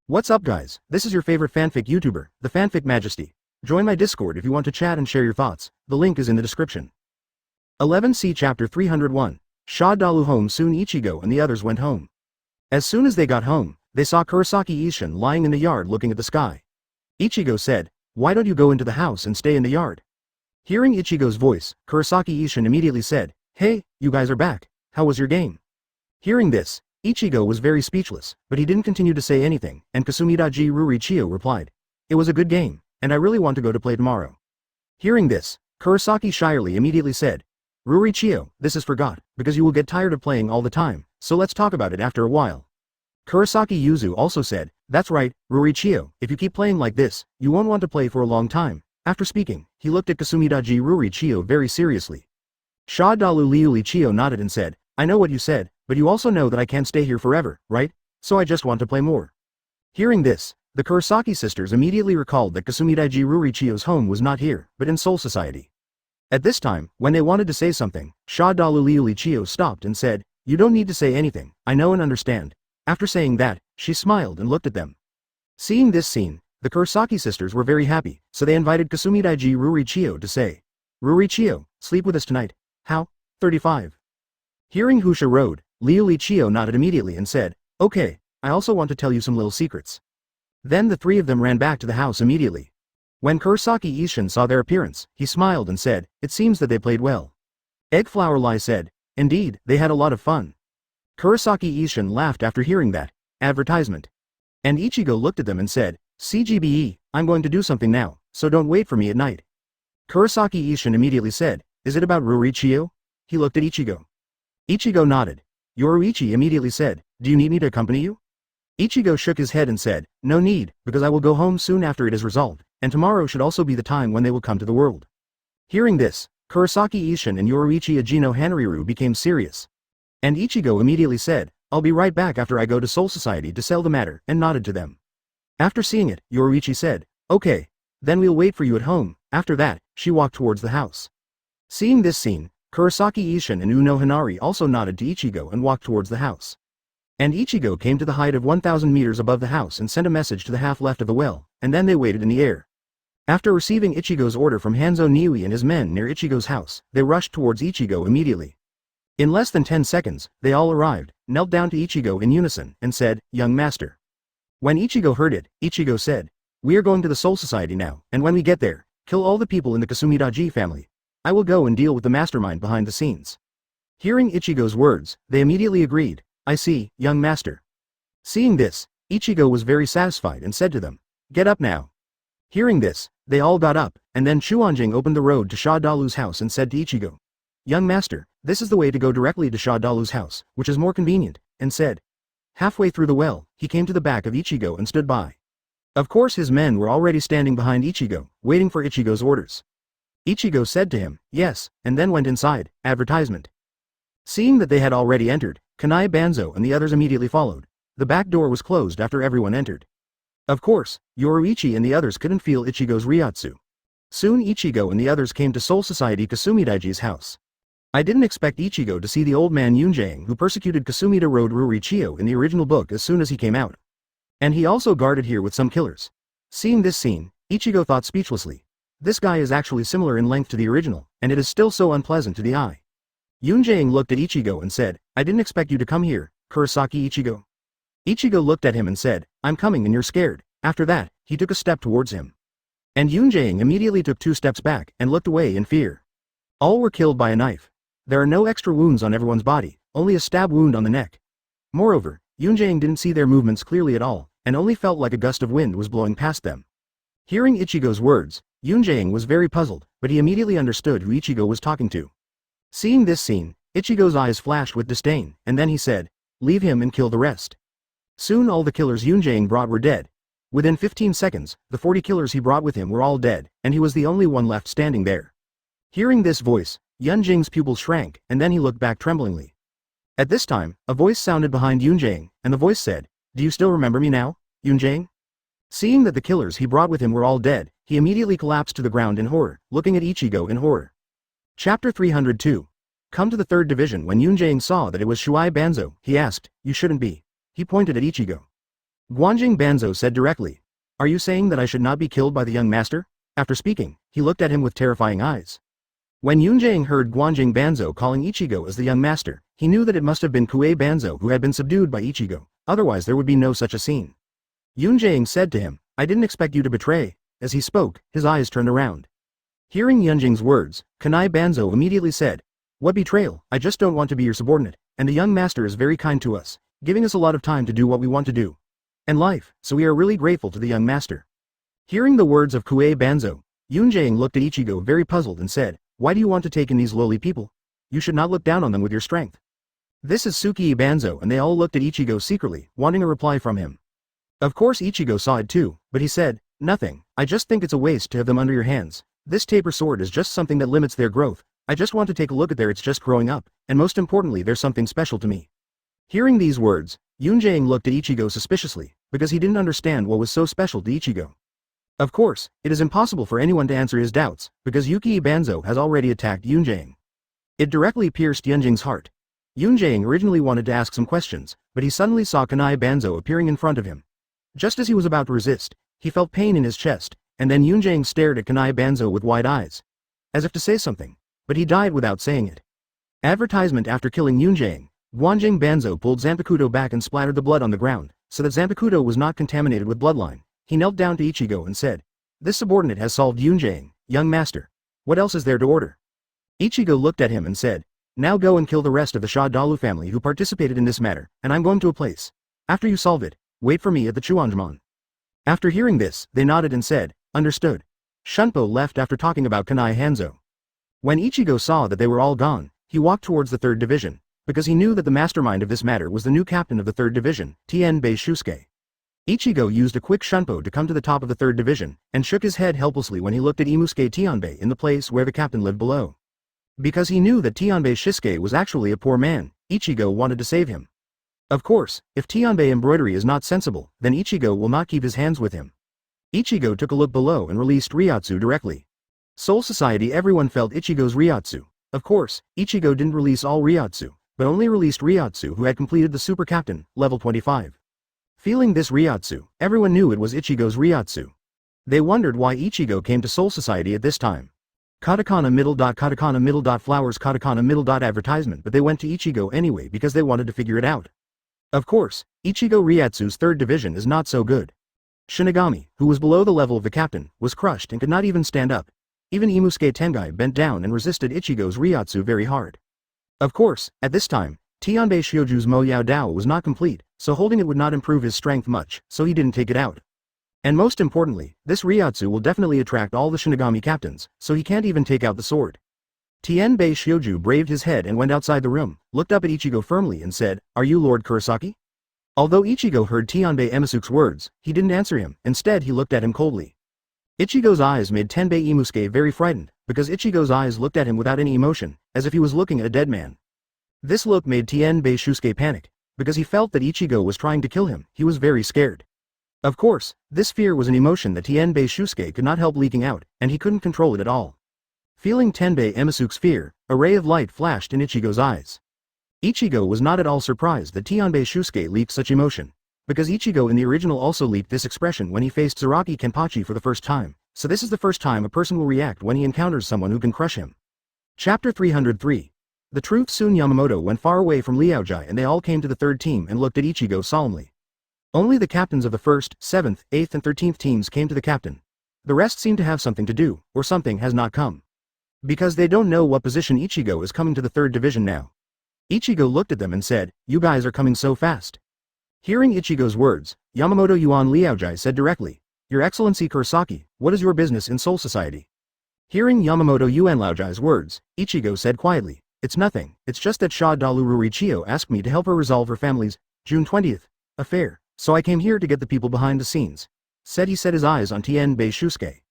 What's up guys, this is your favorite fanfic YouTuber, the Fanfic Majesty. Join my Discord if you want to chat and share your thoughts, the link is in the description. 11C Chapter 301. Sha Dalu home. Soon Ichigo and the others went home. As soon as they got home, they saw Kurosaki Ichigo lying in the yard looking at the sky. Ichigo said, "Why don't you go into the house and stay in the yard?" Hearing Ichigo's voice, Kurosaki Ichigo immediately said, "Hey, you guys are back, how was your game?" Hearing this, Ichigo was very speechless, but he didn't continue to say anything, and Kasumidaji Rurichio replied, "It was a good game, and I really want to go to play tomorrow." Hearing this, Kurosaki shyly immediately said, "Rurichio, this is forgot, because you will get tired of playing all the time, so let's talk about it after a while." Kurosaki Yuzu also said, "That's right, Rurichio, if you keep playing like this, you won't want to play for a long time." After speaking, he looked at Kasumidaji Rurichio very seriously. Sha Dalu Liulichio nodded and said, "I know what you said, but you also know that I can't stay here forever, right? So I just want to play more." Hearing this, the Kurosaki sisters immediately recalled that Kasumidaji Rurichio's home was not here, but in Soul Society. At this time, when they wanted to say something, Sha Dalu Liulichio stopped and said, "You don't need to say anything, I know and understand." After saying that, she smiled and looked at them. Seeing this scene, the Kurosaki sisters were very happy, so they invited Kasumidaji Rurichio to say, "Rurichio, sleep with us tonight." How? 35. Hearing Husha Road, Liulichio nodded immediately and said, "Okay, I also want to tell you some little secrets." Then the three of them ran back to the house immediately. When Kurosaki Ishin saw their appearance, he smiled and said, "It seems that they played well." Eggflower Lie said, "Indeed, they had a lot of fun." Kurosaki Ishin laughed after hearing that advertisement. And Ichigo looked at them and said, "CGBE, I'm going to do something now, so don't wait for me at night." Kurosaki Ishin immediately said, "Is it about Rurichio?" He looked at Ichigo. Ichigo nodded. Yoruichi immediately said, "Do you need me to accompany you?" Ichigo shook his head and said, "No need, because I will go home soon after it is resolved, and tomorrow should also be the time when they will come to the world." Hearing this, Kurosaki Ishin and Yoruichi Ajino Hanariru became serious. And Ichigo immediately said, "I'll be right back after I go to Soul Society to sell the matter," and nodded to them. After seeing it, Yoruichi said, "Okay, then we'll wait for you at home." After that, she walked towards the house. Seeing this scene, Kurosaki Ishin and Uno Hanari also nodded to Ichigo and walked towards the house. And Ichigo came to the height of 1,000 meters above the house and sent a message to the half left of the well, and then they waited in the air. After receiving Ichigo's order from Hanzo Niui and his men near Ichigo's house, they rushed towards Ichigo immediately. In less than 10 seconds, they all arrived, knelt down to Ichigo in unison, and said, "Young master." When Ichigo heard it, Ichigo said, "We are going to the Soul Society now, and when we get there, kill all the people in the Kasumidaji family. I will go and deal with the mastermind behind the scenes." Hearing Ichigo's words, they immediately agreed, "I see, young master." Seeing this, Ichigo was very satisfied and said to them, "Get up now." Hearing this, they all got up, and then Chuanjing opened the road to Sha Dalu's house and said to Ichigo, "Young master, this is the way to go directly to Sha Dalu's house, which is more convenient," and said. Halfway through the well, he came to the back of Ichigo and stood by. Of course his men were already standing behind Ichigo, waiting for Ichigo's orders. Ichigo said to him, "Yes," and then went inside. Advertisement. Seeing that they had already entered, Kanai Banzo and the others immediately followed. The back door was closed after everyone entered. Of course, Yoruichi and the others couldn't feel Ichigo's Ryatsu. Soon Ichigo and the others came to Soul Society Kasumidaji's house. I didn't expect Ichigo to see the old man Yunjang who persecuted Kasumida Road Rurichio in the original book as soon as he came out. And he also guarded here with some killers. Seeing this scene, Ichigo thought speechlessly, "This guy is actually similar in length to the original, and it is still so unpleasant to the eye." Yunjang looked at Ichigo and said, "I didn't expect you to come here, Kurosaki Ichigo." Ichigo looked at him and said, "I'm coming and you're scared." After that, he took a step towards him. And Yunjang immediately took 2 steps back and looked away in fear. All were killed by a knife. There are no extra wounds on everyone's body, only a stab wound on the neck. Moreover, Yunjang didn't see their movements clearly at all, and only felt like a gust of wind was blowing past them. Hearing Ichigo's words, Yunjang was very puzzled, but he immediately understood who Ichigo was talking to. Seeing this scene, Ichigo's eyes flashed with disdain, and then he said, "Leave him and kill the rest." Soon all the killers Yunjang brought were dead. Within 15 seconds, the 40 killers he brought with him were all dead, and he was the only one left standing there. Hearing this voice, Yunjang's pupils shrank, and then he looked back tremblingly. At this time, a voice sounded behind Yunjang, and the voice said, "Do you still remember me now, Yunjang?" Seeing that the killers he brought with him were all dead, he immediately collapsed to the ground in horror, looking at Ichigo in horror. Chapter 302. Come to the 3rd division. When Yunjang saw that it was Shuai Banzo, he asked, "You shouldn't be." He pointed at Ichigo. Guanjing Banzo said directly. Are you saying that I should not be killed by the young master? After speaking, he looked at him with terrifying eyes. When Yunjang heard Guanjing Banzo calling Ichigo as the young master, he knew that it must have been Kue Banzo who had been subdued by Ichigo, otherwise there would be no such a scene. Yunjang said to him, I didn't expect you to betray. As he spoke, his eyes turned around. Hearing Yunjing's words, Kunai Banzo immediately said, What betrayal? I just don't want to be your subordinate, and the young master is very kind to us, giving us a lot of time to do what we want to do. And life, so we are really grateful to the young master. Hearing the words of Kue Banzo, Yunjang looked at Ichigo very puzzled and said, Why do you want to take in these lowly people? You should not look down on them with your strength. This is Tsukii Banzo, and they all looked at Ichigo secretly, wanting a reply from him. Of course Ichigo saw it too, but he said, Nothing, I just think it's a waste to have them under your hands. This taper sword is just something that limits their growth. I just want to take a look at it's just growing up, and most importantly there's something special to me. Hearing these words, Yunjang looked at Ichigo suspiciously, because he didn't understand what was so special to Ichigo. Of course, it is impossible for anyone to answer his doubts, because Yukii Banzo has already attacked Yunjang. It directly pierced Yunjang's heart. Yunjang originally wanted to ask some questions, but he suddenly saw Kunai Banzo appearing in front of him. Just as he was about to resist, he felt pain in his chest, and then Yunjang stared at Kunai Banzo with wide eyes, as if to say something, but he died without saying it. Advertisement. After killing Yunjang, Guanjing Banzo pulled Zanpakuto back and splattered the blood on the ground, so that Zanpakuto was not contaminated with bloodline. He knelt down to Ichigo and said, This subordinate has solved Yunjang, young master. What else is there to order? Ichigo looked at him and said, Now go and kill the rest of the Shadalu family who participated in this matter, and I'm going to a place. After you solve it, wait for me at the Chuanjman. After hearing this, they nodded and said, Understood. Shunpo left after talking about Kunai Hanzo. When Ichigo saw that they were all gone, he walked towards the 3rd Division, because he knew that the mastermind of this matter was the new captain of the 3rd Division, Tianbei Shusuke. Ichigo used a quick Shunpo to come to the top of the 3rd Division, and shook his head helplessly when he looked at Imusuke Tianbei in the place where the captain lived below. Because he knew that Tianbei Shisuke was actually a poor man, Ichigo wanted to save him. Of course, if Tianbei embroidery is not sensible, then Ichigo will not keep his hands with him. Ichigo took a look below and released Ryotsu directly. Soul Society. Everyone felt Ichigo's Ryotsu. Of course, Ichigo didn't release all Ryotsu, but only released Ryotsu who had completed the Super Captain, level 25. Feeling this Ryotsu, everyone knew it was Ichigo's Ryotsu. They wondered why Ichigo came to Soul Society at this time. Katakana middle flowers katakana middle advertisement, but they went to Ichigo anyway because they wanted to figure it out. Of course, Ichigo Ryotsu's 3rd division is not so good. Shinigami, who was below the level of the captain, was crushed and could not even stand up. Even Imusuke Tengai bent down and resisted Ichigo's Ryotsu very hard. Of course, at this time, Tianbei Shioju's Mo Yao Dao was not complete, so holding it would not improve his strength much, so he didn't take it out. And most importantly, this Ryotsu will definitely attract all the Shinigami captains, so he can't even take out the sword. Tianbei Shioju braved his head and went outside the room, looked up at Ichigo firmly and said, Are you Lord Kurosaki? Although Ichigo heard Tianbei Emisuke's words, he didn't answer him, instead he looked at him coldly. Ichigo's eyes made Tenbei Imusuke very frightened, because Ichigo's eyes looked at him without any emotion, as if he was looking at a dead man. This look made Tianbei Shusuke panic, because he felt that Ichigo was trying to kill him. He was very scared. Of course, this fear was an emotion that Tianbei Shusuke could not help leaking out, and he couldn't control it at all. Feeling Tenbei Emisuke's fear, a ray of light flashed in Ichigo's eyes. Ichigo was not at all surprised that Tianbei Shusuke leaked such emotion, because Ichigo in the original also leaked this expression when he faced Tsuraki Kenpachi for the first time, so this is the first time a person will react when he encounters someone who can crush him. Chapter 303. The truth. Soon Yamamoto went far away from Liaojai and they all came to the 3rd team and looked at Ichigo solemnly. Only the captains of the 1st, 7th, 8th and 13th teams came to the captain. The rest seem to have something to do, or something has not come. Because they don't know what position Ichigo is coming to the 3rd division now. Ichigo looked at them and said, You guys are coming so fast. Hearing Ichigo's words, Yamamoto Yuan Liaojai said directly, Your Excellency Kurosaki, what is your business in Soul Society? Hearing Yamamoto Yuan Liaojai's words, Ichigo said quietly, It's nothing, it's just that Shadalu Ruichio asked me to help her resolve her family's June 20th affair, so I came here to get the people behind the scenes. He set his eyes on Tianbei Shusuke.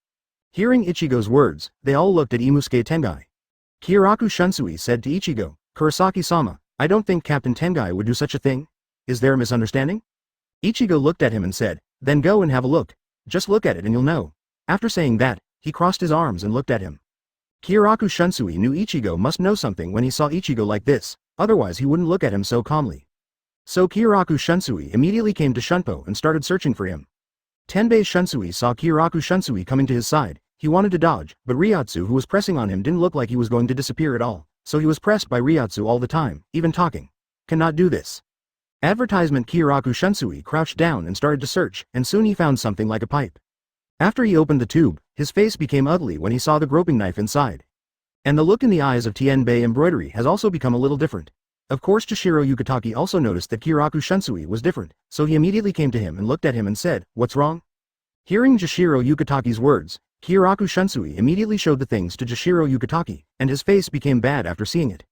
Hearing Ichigo's words, they all looked at Imusuke Tengai. Kyoraku Shunsui said to Ichigo, Kurosaki-sama, I don't think Captain Tengai would do such a thing. Is there a misunderstanding? Ichigo looked at him and said, Then go and have a look. Just look at it and you'll know. After saying that, he crossed his arms and looked at him. Kyoraku Shunsui knew Ichigo must know something when he saw Ichigo like this, otherwise he wouldn't look at him so calmly. So Kyoraku Shunsui immediately came to Shunpo and started searching for him. Tenbei Shunsui saw Kyoraku Shunsui coming to his side. He wanted to dodge, but Ryotsu, who was pressing on him, didn't look like he was going to disappear at all, so he was pressed by Ryotsu all the time, even talking. Cannot do this. Advertisement. Kyoraku Shunsui crouched down and started to search, and soon he found something like a pipe. After he opened the tube, his face became ugly when he saw the groping knife inside. And the look in the eyes of Tenbei embroidery has also become a little different. Of course Jashiro Yukitake also noticed that Kyoraku Shunsui was different, so he immediately came to him and looked at him and said, "What's wrong?" Hearing Jashiro Yukitake's words, Kyoraku Shunsui immediately showed the things to Jashiro Yukitake, and his face became bad after seeing it.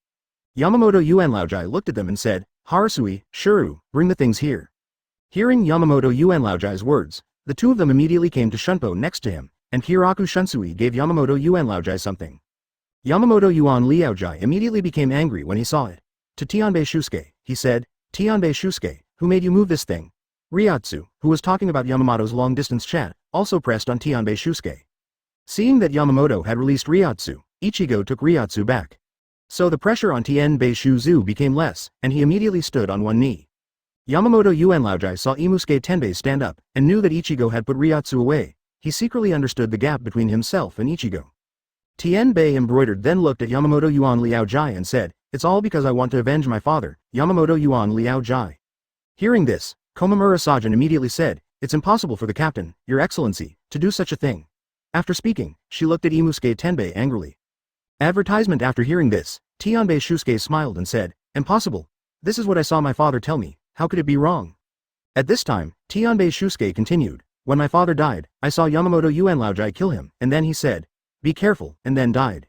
Yamamoto Uenlaojai looked at them and said, "Harasui, Shuru, bring the things here." Hearing Yamamoto Uenlaojai's words, the two of them immediately came to Shunpo next to him, and Kyoraku Shunsui gave Yamamoto Uenlaojai something. Yamamoto Yuan Liaojai immediately became angry when he saw it. To Tianbei Shusuke, he said, "Tianbei Shusuke, who made you move this thing?" Ryotsu, who was talking about Yamamoto's long-distance chat, also pressed on Tianbei Shusuke. Seeing that Yamamoto had released Ryotsu, Ichigo took Ryotsu back. So the pressure on Tianbei Shuzu became less, and he immediately stood on one knee. Yamamoto Uenlaojai saw Imusuke Tenbei stand up, and knew that Ichigo had put Ryotsu away. He secretly understood the gap between himself and Ichigo. Tenbei embroidered then looked at Yamamoto Yuan Liaojai and said, "It's all because I want to avenge my father, Yamamoto Yuan Liaojai." Hearing this, Komamura Sajin immediately said, "It's impossible for the captain, your excellency, to do such a thing." After speaking, she looked at Imusuke Tenbei angrily. Advertisement. After hearing this, Tianbei Shusuke smiled and said, "Impossible. This is what I saw my father tell me, how could it be wrong?" At this time, Tianbei Shusuke continued, "When my father died, I saw Yamamoto Uenlaojai kill him, and then he said, 'Be careful,' and then died."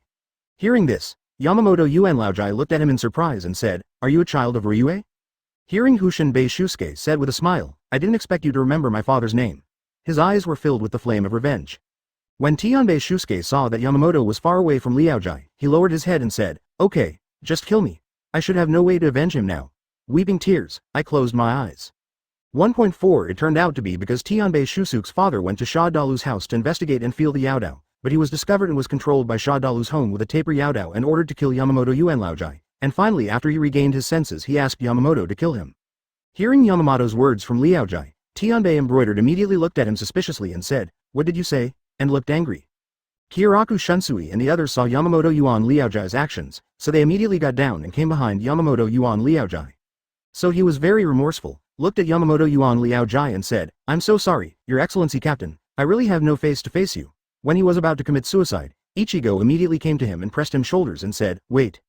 Hearing this, Yamamoto Uenlaojai looked at him in surprise and said, "Are you a child of Ryue?" Hearing Hushinbei Shusuke said with a smile, "I didn't expect you to remember my father's name." His eyes were filled with the flame of revenge. When Tianbei Shusuke saw that Yamamoto was far away from Liaojai, he lowered his head and said, "Okay, just kill me. I should have no way to avenge him now." Weeping tears, I closed my eyes. 1.4 It turned out to be because Tianbei Shusuke's father went to Sha Dalu's house to investigate and feel the Yaodao, but he was discovered and was controlled by Sha Dalu's home with a taper Yaodao and ordered to kill Yamamoto Uenlaojai, and finally after he regained his senses he asked Yamamoto to kill him. Hearing Yamamoto's words from Liaojai, Tianbei embroidered immediately looked at him suspiciously and said, "What did you say?" and looked angry. Kyoraku Shunsui and the others saw Yamamoto Yuan Liaojai's actions, so they immediately got down and came behind Yamamoto Yuan Liaojai. So he was very remorseful, looked at Yamamoto Yuan Liaojai and said, "I'm so sorry, Your Excellency Captain, I really have no face to face you." When he was about to commit suicide, Ichigo immediately came to him and pressed him shoulders and said, "Wait."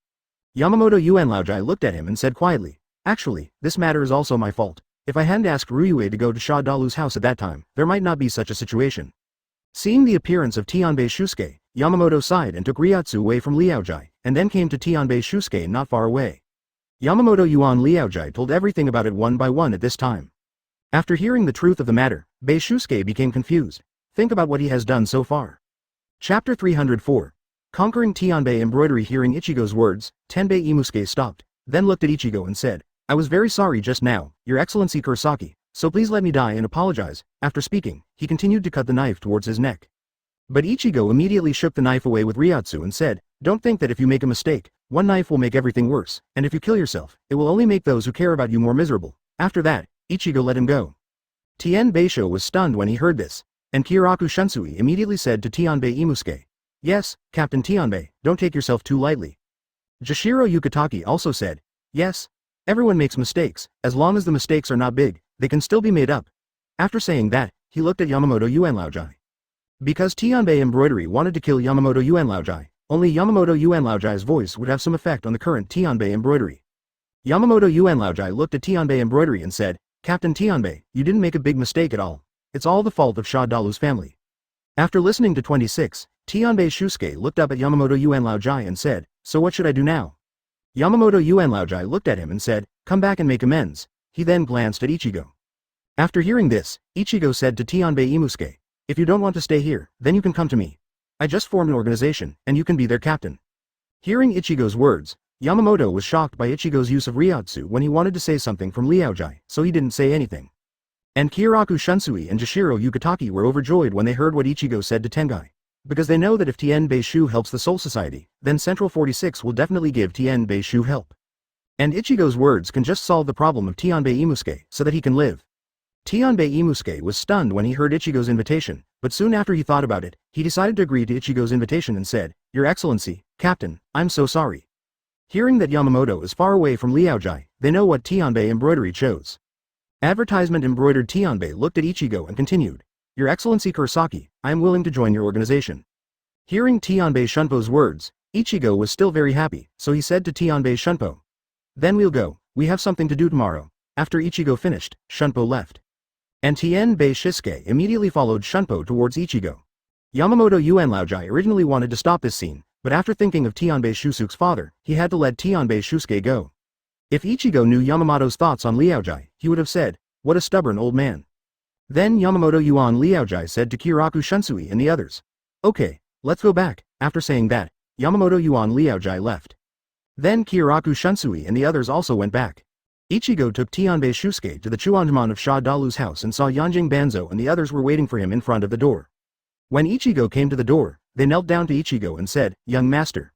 Yamamoto Uenlaojai looked at him and said quietly, "Actually, this matter is also my fault. If I hadn't asked Ryue to go to Sha Dalu's house at that time, there might not be such a situation." Seeing the appearance of Tianbei Shusuke, Yamamoto sighed and took Ryotsu away from Liaojai, and then came to Tianbei Shusuke not far away. Yamamoto Yuan Liaojai told everything about it one by one at this time. After hearing the truth of the matter, Bei Shusuke became confused. Think about what he has done so far. Chapter 304. Conquering Tianbei embroidery. Hearing Ichigo's words, Tenbei Imusuke stopped, then looked at Ichigo and said, "I was very sorry just now, Your Excellency Kurosaki, so please let me die and apologize." After speaking, he continued to cut the knife towards his neck. But Ichigo immediately shook the knife away with Ryotsu and said, "Don't think that if you make a mistake, one knife will make everything worse, and if you kill yourself, it will only make those who care about you more miserable." After that, Ichigo let him go. Tien Beisho was stunned when he heard this, and Kyoraku Shunsui immediately said to Tianbei Imusuke, "Yes, Captain Tianbei, don't take yourself too lightly." Jashiro Yukitake also said, "Yes, everyone makes mistakes, as long as the mistakes are not big, they can still be made up." After saying that, he looked at Yamamoto Uenlaojai. Because Tianbei embroidery wanted to kill Yamamoto Uenlaojai, only Yamamoto Uenlaojai's voice would have some effect on the current Tianbei embroidery. Yamamoto Uenlaojai looked at Tianbei embroidery and said, "Captain Tianbei, you didn't make a big mistake at all. It's all the fault of Sha Dalu's family." After listening to 26, Tianbei Shusuke looked up at Yamamoto Uenlaojai and said, "So what should I do now?" Yamamoto Uenlaojai looked at him and said, "Come back and make amends." He then glanced at Ichigo. After hearing this, Ichigo said to Tianbei Imusuke, "If you don't want to stay here, then you can come to me. I just formed an organization, and you can be their captain." Hearing Ichigo's words, Yamamoto was shocked by Ichigo's use of Ryotsu when he wanted to say something from Liaojai, so he didn't say anything. And Kyoraku Shunsui and Jashiro Yukitake were overjoyed when they heard what Ichigo said to Tengai. Because they know that if Tien Beishu helps the Soul Society, then Central 46 will definitely give Tien Beishu help. And Ichigo's words can just solve the problem of Tianbei Imusuke so that he can live. Tianbei Imusuke was stunned when he heard Ichigo's invitation, but soon after he thought about it, he decided to agree to Ichigo's invitation and said, "Your Excellency, Captain, I'm so sorry." Hearing that Yamamoto is far away from Liaojai, they know what Tianbei embroidery chose. Advertisement embroidered Tianbei looked at Ichigo and continued, "Your Excellency Kurosaki, I am willing to join your organization." Hearing Tianbei Shunpo's words, Ichigo was still very happy, so he said to Tianbei Shunpo, "Then we'll go, we have something to do tomorrow." After Ichigo finished, Shunpo left. And Tianbei Shisuke immediately followed Shunpo towards Ichigo. Yamamoto Yuanlaojai originally wanted to stop this scene, but after thinking of Tianbei Shusuke's father, he had to let Tianbei Shusuke go. If Ichigo knew Yamamoto's thoughts on Liaojai, he would have said, "What a stubborn old man." Then Yamamoto Yuan Liaojai said to Kiraku Shunsui and the others, "Okay, let's go back." After saying that, Yamamoto Yuan Liaojai left. Then Kiraku Shunsui and the others also went back. Ichigo took Tianbei Shusuke to the Chuandaman of Sha Dalu's house and saw Yanjing Banzo and the others were waiting for him in front of the door. When Ichigo came to the door, they knelt down to Ichigo and said, "Young master."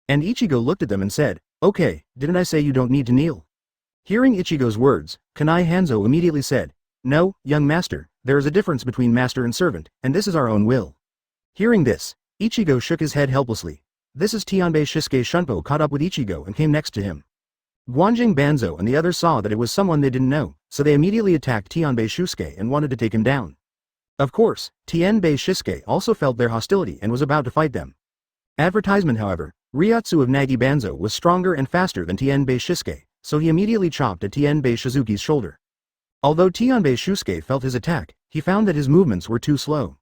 And Ichigo looked at them and said, "Okay, didn't I say you don't need to kneel?" Hearing Ichigo's words, Kanai Hanzo immediately said, "No, young master, there is a difference between master and servant, and this is our own will." Hearing this, Ichigo shook his head helplessly. This is Tianbei Shisuke. Shunpo caught up with Ichigo and came next to him. Guanjing Banzo and the others saw that it was someone they didn't know, so they immediately attacked Tianbei Shusuke and wanted to take him down. Of course, Tianbei Shisuke also felt their hostility and was about to fight them. Advertisement however, Ryotsu of Nagi Banzo was stronger and faster than Tianbei Shisuke, so he immediately chopped at Tianbei Shizuki's shoulder. Although Tianbei Shusuke felt his attack, he found that his movements were too slow.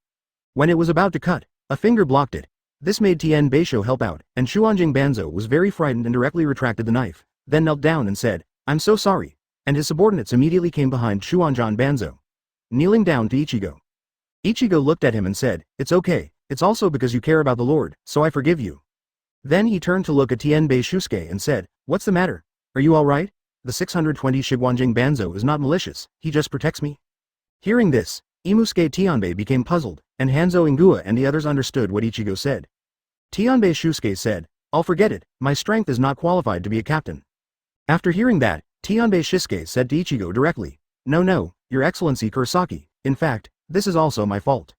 When it was about to cut, a finger blocked it. This made Tianbei Sho help out, and Shuanjing Banzo was very frightened and directly retracted the knife, then knelt down and said, "I'm so sorry," and his subordinates immediately came behind Shuanjan Banzo. Kneeling down to Ichigo. Ichigo looked at him and said, "It's okay, it's also because you care about the Lord, so I forgive you." Then he turned to look at Tianbei Shusuke and said, "What's the matter? Are you alright? The 620 Shiguanjing Banzo is not malicious, he just protects me." Hearing this, Imusuke Tianbei became puzzled, and Hanzo Ingua and the others understood what Ichigo said. Tianbei Shusuke said, "I'll forget it, my strength is not qualified to be a captain." After hearing that, Tianbei Shisuke said to Ichigo directly, No, your Excellency Kurosaki, in fact, this is also my fault."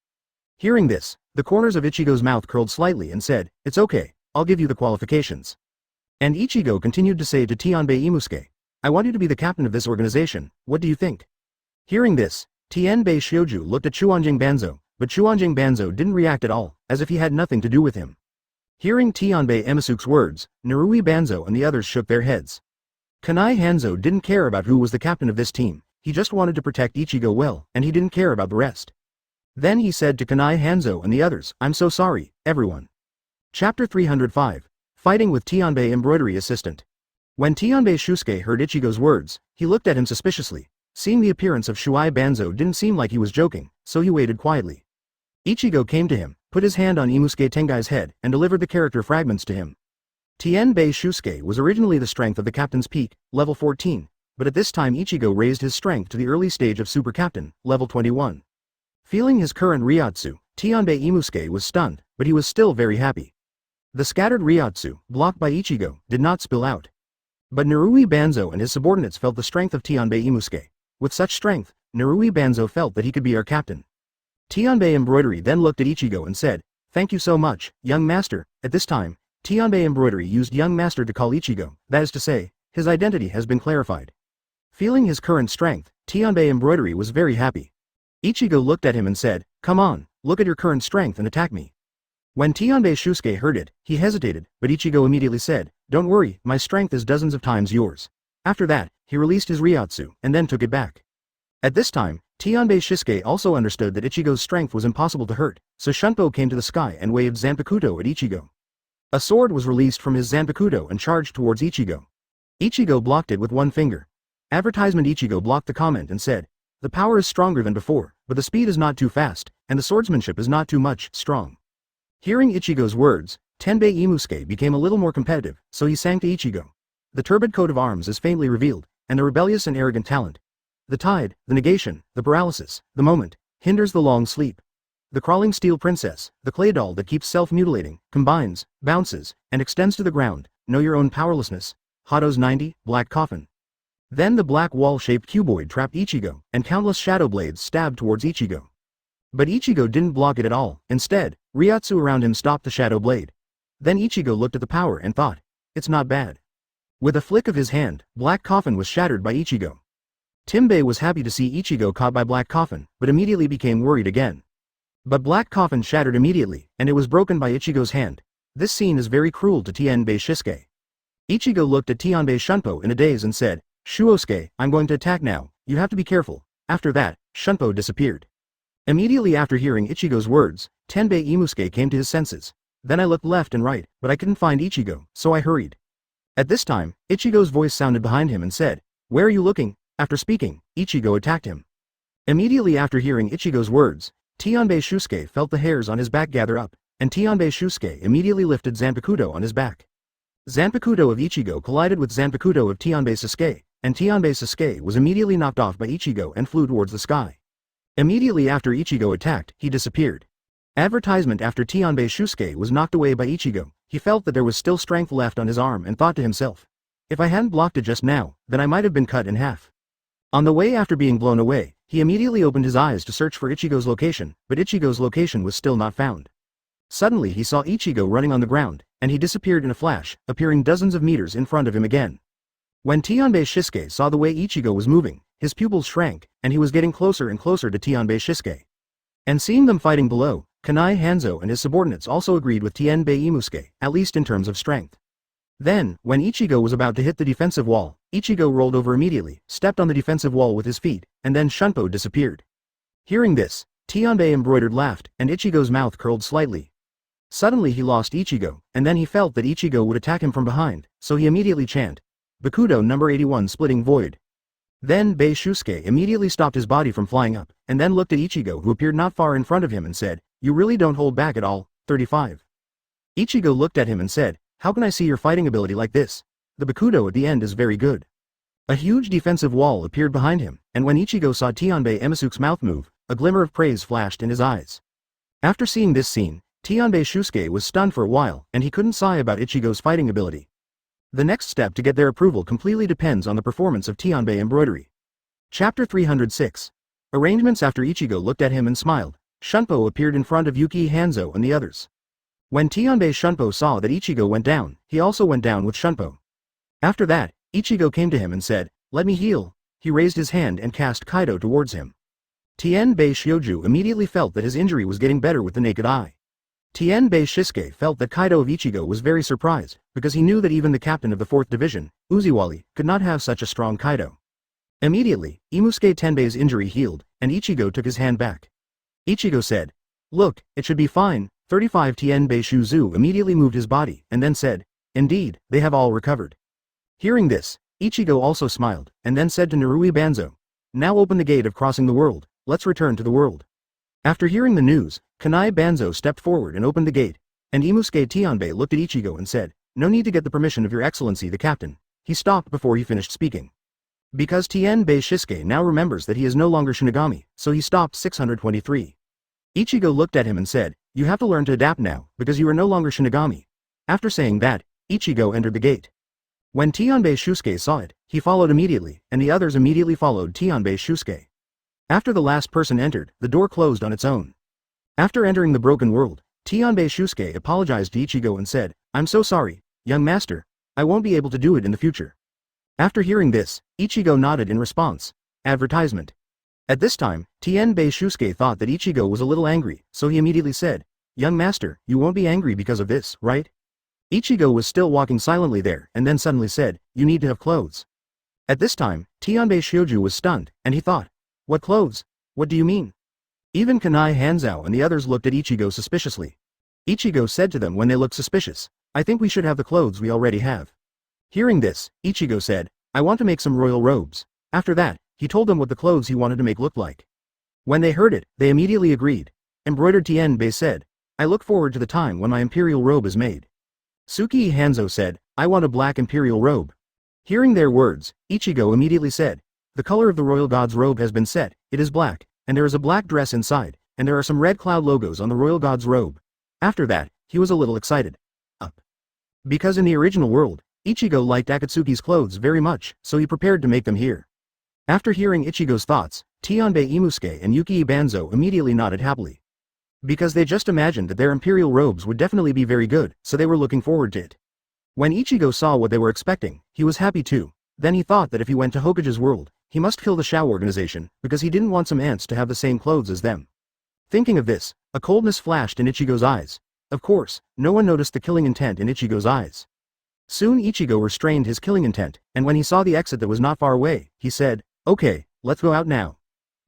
Hearing this, the corners of Ichigo's mouth curled slightly and said, "It's okay, I'll give you the qualifications." And Ichigo continued to say to Tianbei Imusuke, "I want you to be the captain of this organization, what do you think?" Hearing this, Tianbei Shioju looked at Chuanjing Banzo, but Chuanjing Banzo didn't react at all, as if he had nothing to do with him. Hearing Tianbei Emisuke's words, Narui Banzo and the others shook their heads. Kanai Hanzo didn't care about who was the captain of this team, he just wanted to protect Ichigo well, and he didn't care about the rest. Then he said to Kanai Hanzo and the others, "I'm so sorry, everyone." Chapter 305, Fighting with Tianbei Embroidery Assistant. When Tianbei Shusuke heard Ichigo's words, he looked at him suspiciously. Seeing the appearance of Shuai Banzo didn't seem like he was joking, so he waited quietly. Ichigo came to him, put his hand on Imusuke Tengai's head, and delivered the character fragments to him. Tianbei Shusuke was originally the strength of the captain's peak, level 14, but at this time Ichigo raised his strength to the early stage of Super Captain, level 21. Feeling his current Ryotsu, Tianbei Imusuke was stunned, but he was still very happy. The scattered Ryotsu, blocked by Ichigo, did not spill out. But Narui Banzo and his subordinates felt the strength of Tianbei Imusuke. With such strength, Narui Banzo felt that he could be our captain. Tianbei Embroidery then looked at Ichigo and said, "Thank you so much, young master." At this time, Tianbei Embroidery used young master to call Ichigo, that is to say, his identity has been clarified. Feeling his current strength, Tianbei Embroidery was very happy. Ichigo looked at him and said, "Come on, look at your current strength and attack me." When Tianbei Shusuke heard it, he hesitated, but Ichigo immediately said, "Don't worry, my strength is dozens of times yours." After that, he released his Ryotsu, and then took it back. At this time, Tianbei Shisuke also understood that Ichigo's strength was impossible to hurt, so Shunpo came to the sky and waved Zanpakuto at Ichigo. A sword was released from his Zanpakuto and charged towards Ichigo. Ichigo blocked it with one finger. Advertisement Ichigo blocked the comment and said, "The power is stronger than before, but the speed is not too fast, and the swordsmanship is not too much strong." Hearing Ichigo's words, Tenbei Imusuke became a little more competitive, so he sang to Ichigo. The turbid coat of arms is faintly revealed, and the rebellious and arrogant talent. The tide, the negation, the paralysis, the moment, hinders the long sleep. The crawling steel princess, the clay doll that keeps self-mutilating, combines, bounces, and extends to the ground, know your own powerlessness. Hado's 90, Black Coffin. Then the black wall-shaped cuboid trapped Ichigo, and countless shadow blades stabbed towards Ichigo. But Ichigo didn't block it at all. Instead, Ryotsu around him stopped the shadow blade. Then Ichigo looked at the power and thought, it's not bad. With a flick of his hand, Black Coffin was shattered by Ichigo. Tinbei was happy to see Ichigo caught by Black Coffin, but immediately became worried again. But Black Coffin shattered immediately, and it was broken by Ichigo's hand. This scene is very cruel to Tinbei Shisuke. Ichigo looked at Tinbei Shunpo in a daze and said, Shuosuke, I'm going to attack now, you have to be careful. After that, Shunpo disappeared. Immediately after hearing Ichigo's words, Tenbei Imusuke came to his senses. Then I looked left and right, but I couldn't find Ichigo, so I hurried. At this time, Ichigo's voice sounded behind him and said, where are you looking? After speaking, Ichigo attacked him. Immediately after hearing Ichigo's words, Tinbei Shisuke felt the hairs on his back gather up, and Tinbei Shisuke immediately lifted Zanpakuto on his back. Zanpakuto of Ichigo collided with Zanpakuto of Tinbei Shisuke, and Tinbei Shisuke was immediately knocked off by Ichigo and flew towards the sky. Immediately after Ichigo attacked, he disappeared. Advertisement after Tinbei Shisuke was knocked away by Ichigo, he felt that there was still strength left on his arm and thought to himself, if I hadn't blocked it just now, then I might have been cut in half. On the way after being blown away, he immediately opened his eyes to search for Ichigo's location, but Ichigo's location was still not found. Suddenly he saw Ichigo running on the ground, and he disappeared in a flash, appearing dozens of meters in front of him again. When Tinbei Shisuke saw the way Ichigo was moving, his pupils shrank, and he was getting closer and closer to Tinbei Shisuke. And seeing them fighting below, Kanai Hanzo and his subordinates also agreed with Tinbei Imusuke, at least in terms of strength. Then, when Ichigo was about to hit the defensive wall, Ichigo rolled over immediately, stepped on the defensive wall with his feet, and then Shunpo disappeared. Hearing this, Tinbei embroidered laughed, and Ichigo's mouth curled slightly. Suddenly he lost Ichigo, and then he felt that Ichigo would attack him from behind, so he immediately chanted, Bakudo number 81 splitting void. Then Bei Shusuke immediately stopped his body from flying up, and then looked at Ichigo who appeared not far in front of him and said, you really don't hold back at all, 35. Ichigo looked at him and said, how can I see your fighting ability like this? The Bakudo at the end is very good. A huge defensive wall appeared behind him, and when Ichigo saw Tinbei Imasuke's mouth move, a glimmer of praise flashed in his eyes. After seeing this scene, Tinbei Shisuke was stunned for a while, and he couldn't sigh about Ichigo's fighting ability. The next step to get their approval completely depends on the performance of Tinbei embroidery. Chapter 306. Arrangements. After Ichigo looked at him and smiled, Shunpo appeared in front of Yuki Hanzo and the others. When Tinbei Shunpo saw that Ichigo went down, he also went down with Shunpo. After that, Ichigo came to him and said, let me heal. He raised his hand and cast Kaido towards him. Tinbei Shioju immediately felt that his injury was getting better with the naked eye. Tinbei Shisuke felt that Kaido of Ichigo was very surprised, because he knew that even the captain of the 4th Division, Uziwali, could not have such a strong Kaido. Immediately, Imusuke Tenbei's injury healed, and Ichigo took his hand back. Ichigo said, look, it should be fine. 35 Tinbei Shuzu immediately moved his body, and then said, indeed, they have all recovered. Hearing this, Ichigo also smiled, and then said to Narui Banzo, now open the gate of crossing the world, let's return to the world. After hearing the news, Kanai Banzo stepped forward and opened the gate, and Imusuke Tinbei looked at Ichigo and said, no need to get the permission of your excellency the captain. He stopped before he finished speaking. Because Tinbei Shisuke now remembers that he is no longer Shinigami, so he stopped 623. Ichigo looked at him and said, you have to learn to adapt now, because you are no longer Shinigami. After saying that, Ichigo entered the gate. When Tinbei Shisuke saw it, he followed immediately, and the others immediately followed Tinbei Shisuke. After the last person entered, the door closed on its own. After entering the broken world, Tinbei Shisuke apologized to Ichigo and said, I'm so sorry, young master, I won't be able to do it in the future. After hearing this, Ichigo nodded in response. Advertisement. At this time, Tinbei Shisuke thought that Ichigo was a little angry, so he immediately said, young master, you won't be angry because of this, right? Ichigo was still walking silently there, and then suddenly said, you need to have clothes. At this time, Tinbei Shioju was stunned, and he thought, what clothes? What do you mean? Even Kanai Hanzo and the others looked at Ichigo suspiciously. Ichigo said to them when they looked suspicious, I think we should have the clothes we already have. Hearing this, Ichigo said, I want to make some royal robes. After that, he told them what the clothes he wanted to make look like. When they heard it, they immediately agreed. Embroidered Tinbei said, I look forward to the time when my imperial robe is made. Suki Hanzo said, I want a black imperial robe. Hearing their words, Ichigo immediately said, the color of the royal god's robe has been set, it is black, and there is a black dress inside, and there are some red cloud logos on the royal god's robe. After that, he was a little excited. Up. Because in the original world, Ichigo liked Akatsuki's clothes very much, so he prepared to make them here. After hearing Ichigo's thoughts, Tianbei Imusuke and Yukii Banzo immediately nodded happily. Because they just imagined that their imperial robes would definitely be very good, so they were looking forward to it. When Ichigo saw what they were expecting, he was happy too. Then he thought that if he went to Hokage's world, he must kill the Shao organization, because he didn't want some ants to have the same clothes as them. Thinking of this, a coldness flashed in Ichigo's eyes. Of course, no one noticed the killing intent in Ichigo's eyes. Soon Ichigo restrained his killing intent, and when he saw the exit that was not far away, he said, "Okay, let's go out now."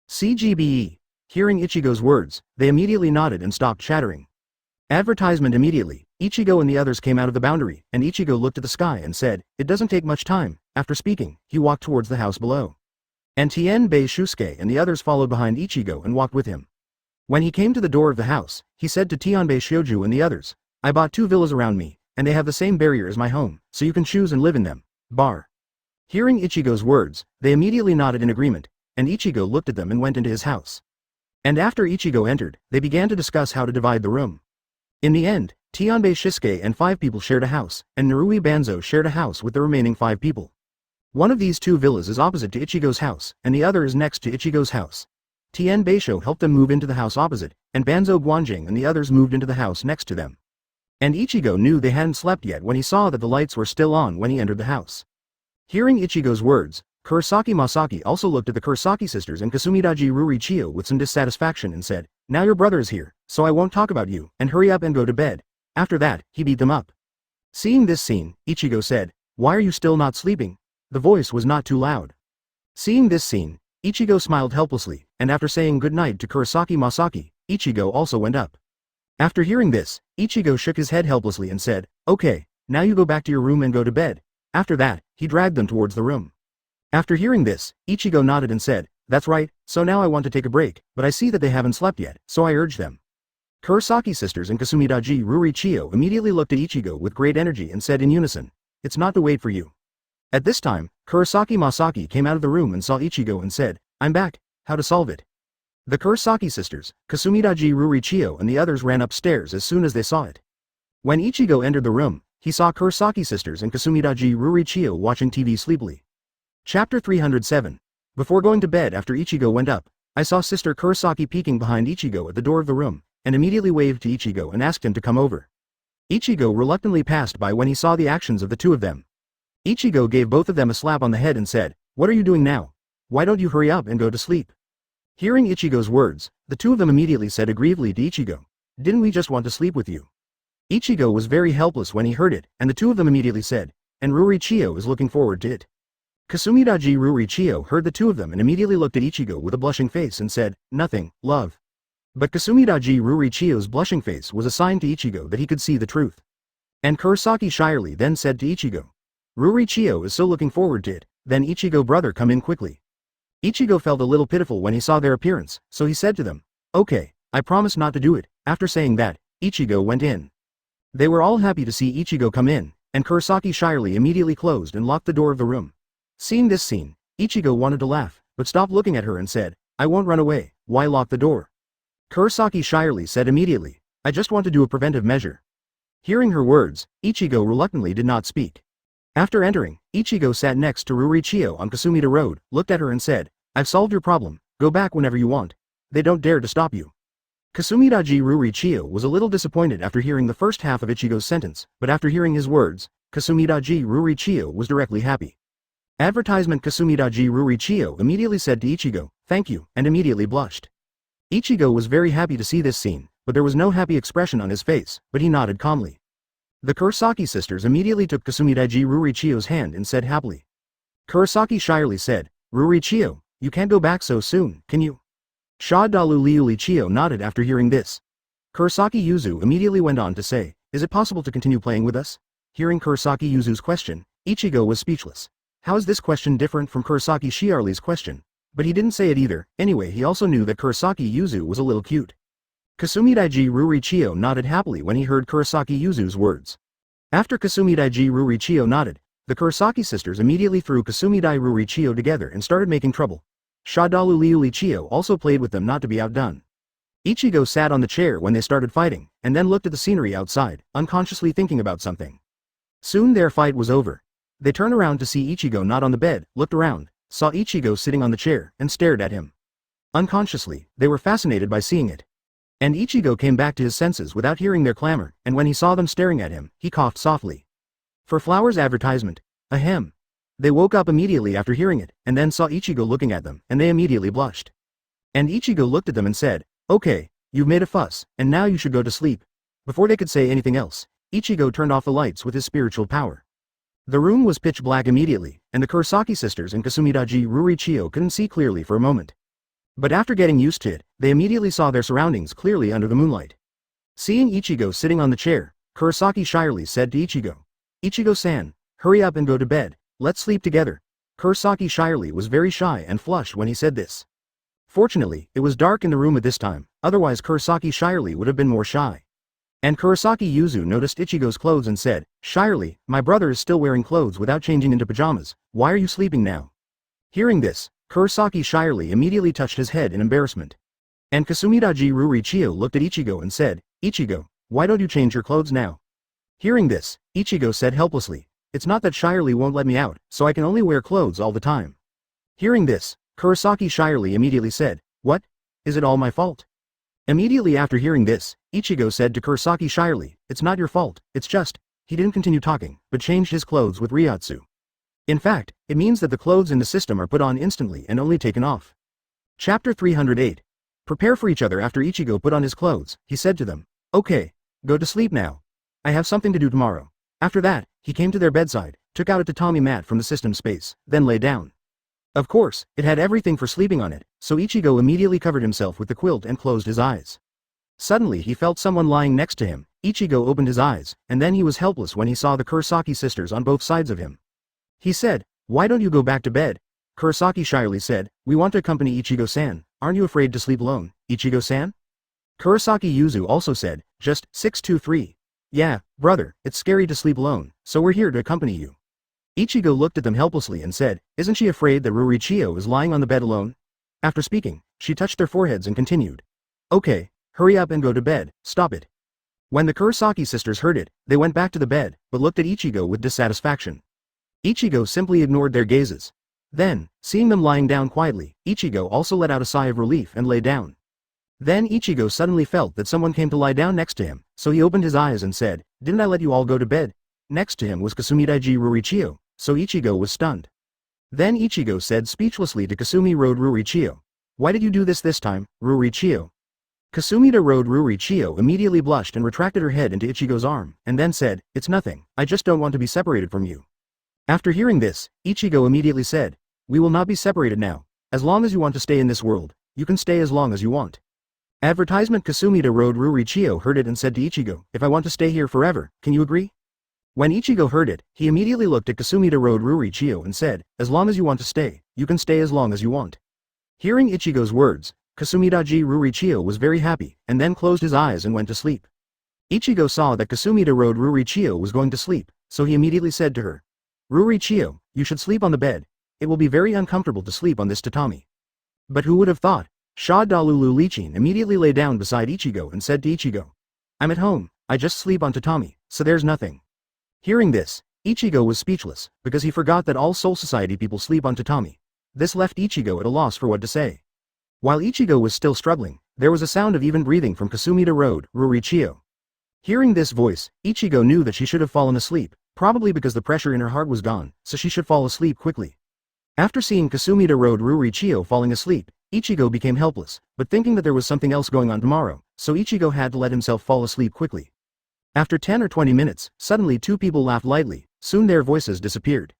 CGBE. Hearing Ichigo's words, they immediately nodded and stopped chattering. Advertisement immediately, Ichigo and the others came out of the boundary, and Ichigo looked at the sky and said, "It doesn't take much time." After speaking, he walked towards the house below. And Tianbei Shusuke and the others followed behind Ichigo and walked with him. When he came to the door of the house, he said to Tianbei Shouju and the others, "I bought 2 villas around me, and they have the same barrier as my home, so you can choose and live in them." Bar. Hearing Ichigo's words, they immediately nodded in agreement, and Ichigo looked at them and went into his house. And after Ichigo entered, they began to discuss how to divide the room. In the end, Tianbei Shisuke and 5 people shared a house, and Narui Banzo shared a house with the remaining 5 people. One of these 2 villas is opposite to Ichigo's house, and the other is next to Ichigo's house. Tien Beisho helped them move into the house opposite, and Banzo Guanjing and the others moved into the house next to them. And Ichigo knew they hadn't slept yet when he saw that the lights were still on when he entered the house. Hearing Ichigo's words, Kurosaki Masaki also looked at the Kurosaki sisters and Kasumidaji Rurichio with some dissatisfaction and said, "Now your brother is here, so I won't talk about you, and hurry up and go to bed." After that, he beat them up. Seeing this scene, Ichigo said, "Why are you still not sleeping?" The voice was not too loud. Seeing this scene, Ichigo smiled helplessly, and after saying good night to Kurosaki Masaki, Ichigo also went up. After hearing this, Ichigo shook his head helplessly and said, "Okay, now you go back to your room and go to bed." After that, he dragged them towards the room. After hearing this, Ichigo nodded and said, "That's right, so now I want to take a break, but I see that they haven't slept yet, so I urge them." Kurosaki sisters and Kasumidaji Rurichio immediately looked at Ichigo with great energy and said in unison, "It's not to wait for you." At this time, Kurosaki Masaki came out of the room and saw Ichigo and said, "I'm back, how to solve it?" The Kurosaki sisters, Kasumidaji Rurichio and the others ran upstairs as soon as they saw it. When Ichigo entered the room, he saw Kurosaki sisters and Kasumidaji Rurichio watching TV sleepily. Chapter 307. Before going to bed after Ichigo went up, I saw Sister Kurosaki peeking behind Ichigo at the door of the room, and immediately waved to Ichigo and asked him to come over. Ichigo reluctantly passed by when he saw the actions of the 2 of them. Ichigo gave both of them a slap on the head and said, "What are you doing now? Why don't you hurry up and go to sleep?" Hearing Ichigo's words, the 2 of them immediately said aggrievedly to Ichigo, "Didn't we just want to sleep with you?" Ichigo was very helpless when he heard it, and the 2 of them immediately said, "And Rurichio is looking forward to it." Kasumidaji Rurichio heard the 2 of them and immediately looked at Ichigo with a blushing face and said, "Nothing, love." But Kasumidaji Rurichio's blushing face was a sign to Ichigo that he could see the truth. And Kurosaki shyly then said to Ichigo, "Rurichio is so looking forward to it, then Ichigo brother come in quickly." Ichigo felt a little pitiful when he saw their appearance, so he said to them, "Okay, I promise not to do it." After saying that, Ichigo went in. They were all happy to see Ichigo come in, and Kurosaki shyly immediately closed and locked the door of the room. Seeing this scene, Ichigo wanted to laugh, but stopped looking at her and said, "I won't run away, why lock the door?" Kurosaki shyly said immediately, "I just want to do a preventive measure." Hearing her words, Ichigo reluctantly did not speak. After entering, Ichigo sat next to Rurichio on Kasumida Road, looked at her and said, "I've solved your problem, go back whenever you want. They don't dare to stop you." Kasumidaji Rurichio was a little disappointed after hearing the first half of Ichigo's sentence, but after hearing his words, Kasumidaji Rurichio was directly happy. Advertisement Kasumidaji Rurichio immediately said to Ichigo, "Thank you," and immediately blushed. Ichigo was very happy to see this scene, but there was no happy expression on his face, but he nodded calmly. The Kurosaki sisters immediately took Kasumidaji Rurichio's hand and said happily. Kurosaki shyly said, "Rurichio, you can't go back so soon, can you?" Shadalu Liulichio nodded after hearing this. Kurosaki Yuzu immediately went on to say, "Is it possible to continue playing with us?" Hearing Kurosaki Yuzu's question, Ichigo was speechless. How is this question different from Kurosaki Shiarli's question? But he didn't say it either. Anyway, he also knew that Kurosaki Yuzu was a little cute. Kasumidaiji Rurichio nodded happily when he heard Kurosaki Yuzu's words. After Kasumidaiji Rurichio nodded, the Kurosaki sisters immediately threw Kasumidai Rurichio together and started making trouble. Shadalu Liulichio also played with them not to be outdone. Ichigo sat on the chair when they started fighting, and then looked at the scenery outside, unconsciously thinking about something. Soon their fight was over, They turned around to see Ichigo not on the bed, looked around, saw Ichigo sitting on the chair, and stared at him. Unconsciously, they were fascinated by seeing it. And Ichigo came back to his senses without hearing their clamor, and when he saw them staring at him, he coughed softly. For flowers advertisement. Ahem. They woke up immediately after hearing it, and then saw Ichigo looking at them, and they immediately blushed. And Ichigo looked at them and said, "Okay, you've made a fuss, and now you should go to sleep." Before they could say anything else, Ichigo turned off the lights with his spiritual power. The room was pitch black immediately, and the Kurosaki sisters and Kasumidaji Ruichio couldn't see clearly for a moment. But after getting used to it, they immediately saw their surroundings clearly under the moonlight. Seeing Ichigo sitting on the chair, Kurosaki shyly said to Ichigo, "Ichigo-san, hurry up and go to bed, let's sleep together." Kurosaki shyly was very shy and flushed when he said this. Fortunately, it was dark in the room at this time, otherwise Kurosaki shyly would have been more shy. And Kurosaki Yuzu noticed Ichigo's clothes and said, "Shyly, my brother is still wearing clothes without changing into pajamas, why are you sleeping now?" Hearing this, Kurosaki shyly immediately touched his head in embarrassment. And Kasumidaji Ruichio looked at Ichigo and said, "Ichigo, why don't you change your clothes now?" Hearing this, Ichigo said helplessly, "It's not that shyly won't let me out, so I can only wear clothes all the time." Hearing this, Kurosaki shyly immediately said, "What? Is it all my fault?" Immediately after hearing this, Ichigo said to Kurosaki shyly, "It's not your fault, it's just," he didn't continue talking, but changed his clothes with Ryatsu. In fact, it means that the clothes in the system are put on instantly and only taken off. Chapter 308. Prepare for each other. After Ichigo put on his clothes, he said to them, "Okay, go to sleep now. I have something to do tomorrow." After that, he came to their bedside, took out a tatami mat from the system space, then lay down. Of course, it had everything for sleeping on it, so Ichigo immediately covered himself with the quilt and closed his eyes. Suddenly he felt someone lying next to him. Ichigo opened his eyes, and then he was helpless when he saw the Kurosaki sisters on both sides of him. He said, "Why don't you go back to bed?" Kurosaki shyly said, "We want to accompany Ichigo-san, aren't you afraid to sleep alone, Ichigo-san?" Kurosaki Yuzu also said, "Just 623. Yeah, brother, it's scary to sleep alone, so we're here to accompany you." Ichigo looked at them helplessly and said, "Isn't she afraid that Ruichio is lying on the bed alone?" After speaking, she touched their foreheads and continued, "Okay, hurry up and go to bed, stop it." When the Kurosaki sisters heard it, they went back to the bed, but looked at Ichigo with dissatisfaction. Ichigo simply ignored their gazes. Then, seeing them lying down quietly, Ichigo also let out a sigh of relief and lay down. Then Ichigo suddenly felt that someone came to lie down next to him, so he opened his eyes and said, "Didn't I let you all go to bed?" Next to him was Kasumidaiji Ruichio, so Ichigo was stunned. Then Ichigo said speechlessly to Kasumi Road Ruichio, "Why did you do this time, Ruichio?" Kasumida Road Ruichio immediately blushed and retracted her head into Ichigo's arm, and then said, "It's nothing, I just don't want to be separated from you." After hearing this, Ichigo immediately said, "We will not be separated now. As long as you want to stay in this world, you can stay as long as you want." Advertisement. Kasumida Road Ruichio heard it and said to Ichigo, "If I want to stay here forever, can you agree?" When Ichigo heard it, he immediately looked at Kasumida Road Ruichio and said, "As long as you want to stay, you can stay as long as you want." Hearing Ichigo's words, Kasumidaji Ruichio was very happy, and then closed his eyes and went to sleep. Ichigo saw that Kasumida Road Ruichio was going to sleep, so he immediately said to her, "Ruichio, you should sleep on the bed. It will be very uncomfortable to sleep on this tatami." But who would have thought? Shadalulu Lichin immediately lay down beside Ichigo and said to Ichigo, "I'm at home, I just sleep on tatami, so there's nothing." Hearing this, Ichigo was speechless, because he forgot that all Soul Society people sleep on tatami. This left Ichigo at a loss for what to say. While Ichigo was still struggling, there was a sound of even breathing from Kasumida Road Ruichio. Hearing this voice, Ichigo knew that she should have fallen asleep, probably because the pressure in her heart was gone, so she should fall asleep quickly. After seeing Kasumida Road Ruichio falling asleep, Ichigo became helpless, but thinking that there was something else going on tomorrow, so Ichigo had to let himself fall asleep quickly. After 10 or 20 minutes, suddenly two people laughed lightly, soon their voices disappeared.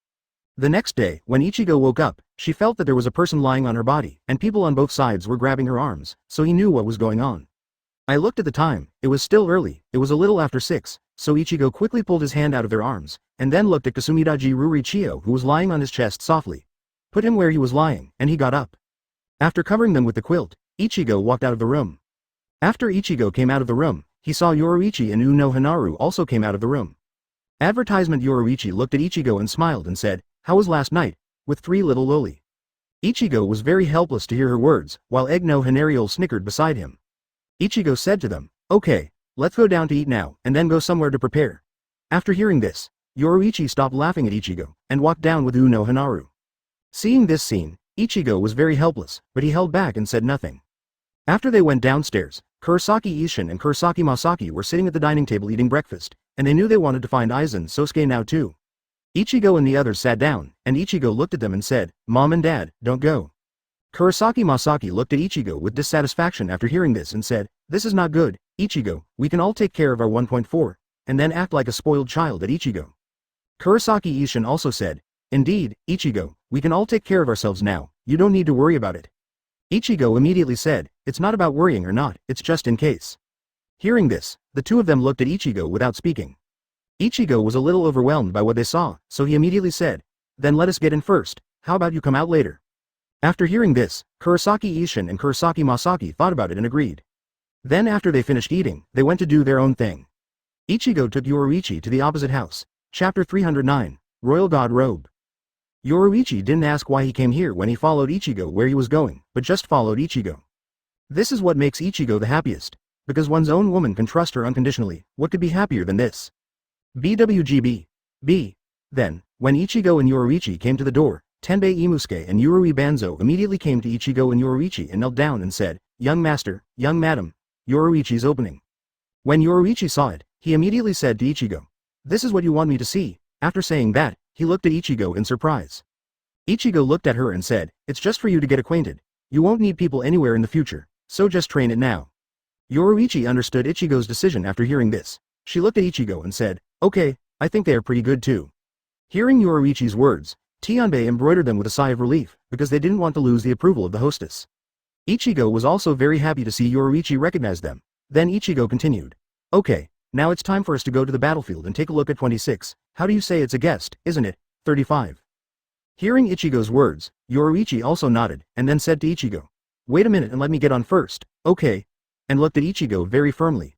The next day, when Ichigo woke up, she felt that there was a person lying on her body, and people on both sides were grabbing her arms, so he knew what was going on. I looked at the time, it was still early, it was a little after 6, so Ichigo quickly pulled his hand out of their arms, and then looked at Kasumidaji Ruichio who was lying on his chest softly. Put him where he was lying, and he got up. After covering them with the quilt, Ichigo walked out of the room. After Ichigo came out of the room, he saw Yoruichi and Uno Hanaru also came out of the room. Advertisement. Yoruichi looked at Ichigo and smiled and said, "How was last night, with 3 little loli?" Ichigo was very helpless to hear her words, while Egno Hanariol snickered beside him. Ichigo said to them, "Okay, let's go down to eat now, and then go somewhere to prepare." After hearing this, Yoruichi stopped laughing at Ichigo, and walked down with Uno Hanaru. Seeing this scene, Ichigo was very helpless, but he held back and said nothing. After they went downstairs, Kurosaki Ishin and Kurosaki Masaki were sitting at the dining table eating breakfast, and they knew they wanted to find Aizen Sosuke now too. Ichigo and the others sat down, and Ichigo looked at them and said, "Mom and Dad, don't go." Kurosaki Masaki looked at Ichigo with dissatisfaction after hearing this and said, "This is not good, Ichigo, we can all take care of our 1.4, and then act like a spoiled child at Ichigo." Kurosaki Ishin also said, "Indeed, Ichigo, we can all take care of ourselves now, you don't need to worry about it." Ichigo immediately said, "It's not about worrying or not, it's just in case." Hearing this, the two of them looked at Ichigo without speaking. Ichigo was a little overwhelmed by what they saw, so he immediately said, "Then let us get in first, how about you come out later?" After hearing this, Kurosaki Ishin and Kurosaki Masaki thought about it and agreed. Then after they finished eating, they went to do their own thing. Ichigo took Yoruichi to the opposite house. Chapter 309, Royal God Robe. Yoruichi didn't ask why he came here when he followed Ichigo where he was going, but just followed Ichigo. This is what makes Ichigo the happiest, because one's own woman can trust her unconditionally. What could be happier than this? BWGB. B. Then, when Ichigo and Yoruichi came to the door, Tenbei Imusuke and Yurui Banzo immediately came to Ichigo and Yoruichi and knelt down and said, "Young master, young madam, Yoruichi's opening." When Yoruichi saw it, he immediately said to Ichigo, "This is what you want me to see." After saying that, he looked at Ichigo in surprise. Ichigo looked at her and said, "It's just for you to get acquainted. You won't need people anywhere in the future, so just train it now." Yoruichi understood Ichigo's decision after hearing this. She looked at Ichigo and said, "Okay, I think they are pretty good too." Hearing Yoruichi's words, Tianbei embroidered them with a sigh of relief, because they didn't want to lose the approval of the hostess. Ichigo was also very happy to see Yoruichi recognize them. Then Ichigo continued, "Okay, now it's time for us to go to the battlefield and take a look at 26, how do you say it's a guest, isn't it, 35? Hearing Ichigo's words, Yoruichi also nodded, and then said to Ichigo, "Wait a minute and let me get on first, okay?" and looked at Ichigo very firmly.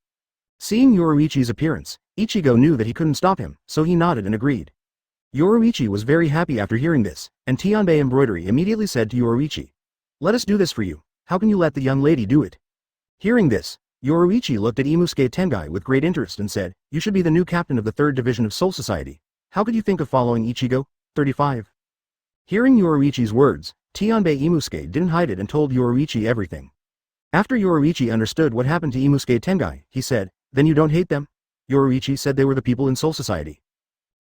Seeing Yoruichi's appearance, Ichigo knew that he couldn't stop him, so he nodded and agreed. Yoruichi was very happy after hearing this, and Tianbei Embroidery immediately said to Yoruichi, "Let us do this for you, how can you let the young lady do it?" Hearing this, Yoruichi looked at Imusuke Tengai with great interest and said, "You should be the new captain of the 3rd Division of Soul Society. How could you think of following Ichigo, 35? Hearing Yoruichi's words, Tianbei Imusuke didn't hide it and told Yoruichi everything. After Yoruichi understood what happened to Imusuke Tengai, he said, "Then you don't hate them?" Yoruichi said they were the people in Soul Society.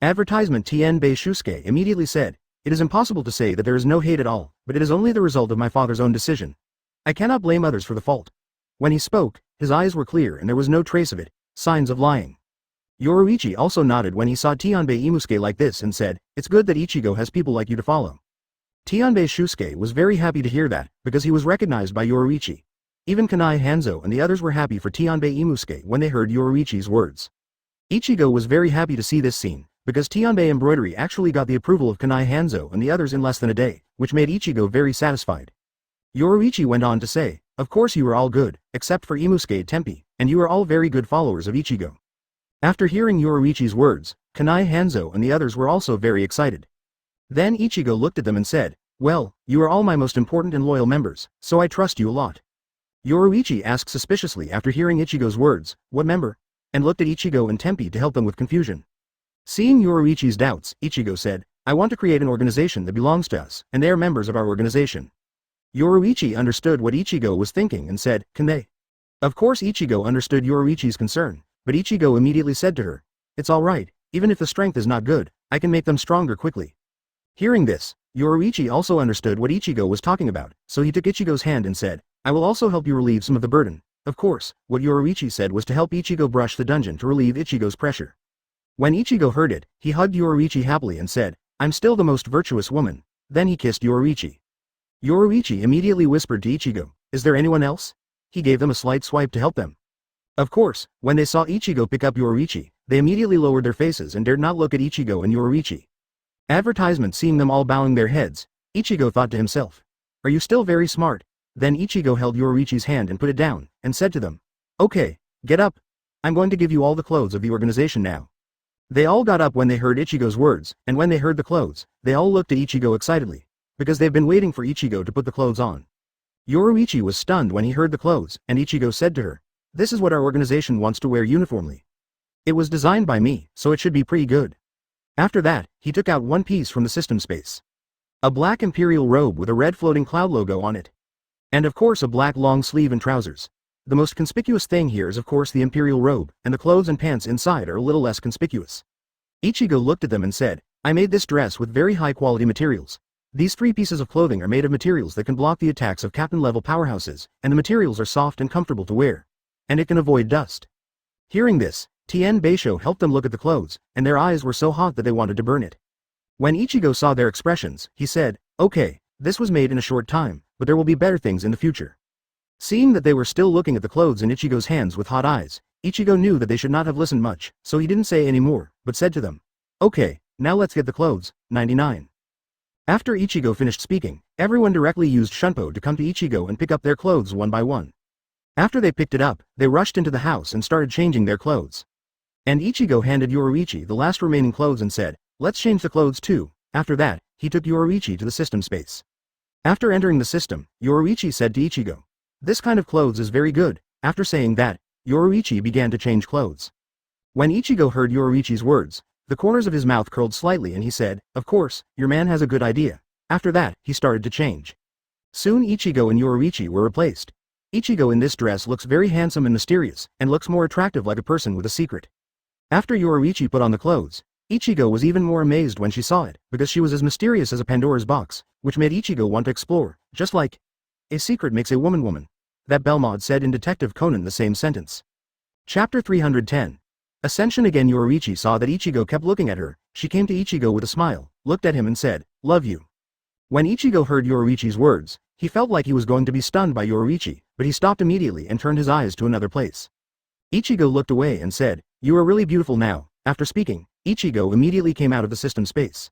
Advertisement Tianbei Shusuke immediately said, "It is impossible to say that there is no hate at all, but it is only the result of my father's own decision. I cannot blame others for the fault." When he spoke, his eyes were clear and there was no trace of it, signs of lying. Yoruichi also nodded when he saw Tianbei Imusuke like this and said, "It's good that Ichigo has people like you to follow." Tianbei Shusuke was very happy to hear that, because he was recognized by Yoruichi. Even Kanai Hanzo and the others were happy for Tianbei Imusuke when they heard Yoruichi's words. Ichigo was very happy to see this scene, because Tianbei Embroidery actually got the approval of Kanai Hanzo and the others in less than a day, which made Ichigo very satisfied. Yoruichi went on to say, "Of course you are all good, except for Imusuke Tempi, and you are all very good followers of Ichigo." After hearing Yoruichi's words, Kanai Hanzo and the others were also very excited. Then Ichigo looked at them and said, "Well, you are all my most important and loyal members, so I trust you a lot." Yoruichi asked suspiciously after hearing Ichigo's words, "What member?" and looked at Ichigo and Tempi to help them with confusion. Seeing Yoruichi's doubts, Ichigo said, "I want to create an organization that belongs to us, and they are members of our organization." Yoruichi understood what Ichigo was thinking and said, "Can they?" Of course Ichigo understood Yoruichi's concern, but Ichigo immediately said to her, "It's alright, even if the strength is not good, I can make them stronger quickly." Hearing this, Yoruichi also understood what Ichigo was talking about, so he took Ichigo's hand and said, "I will also help you relieve some of the burden." Of course, what Yoruichi said was to help Ichigo brush the dungeon to relieve Ichigo's pressure. When Ichigo heard it, he hugged Yoruichi happily and said, "I'm still the most virtuous woman." Then he kissed Yoruichi. Yoruichi immediately whispered to Ichigo, "Is there anyone else?" He gave them a slight swipe to help them. Of course, when they saw Ichigo pick up Yoruichi, they immediately lowered their faces and dared not look at Ichigo and Yoruichi. Advertisement seeing them all bowing their heads, Ichigo thought to himself, "Are you still very smart?" Then Ichigo held Yoruichi's hand and put it down, and said to them, "Okay, get up. I'm going to give you all the clothes of the organization now." They all got up when they heard Ichigo's words, and when they heard the clothes, they all looked at Ichigo excitedly, because they've been waiting for Ichigo to put the clothes on. Yoruichi was stunned when he heard the clothes, and Ichigo said to her, "This is what our organization wants to wear uniformly. It was designed by me, so it should be pretty good." After that, he took out one piece from the system space. A black imperial robe with a red floating cloud logo on it. And of course a black long sleeve and trousers. The most conspicuous thing here is of course the imperial robe, and the clothes and pants inside are a little less conspicuous. Ichigo looked at them and said, I made this dress with very high quality materials. These 3 pieces of clothing are made of materials that can block the attacks of captain-level powerhouses, and the materials are soft and comfortable to wear. And it can avoid dust. Hearing this, Tien Beisho helped them look at the clothes, and their eyes were so hot that they wanted to burn it. When Ichigo saw their expressions, he said, okay, this was made in a short time, but there will be better things in the future. Seeing that they were still looking at the clothes in Ichigo's hands with hot eyes, Ichigo knew that they should not have listened much, so he didn't say any more, but said to them, okay, now let's get the clothes. 99. After Ichigo finished speaking, everyone directly used Shunpo to come to Ichigo and pick up their clothes one by one. After they picked it up, they rushed into the house and started changing their clothes. And Ichigo handed Yoruichi the last remaining clothes and said, let's change the clothes too. After that, he took Yoruichi to the system space. After entering the system, Yoruichi said to Ichigo, this kind of clothes is very good. After saying that, Yoruichi began to change clothes. When Ichigo heard Yoruichi's words, the corners of his mouth curled slightly and he said, of course, your man has a good idea. After that, he started to change. Soon Ichigo and Yoruichi were replaced. Ichigo in this dress looks very handsome and mysterious, and looks more attractive like a person with a secret. After Yoruichi put on the clothes, Ichigo was even more amazed when she saw it, because she was as mysterious as a Pandora's box, which made Ichigo want to explore, just like, a secret makes a woman. That Belmod said in Detective Conan the same sentence. Chapter 310. Ascension. Again Yoruichi saw that Ichigo kept looking at her. She came to Ichigo with a smile, looked at him and said, love you. When Ichigo heard Yoruichi's words, he felt like he was going to be stunned by Yoruichi, but he stopped immediately and turned his eyes to another place. Ichigo looked away and said, you are really beautiful now. After speaking, Ichigo immediately came out of the system space.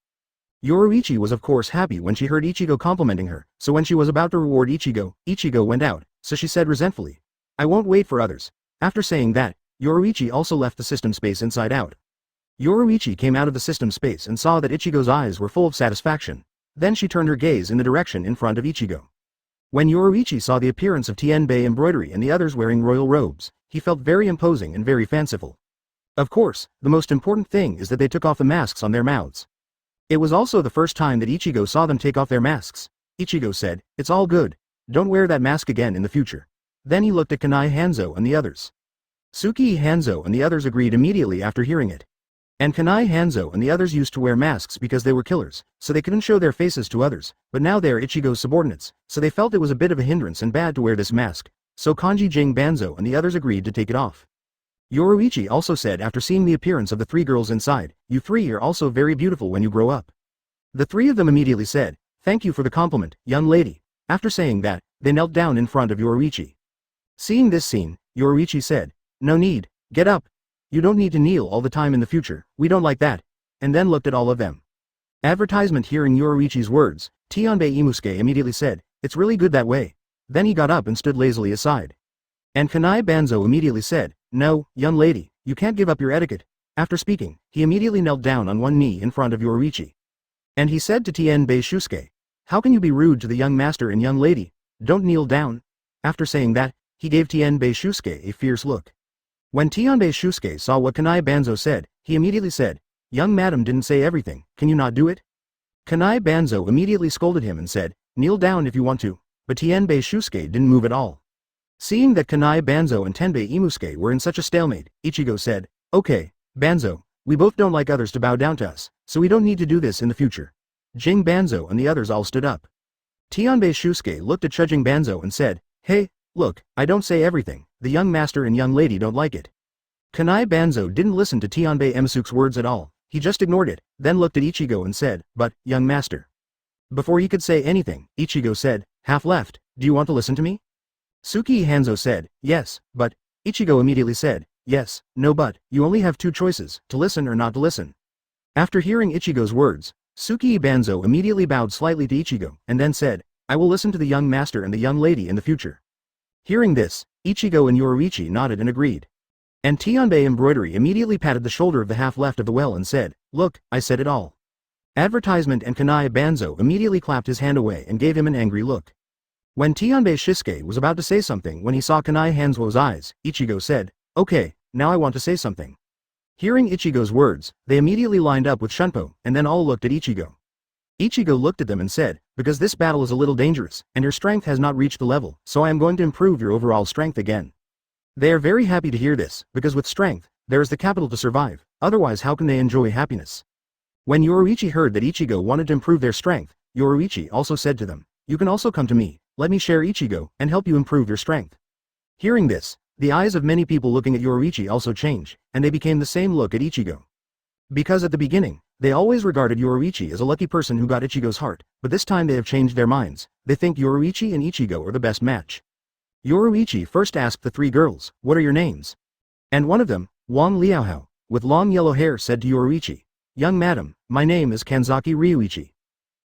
Yoruichi was of course happy when she heard Ichigo complimenting her, so when she was about to reward Ichigo went out, so she said resentfully, I won't wait for others. After saying that, Yoruichi also left the system space inside out. Yoruichi came out of the system space and saw that Ichigo's eyes were full of satisfaction. Then she turned her gaze in the direction in front of Ichigo. When Yoruichi saw the appearance of Tianbei embroidery and the others wearing royal robes, he felt very imposing and very fanciful. Of course, the most important thing is that they took off the masks on their mouths. It was also the first time that Ichigo saw them take off their masks. Ichigo said, it's all good. Don't wear that mask again in the future. Then he looked at Kanai Hanzo and the others. Tsukii Hanzo and the others agreed immediately after hearing it. And Kanai Hanzo and the others used to wear masks because they were killers, so they couldn't show their faces to others, but now they are Ichigo's subordinates, so they felt it was a bit of a hindrance and bad to wear this mask, so Kanji Jing Banzo and the others agreed to take it off. Yoruichi also said after seeing the appearance of the 3 girls inside, you 3 are also very beautiful when you grow up. The 3 of them immediately said, thank you for the compliment, young lady. After saying that, they knelt down in front of Yoruichi. Seeing this scene, Yoruichi said, no need, get up. You don't need to kneel all the time in the future, we don't like that. And then looked at all of them. Advertisement. Hearing Yoruichi's words, Tianbei Imusuke immediately said, it's really good that way. Then he got up and stood lazily aside. And Kanai Banzo immediately said, no, young lady, you can't give up your etiquette. After speaking, he immediately knelt down on one knee in front of Yoruichi. And he said to Tianbei Shusuke, how can you be rude to the young master and young lady? Don't kneel down. After saying that, he gave Tianbei Shusuke a fierce look. When Tianbei Shusuke saw what Kanai Banzo said, he immediately said, young madam didn't say everything, can you not do it? Kanai Banzo immediately scolded him and said, kneel down if you want to, but Tianbei Shusuke didn't move at all. Seeing that Kanai Banzo and Tenbei Imusuke were in such a stalemate, Ichigo said, okay, Banzo, we both don't like others to bow down to us, so we don't need to do this in the future. Jing Banzo and the others all stood up. Tianbei Shusuke looked at Chujing Banzo and said, hey, look, I don't say everything, the young master and young lady don't like it. Kanai Banzo didn't listen to Tianbei Msuke's words at all, he just ignored it, then looked at Ichigo and said, but, young master. Before he could say anything, Ichigo said, half left, do you want to listen to me? Tsukii Hanzo said, yes, but, Ichigo immediately said, yes, no but, you only have 2 choices, to listen or not to listen. After hearing Ichigo's words, Tsukii Banzo immediately bowed slightly to Ichigo, and then said, I will listen to the young master and the young lady in the future. Hearing this, Ichigo and Yoruichi nodded and agreed. And Tianbei Embroidery immediately patted the shoulder of the half left of the well and said, look, I said it all. Advertisement. And Kanai Banzo immediately clapped his hand away and gave him an angry look. When Tianbei Shisuke was about to say something when he saw Kanai Hanzo's eyes, Ichigo said, okay, now I want to say something. Hearing Ichigo's words, they immediately lined up with Shunpo, and then all looked at Ichigo. Ichigo looked at them and said, because this battle is a little dangerous, and your strength has not reached the level, so I am going to improve your overall strength again. They are very happy to hear this, because with strength, there is the capital to survive, otherwise how can they enjoy happiness? When Yoruichi heard that Ichigo wanted to improve their strength, Yoruichi also said to them, you can also come to me, let me share Ichigo, and help you improve your strength. Hearing this, the eyes of many people looking at Yoruichi also changed, and they became the same look at Ichigo. Because at the beginning, they always regarded Yoruichi as a lucky person who got Ichigo's heart, but this time they have changed their minds, they think Yoruichi and Ichigo are the best match. Yoruichi first asked the three girls, what are your names? And one of them, Wang Liaohao, with long yellow hair said to Yoruichi, young madam, my name is Kurosaki Ryuichi.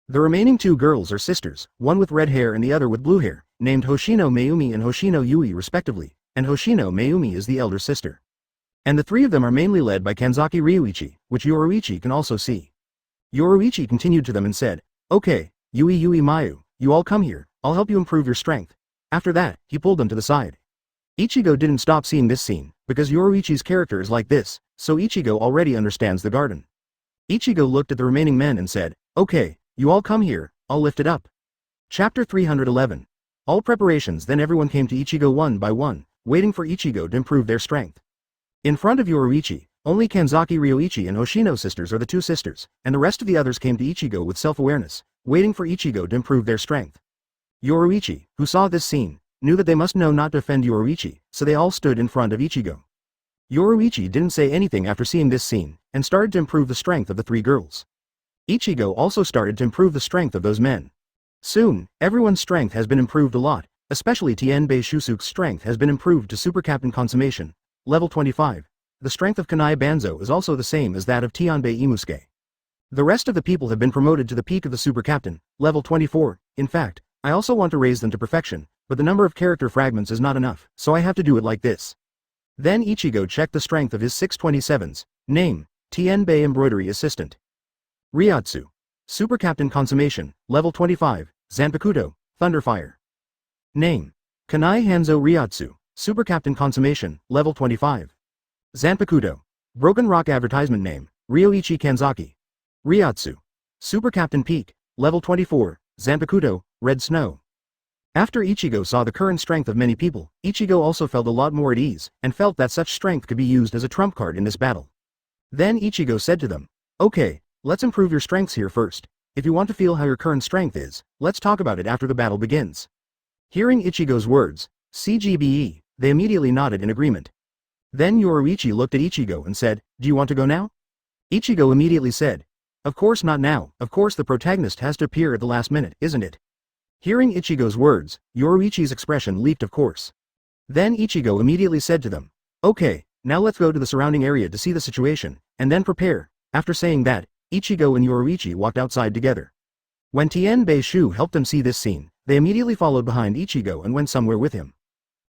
The remaining two girls are sisters, one with red hair and the other with blue hair, named Hoshino Mayumi and Hoshino Yui respectively, and Hoshino Mayumi is the elder sister. And the three of them are mainly led by Kurosaki Ryuichi, which Yoruichi can also see. Yoruichi continued to them and said, okay, Yui Mayu, you all come here, I'll help you improve your strength. After that, he pulled them to the side. Ichigo didn't stop seeing this scene, because Yoruichi's character is like this, so Ichigo already understands the garden. Ichigo looked at the remaining men and said, okay, you all come here, I'll lift it up. Chapter 311. All preparations. Then everyone came to Ichigo one by one, waiting for Ichigo to improve their strength. In front of Yoruichi, only Kurosaki Ryuichi and Hoshino sisters are the two sisters, and the rest of the others came to Ichigo with self-awareness, waiting for Ichigo to improve their strength. Yoruichi, who saw this scene, knew that they must know not to offend Yoruichi, so they all stood in front of Ichigo. Yoruichi didn't say anything after seeing this scene, and started to improve the strength of the three girls. Ichigo also started to improve the strength of those men. Soon, everyone's strength has been improved a lot, especially Tianbei Shusuke's strength has been improved to Super Captain Consummation, level 25. The strength of Kanai Banzo is also the same as that of Tianbei Imusuke. The rest of the people have been promoted to the peak of the Super Captain, level 24, in fact, I also want to raise them to perfection, but the number of character fragments is not enough, so I have to do it like this. Then Ichigo checked the strength of his 627s, name, Tianbei Embroidery Assistant. Ryatsu. Super Captain Consummation, level 25, Zanpakuto, Thunderfire. Name. Kanai Hanzo Ryatsu, Super Captain Consummation, level 25. Zanpakuto. Broken Rock Advertisement name, Ryoichi Kanzaki. Ryatsu. Super Captain Peak, level 24, Zanpakuto, Red Snow. After Ichigo saw the current strength of many people, Ichigo also felt a lot more at ease, and felt that such strength could be used as a trump card in this battle. Then Ichigo said to them, okay, let's improve your strengths here first. If you want to feel how your current strength is, let's talk about it after the battle begins. Hearing Ichigo's words, CGBE, they immediately nodded in agreement. Then Yoruichi looked at Ichigo and said, do you want to go now? Ichigo immediately said, of course not now, of course the protagonist has to appear at the last minute, isn't it? Hearing Ichigo's words, Yoruichi's expression leaped of course. Then Ichigo immediately said to them, okay, now let's go to the surrounding area to see the situation, and then prepare. After saying that, Ichigo and Yoruichi walked outside together. When Tianbei Shu helped them see this scene, they immediately followed behind Ichigo and went somewhere with him.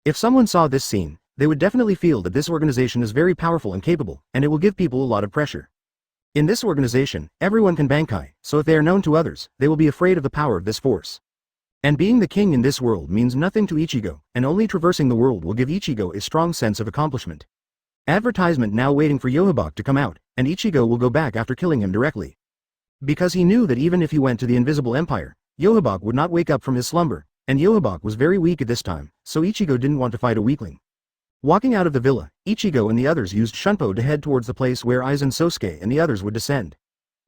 If someone saw this scene, they would definitely feel that this organization is very powerful and capable, and it will give people a lot of pressure. In this organization, everyone can bankai, so if they are known to others, they will be afraid of the power of this force. And being the king in this world means nothing to Ichigo, and only traversing the world will give Ichigo a strong sense of accomplishment. Advertisement now waiting for Yohabach to come out, and Ichigo will go back after killing him directly. Because he knew that even if he went to the Invisible Empire, Yohabach would not wake up from his slumber, and Yohabach was very weak at this time, so Ichigo didn't want to fight a weakling. Walking out of the villa, Ichigo and the others used Shunpo to head towards the place where Aizen Sosuke and the others would descend.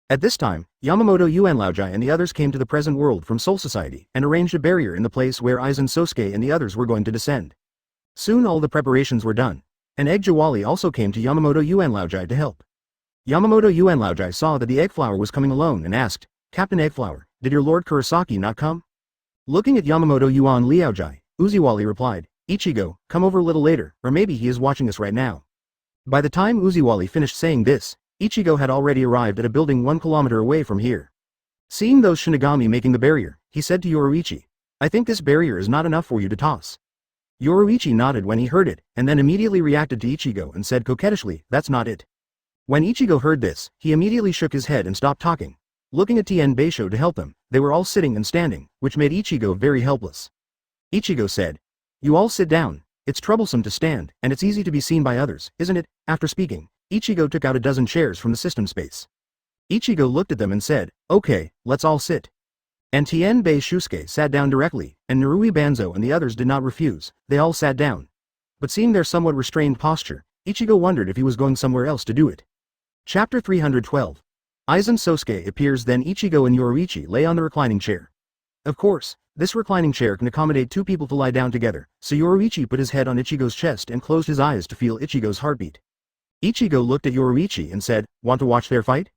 At this time, Yamamoto Yuanlaojai and the others came to the present world from Soul Society and arranged a barrier in the place where Aizen Sosuke and the others were going to descend. Soon all the preparations were done, and Egg Jawali also came to Yamamoto Yuanlaojai to help. Yamamoto Yuanlaojai saw that the Eggflower was coming alone and asked, Captain Eggflower, did your Lord Kurosaki not come? Looking at Yamamoto Yuan Liaojai, Uziwali replied, Ichigo, come over a little later, or maybe he is watching us right now. By the time Uziwali finished saying this, Ichigo had already arrived at a building 1 kilometer away from here. Seeing those Shinigami making the barrier, he said to Yoruichi, I think this barrier is not enough for you to toss. Yoruichi nodded when he heard it, and then immediately reacted to Ichigo and said coquettishly, that's not it. When Ichigo heard this, he immediately shook his head and stopped talking. Looking at Tianbei Shu to help them, they were all sitting and standing, which made Ichigo very helpless. Ichigo said, you all sit down, it's troublesome to stand, and it's easy to be seen by others, isn't it? After speaking, Ichigo took out a dozen chairs from the system space. Ichigo looked at them and said, "Okay, let's all sit." And Tianbei Shusuke sat down directly, and Narui Banzo and the others did not refuse, they all sat down. But seeing their somewhat restrained posture, Ichigo wondered if he was going somewhere else to do it. Chapter 312. Aizen Sosuke appears. Then Ichigo and Yoruichi lay on the reclining chair. Of course, this reclining chair can accommodate two people to lie down together, so Yoruichi put his head on Ichigo's chest and closed his eyes to feel Ichigo's heartbeat. Ichigo looked at Yoruichi and said, "Want to watch their fight?"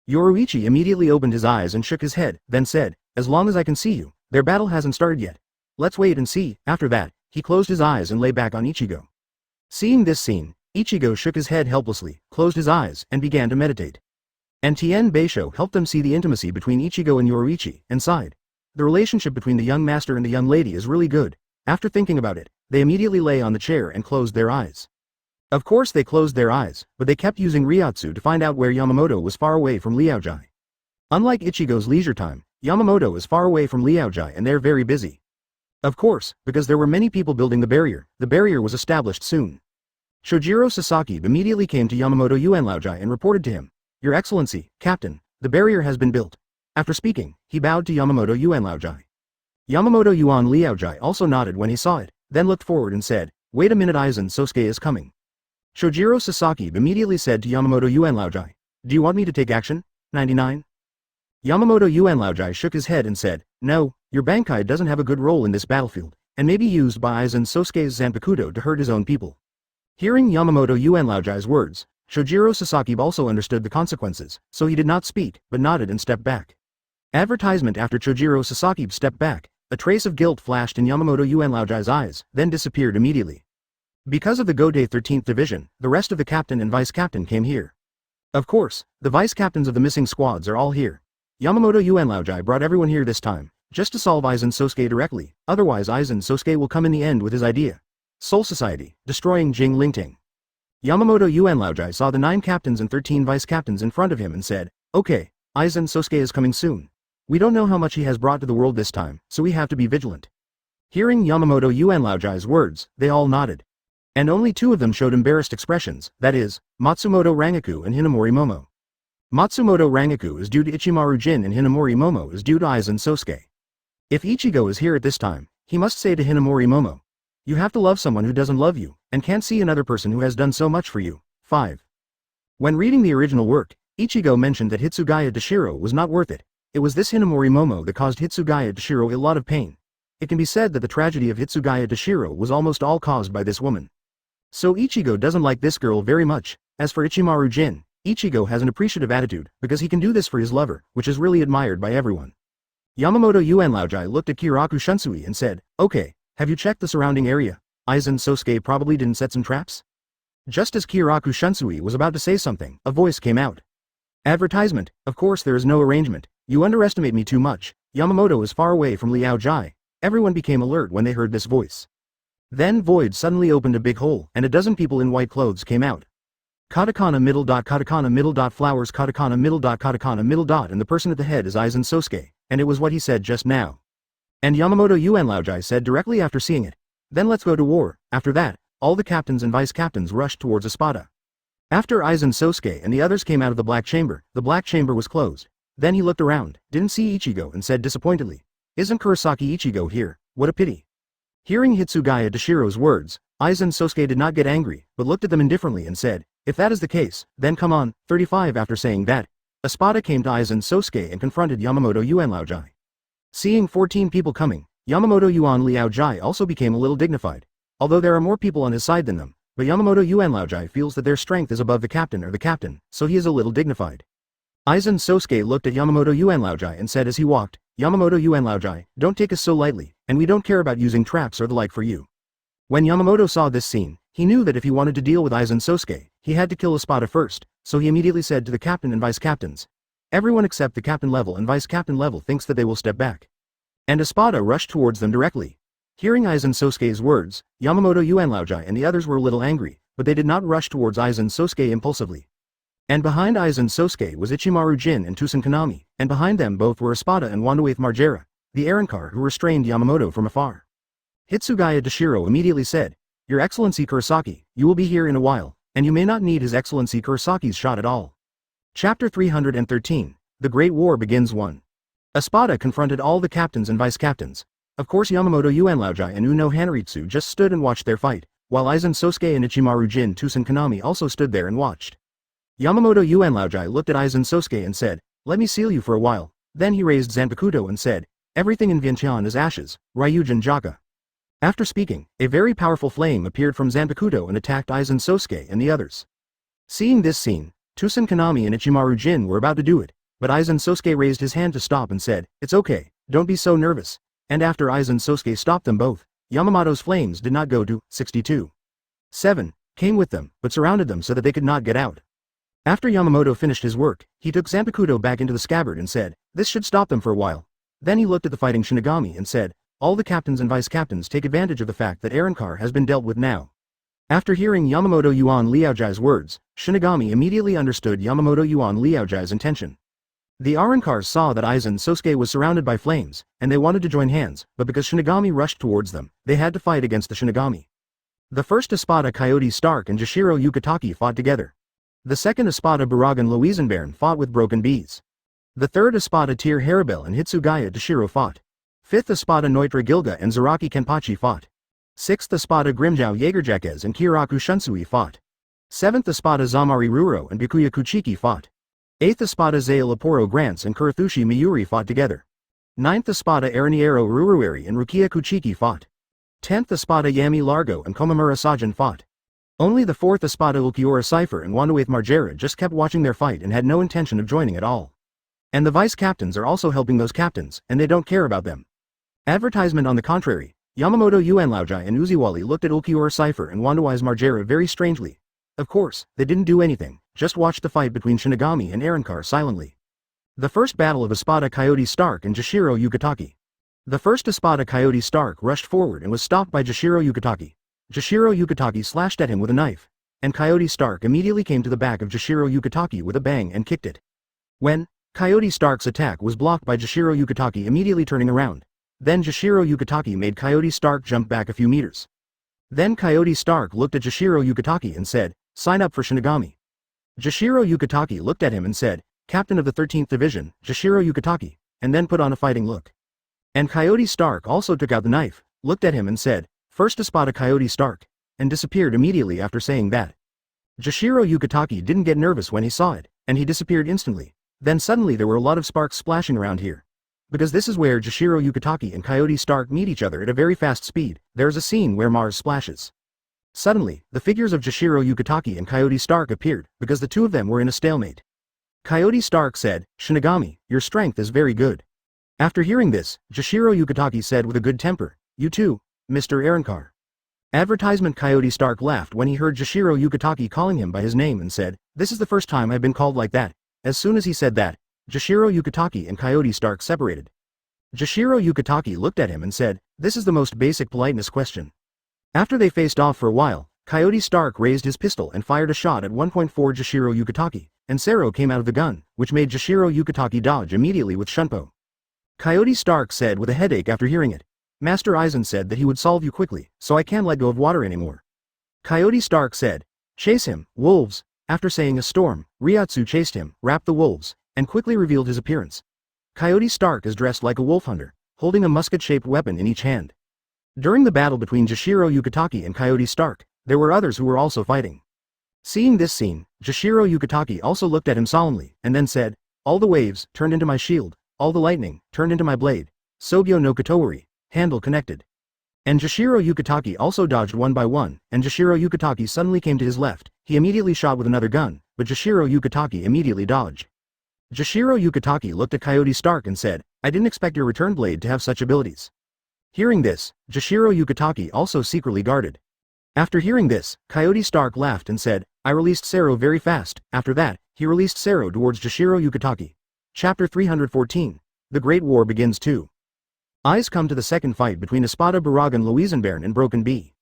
Yoruichi immediately opened his eyes and shook his head, then said, "As long as I can see you, their battle hasn't started yet. Let's wait and see." After that, he closed his eyes and lay back on Ichigo. Seeing this scene, Ichigo shook his head helplessly, closed his eyes, and began to meditate. And Tien Beisho helped them see the intimacy between Ichigo and Yoruichi, and sighed. The relationship between the young master and the young lady is really good. After thinking about it, they immediately lay on the chair and closed their eyes. Of course they closed their eyes, but they kept using Ryotsu to find out where Yamamoto was far away from Liaojai. Unlike Ichigo's leisure time, Yamamoto is far away from Liaojai and they're very busy. Of course, because there were many people building the barrier was established soon. Shojiro Sasaki immediately came to Yamamoto Yuan Laojai and reported to him, "Your Excellency, Captain, the barrier has been built." After speaking, he bowed to Yamamoto Yuan Laojai. Yamamoto Yuan Liaojai also nodded when he saw it, then looked forward and said, "Wait a minute, Aizen Sosuke is coming." Shojiro Sasaki immediately said to Yamamoto Yuan Laojai, "Do you want me to take action?" 99. Yamamoto Yuan Laojai shook his head and said, "No, your Bankai doesn't have a good role in this battlefield, and may be used by Aizen Sosuke's Zanpakuto to hurt his own people." Hearing Yamamoto Yuan Laojai's words, Shojiro Sasaki also understood the consequences, so he did not speak, but nodded and stepped back. Advertisement. After Shojiro Sasaki stepped back, a trace of guilt flashed in Yamamoto Yuan Laojai's eyes, then disappeared immediately. Because of the Godei 13th Division, the rest of the captain and vice-captain came here. Of course, the vice-captains of the missing squads are all here. Yamamoto Yuan Laojai brought everyone here this time, just to solve Aizen Sosuke directly, otherwise Aizen Sosuke will come in the end with his idea. Soul Society, destroying Jing Lingting. Yamamoto Yuan Laojai saw the 9 captains and 13 vice-captains in front of him and said, "Okay, Aizen Sosuke is coming soon. We don't know how much he has brought to the world this time, so we have to be vigilant." Hearing Yamamoto Yuan Laojai's words, they all nodded. And only 2 of them showed embarrassed expressions, that is, Matsumoto Rangaku and Hinamori Momo. Matsumoto Rangaku is due to Ichimaru Jin and Hinamori Momo is due to Aizen Sosuke. If Ichigo is here at this time, he must say to Hinamori Momo, "You have to love someone who doesn't love you, and can't see another person who has done so much for you." 5. When reading the original work, Ichigo mentioned that Hitsugaya Dashiro was not worth it. It was this Hinamori Momo that caused Hitsugaya Dashiro a lot of pain. It can be said that the tragedy of Hitsugaya Dashiro was almost all caused by this woman. So Ichigo doesn't like this girl very much. As for Ichimaru Jin, Ichigo has an appreciative attitude, because he can do this for his lover, which is really admired by everyone. Yamamoto Yuan Laojai looked at Kiraku Shunsui and said, "Okay, have you checked the surrounding area? Aizen Sosuke probably didn't set some traps?" Just as Kiraku Shunsui was about to say something, a voice came out. Advertisement. Of course there is no arrangement. You underestimate me too much. Yamamoto is far away from Liaojai. Everyone became alert when they heard this voice. Then void suddenly opened a big hole, and a dozen people in white clothes came out. Katakana middle dot flowers katakana middle dot and the person at the head is Aizen Sosuke, and it was what he said just now. And Yamamoto Yuan Laojai said directly after seeing it, "Then let's go to war." After that, all the captains and vice-captains rushed towards Espada. After Aizen Sosuke and the others came out of the black chamber was closed. Then he looked around, didn't see Ichigo and said disappointedly, "Isn't Kurosaki Ichigo here? What a pity." Hearing Hitsugaya Dashiro's words, Aizen Sosuke did not get angry, but looked at them indifferently and said, "If that is the case, then come on." 35. After saying that, Espada came to Aizen Sosuke and confronted Yamamoto Yuan Laojai. Seeing 14 people coming, Yamamoto Yuan Laojai also became a little dignified. Although there are more people on his side than them, but Yamamoto Yuan Laojai feels that their strength is above the captain, so he is a little dignified. Aizen Sosuke looked at Yamamoto Yuan Laojai and said as he walked, "Yamamoto Yuan Laojai, don't take us so lightly, and we don't care about using traps or the like for you." When Yamamoto saw this scene, he knew that if he wanted to deal with Aizen Sosuke, he had to kill Espada first, so he immediately said to the captain and vice-captains, "Everyone except the captain level and vice-captain level thinks that they will step back." And Espada rushed towards them directly. Hearing Aizen Sosuke's words, Yamamoto Yuan Laojai and the others were a little angry, but they did not rush towards Aizen Sosuke impulsively. And behind Aizen Sosuke was Ichimaru Jin and Tusen Kanami, and behind them both were Espada and Wandawaith Margera, the Arankar who restrained Yamamoto from afar. Hitsugaya Dashiro immediately said, "Your Excellency Kurosaki, you will be here in a while. and you may not need His Excellency Kurosaki's shot at all. Chapter 313. The Great War Begins 1. Espada confronted all the captains and vice-captains. Of course Yamamoto Yuanlaojai and Uno Hanaritsu just stood and watched their fight, while Aizen Sosuke and Ichimaru Jin Tusen Kanami also stood there and watched. Yamamoto Yuanlaojai looked at Aizen Sosuke and said, "Let me seal you for a while." Then he raised Zanpakuto and said, "Everything in Vientiane is ashes, Ryujin Jaka." After speaking, a very powerful flame appeared from Zanpakuto and attacked Aizen Sosuke and the others. Seeing this scene, Tusen Kanami and Ichimaru Jin were about to do it, but Aizen Sosuke raised his hand to stop and said, "It's okay, don't be so nervous." And after Aizen Sosuke stopped them both, Yamamoto's flames did not go to 62. 7 came with them, but surrounded them so that they could not get out. After Yamamoto finished his work, he took Zanpakuto back into the scabbard and said, "This should stop them for a while." Then he looked at the fighting Shinigami and said, "All the captains and vice-captains take advantage of the fact that Arrancar has been dealt with now." After hearing Yamamoto Yuan Liaojai's words, Shinigami immediately understood Yamamoto Yuan Liaojai's intention. The Arrancars saw that Aizen Sosuke was surrounded by flames, and they wanted to join hands, but because Shinigami rushed towards them, they had to fight against the Shinigami. The first Espada Coyote Stark and Jashiro Yukataki fought together. The second Espada Buragan Louisenbairn fought with Broken Bees. The third Espada Tyr Haribel and Hitsugaya Dashiro fought. Fifth Espada Neutra Gilga and Zaraki Kenpachi fought. Sixth Espada Grimjao Jaegerjaquez and Kiraku Shunsui fought. Seventh Espada Zamari Ruro and Bikuya Kuchiki fought. Eighth Espada Zale Laporo Grants and Kurathushi Miyuri fought together. Ninth Espada Araniero Rurueri and Rukia Kuchiki fought. 10th Espada Yami Largo and Komamura Sajin fought. Only the 4th Espada Ulquiorra Cypher and Wandawaith Margera just kept watching their fight and had no intention of joining at all. And the vice-captains are also helping those captains, and they don't care about them. Advertisement on the contrary, Yamamoto Yuanlaojai and Uziwali looked at Ulquiorra Cypher and Wandawaith Margera very strangely. Of course, they didn't do anything, just watched the fight between Shinigami and Arrancar silently. The first battle of Espada Coyote Stark and Jashiro Yukataki. The first Espada Coyote Stark rushed forward and was stopped by Jashiro Yukataki. Jashiro Yukataki slashed at him with a knife, and Coyote Stark immediately came to the back of Jashiro Yukataki with a bang and kicked it. When Coyote Stark's attack was blocked by Jashiro Yukataki immediately turning around, then Jashiro Yukataki made Coyote Stark jump back a few meters. Then Coyote Stark looked at Jashiro Yukataki and said, "Sign up for Shinigami." Jashiro Yukataki looked at him and said, "Captain of the 13th Division, Jashiro Yukataki," and then put on a fighting look. And Coyote Stark also took out the knife, looked at him and said, "First Espada Coyote Stark," and disappeared immediately after saying that. Jashiro Yukataki didn't get nervous when he saw it, and he disappeared instantly. Then suddenly there were a lot of sparks splashing around here. Because this is where Jashiro Yukataki and Coyote Stark meet each other at a very fast speed, there's a scene where Mars splashes. Suddenly, the figures of Jashiro Yukataki and Coyote Stark appeared, because the two of them were in a stalemate. Coyote Stark said, "Shinigami, your strength is very good." After hearing this, Jashiro Yukataki said with a good temper, "You too, Mr. Arrancar." Advertisement Coyote Stark laughed when he heard Jashiro Yukataki calling him by his name and said, "This is the first time I've been called like that." As soon as he said that, Jashiro Yukataki and Coyote Stark separated. Jashiro Yukataki looked at him and said, "This is the most basic politeness question." After they faced off for a while, Coyote Stark raised his pistol and fired a shot at 1.4 Jashiro Yukataki, and Sero came out of the gun, which made Jashiro Yukataki dodge immediately with Shunpo. Coyote Stark said with a headache after hearing it, "Master Aizen said that he would solve you quickly, so I can't let go of water anymore." Coyote Stark said, "Chase him, wolves." After saying a storm, Ryatsu chased him, wrapped the wolves, and quickly revealed his appearance. Coyote Stark is dressed like a wolf hunter, holding a musket-shaped weapon in each hand. During the battle between Jashiro Yukataki and Coyote Stark, there were others who were also fighting. Seeing this scene, Jashiro Yukataki also looked at him solemnly, and then said, "All the waves turned into my shield, all the lightning turned into my blade. Sobyo no Kotori, handle connected." And Jashiro Yukataki also dodged one by one, and Jashiro Yukataki suddenly came to his left. He immediately shot with another gun, but Jashiro Yukataki immediately dodged. Jashiro Yukataki looked at Coyote Stark and said, "I didn't expect your return blade to have such abilities." Hearing this, Jashiro Yukataki also secretly guarded. After hearing this, Coyote Stark laughed and said, "I released Sero very fast." After that, he released Sero towards Jashiro Yukataki. Chapter 314. The Great War Begins 2. Eyes come to the second fight between Espada Buragan Louisenbairn and Broken Bee.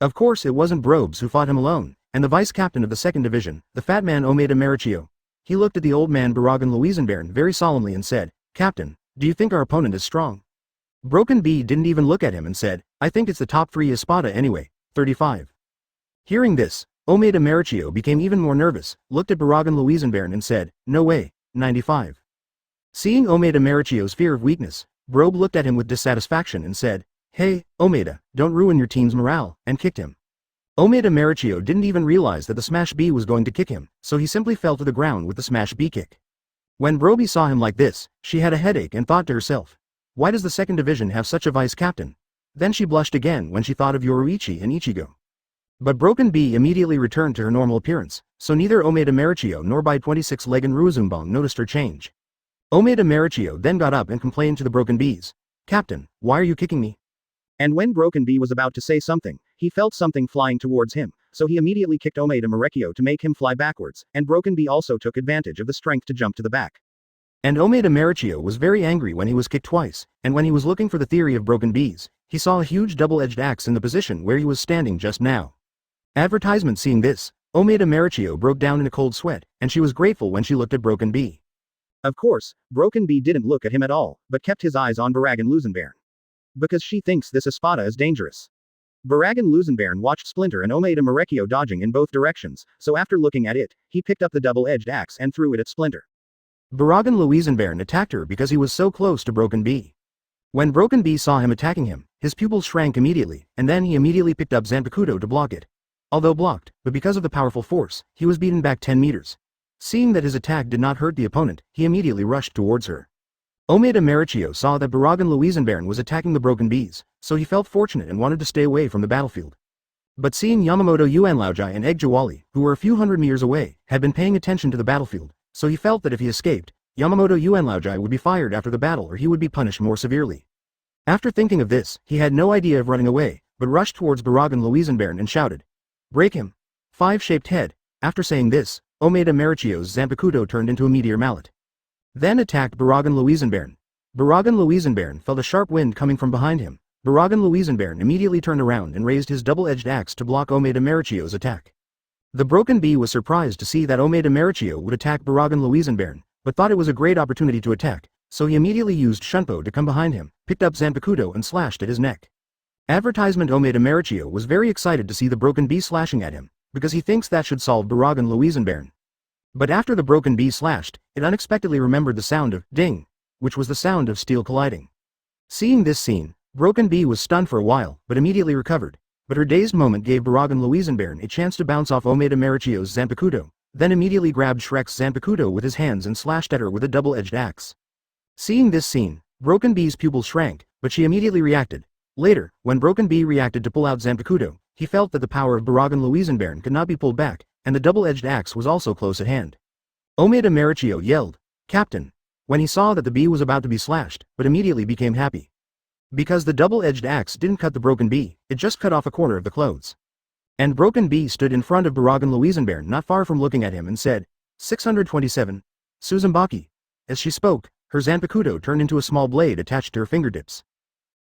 Of course it wasn't Brobes who fought him alone, and the vice-captain of the 2nd Division, the fat man Omeda Marichio. He looked at the old man Buragan Louisenbairn very solemnly and said, "Captain, do you think our opponent is strong?" Broken Bee didn't even look at him and said, "I think it's the top 3 Espada anyway." 35. Hearing this, Omeda Marechio became even more nervous, looked at Baragan Louisenbairn and said, "No way, 95. Seeing Omeda Marechio's fear of weakness, Brobe looked at him with dissatisfaction and said, "Hey, Omeda, don't ruin your team's morale," and kicked him. Omeda Marechio didn't even realize that the Smash B was going to kick him, so he simply fell to the ground with the Smash B kick. When Brobe saw him like this, she had a headache and thought to herself, "Why does the second division have such a vice captain?" Then she blushed again when she thought of Yoruichi and Ichigo. But Broken B immediately returned to her normal appearance, so neither Omeda Marechio nor by 26 Legan Ruzumbong noticed her change. Omeda Marechio then got up and complained to the Broken Bees, "Captain, why are you kicking me?" And when Broken B was about to say something, he felt something flying towards him, so he immediately kicked Omeda Marechio to make him fly backwards, and Broken B also took advantage of the strength to jump to the back. And Omeda Marechio was very angry when he was kicked twice, and when he was looking for the theory of Broken Bees, he saw a huge double-edged axe in the position where he was standing just now. Advertisement seeing this, Omeda Marechio broke down in a cold sweat, and she was grateful when she looked at Broken B. Of course, Broken B didn't look at him at all, but kept his eyes on Baragan Louisenbairn. Because she thinks this espada is dangerous. Baragan Louisenbairn watched Splinter and Omeda Marechio dodging in both directions, so after looking at it, he picked up the double-edged axe and threw it at Splinter. Baragan Louisenbairn attacked her because he was so close to Broken B. When Broken B saw him attacking him, his pupils shrank immediately, and then he immediately picked up Zanpakuto to block it. Although blocked, but because of the powerful force, he was beaten back 10 meters. Seeing that his attack did not hurt the opponent, he immediately rushed towards her. Omeda Marechio saw that Baragan Louisenbairn was attacking the Broken Bees, so he felt fortunate and wanted to stay away from the battlefield. But seeing Yamamoto Yuanlaojai and Egg Jawali, who were a few hundred meters away, had been paying attention to the battlefield, so he felt that if he escaped, Yamamoto Yuanlaojai would be fired after the battle or he would be punished more severely. After thinking of this, he had no idea of running away, but rushed towards Baragan Louisenbairn and shouted, "Break him! Five-shaped head!" After saying this, Omeda Marechio's Zanpakuto turned into a meteor mallet. Then attacked Baragan Louisenbairn. Baragan Louisenbairn felt a sharp wind coming from behind him. Baragan Louisenbairn immediately turned around and raised his double-edged axe to block Omeda Marechio's attack. The Broken Bee was surprised to see that Omeda Marechio would attack Baragan Louisenbairn, but thought it was a great opportunity to attack, so he immediately used Shunpo to come behind him, picked up Zanpakuto and slashed at his neck. Advertisement Omeda Marechio was very excited to see the Broken Bee slashing at him, because he thinks that should solve Baragan Louisenbairn. But after the Broken Bee slashed, it unexpectedly remembered the sound of ding, which was the sound of steel colliding. Seeing this scene, Broken Bee was stunned for a while, but immediately recovered. But her dazed moment gave Baragan Louisenbairn a chance to bounce off Omeda Marechio's Zanpakuto, then immediately grabbed Shrek's Zanpakuto with his hands and slashed at her with a double-edged axe. Seeing this scene, Broken Bee's pupils shrank, but she immediately reacted. Later, when Broken Bee reacted to pull out Zanpakuto, he felt that the power of Baragan Louisenbairn could not be pulled back, and the double-edged axe was also close at hand. Omeda Marechio yelled, "Captain!" when he saw that the bee was about to be slashed, but immediately became happy. Because the double-edged axe didn't cut the Broken Bee, it just cut off a corner of the clothes. And Broken Bee stood in front of Baragan Louisenbairn not far from looking at him and said, 627, Suzambaki. As she spoke, her Zanpakuto turned into a small blade attached to her fingertips.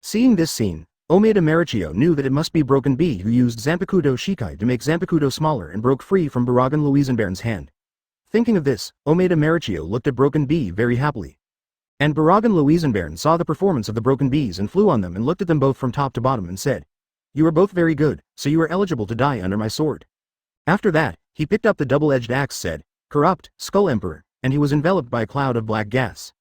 Seeing this scene, Omeda Marechio knew that it must be Broken Bee who used Zanpakuto Shikai to make Zanpakuto smaller and broke free from Baragan Louisenbairn's hand. Thinking of this, Omeda Marechio looked at Broken Bee very happily. And Baragan Louisenbairn saw the performance of the Broken Bees and flew on them and looked at them both from top to bottom and said, "You are both very good, so you are eligible to die under my sword." After that, he picked up the double-edged axe, said, "Corrupt, Skull Emperor," and he was enveloped by a cloud of black gas.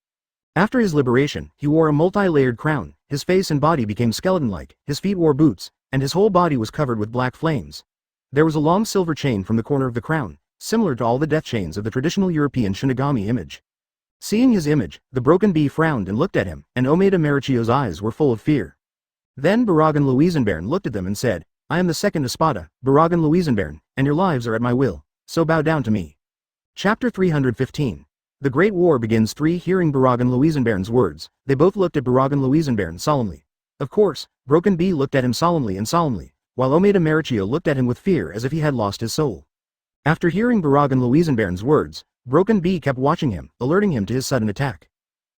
After his liberation, he wore a multi-layered crown, his face and body became skeleton-like, his feet wore boots, and his whole body was covered with black flames. There was a long silver chain from the corner of the crown, similar to all the death chains of the traditional European Shinigami image. Seeing his image, the Broken Bee frowned and looked at him, and Omeda Marechio's eyes were full of fear. Then Baragan Louisenbairn looked at them and said, "I am the second Espada, Baragan Louisenbairn, and your lives are at my will, so bow down to me." Chapter 315. The Great War begins. Hearing Baragan Louisenbairn's words, they both looked at Baragan Louisenbairn solemnly. Of course, Broken Bee looked at him solemnly, while Omeda Marechio looked at him with fear as if he had lost his soul. After hearing Baragan Louisenbairn's words, Broken Bee kept watching him, alerting him to his sudden attack.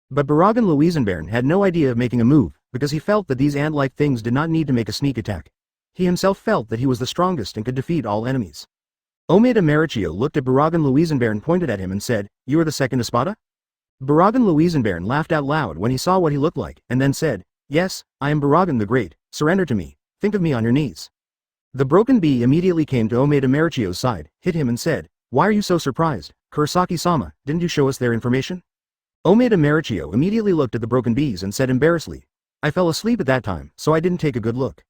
But Baragan Louisenbairn had no idea of making a move, because he felt that these ant-like things did not need to make a sneak attack. He himself felt that he was the strongest and could defeat all enemies. Omeda Marechio looked at Baragan Louisenbairn, pointed at him and said, "You are the second Espada?" Baragan Louisenbairn laughed out loud when he saw what he looked like, and then said, "Yes, I am Baragan the Great, surrender to me, think of me on your knees." The broken bee immediately came to Omeda Marichio's side, hit him and said, "Why are you so surprised, Kurosaki-sama, didn't you show us their information?" Omeda Marichio immediately looked at the broken bees and said embarrassedly, "I fell asleep at that time, so I didn't take a good look."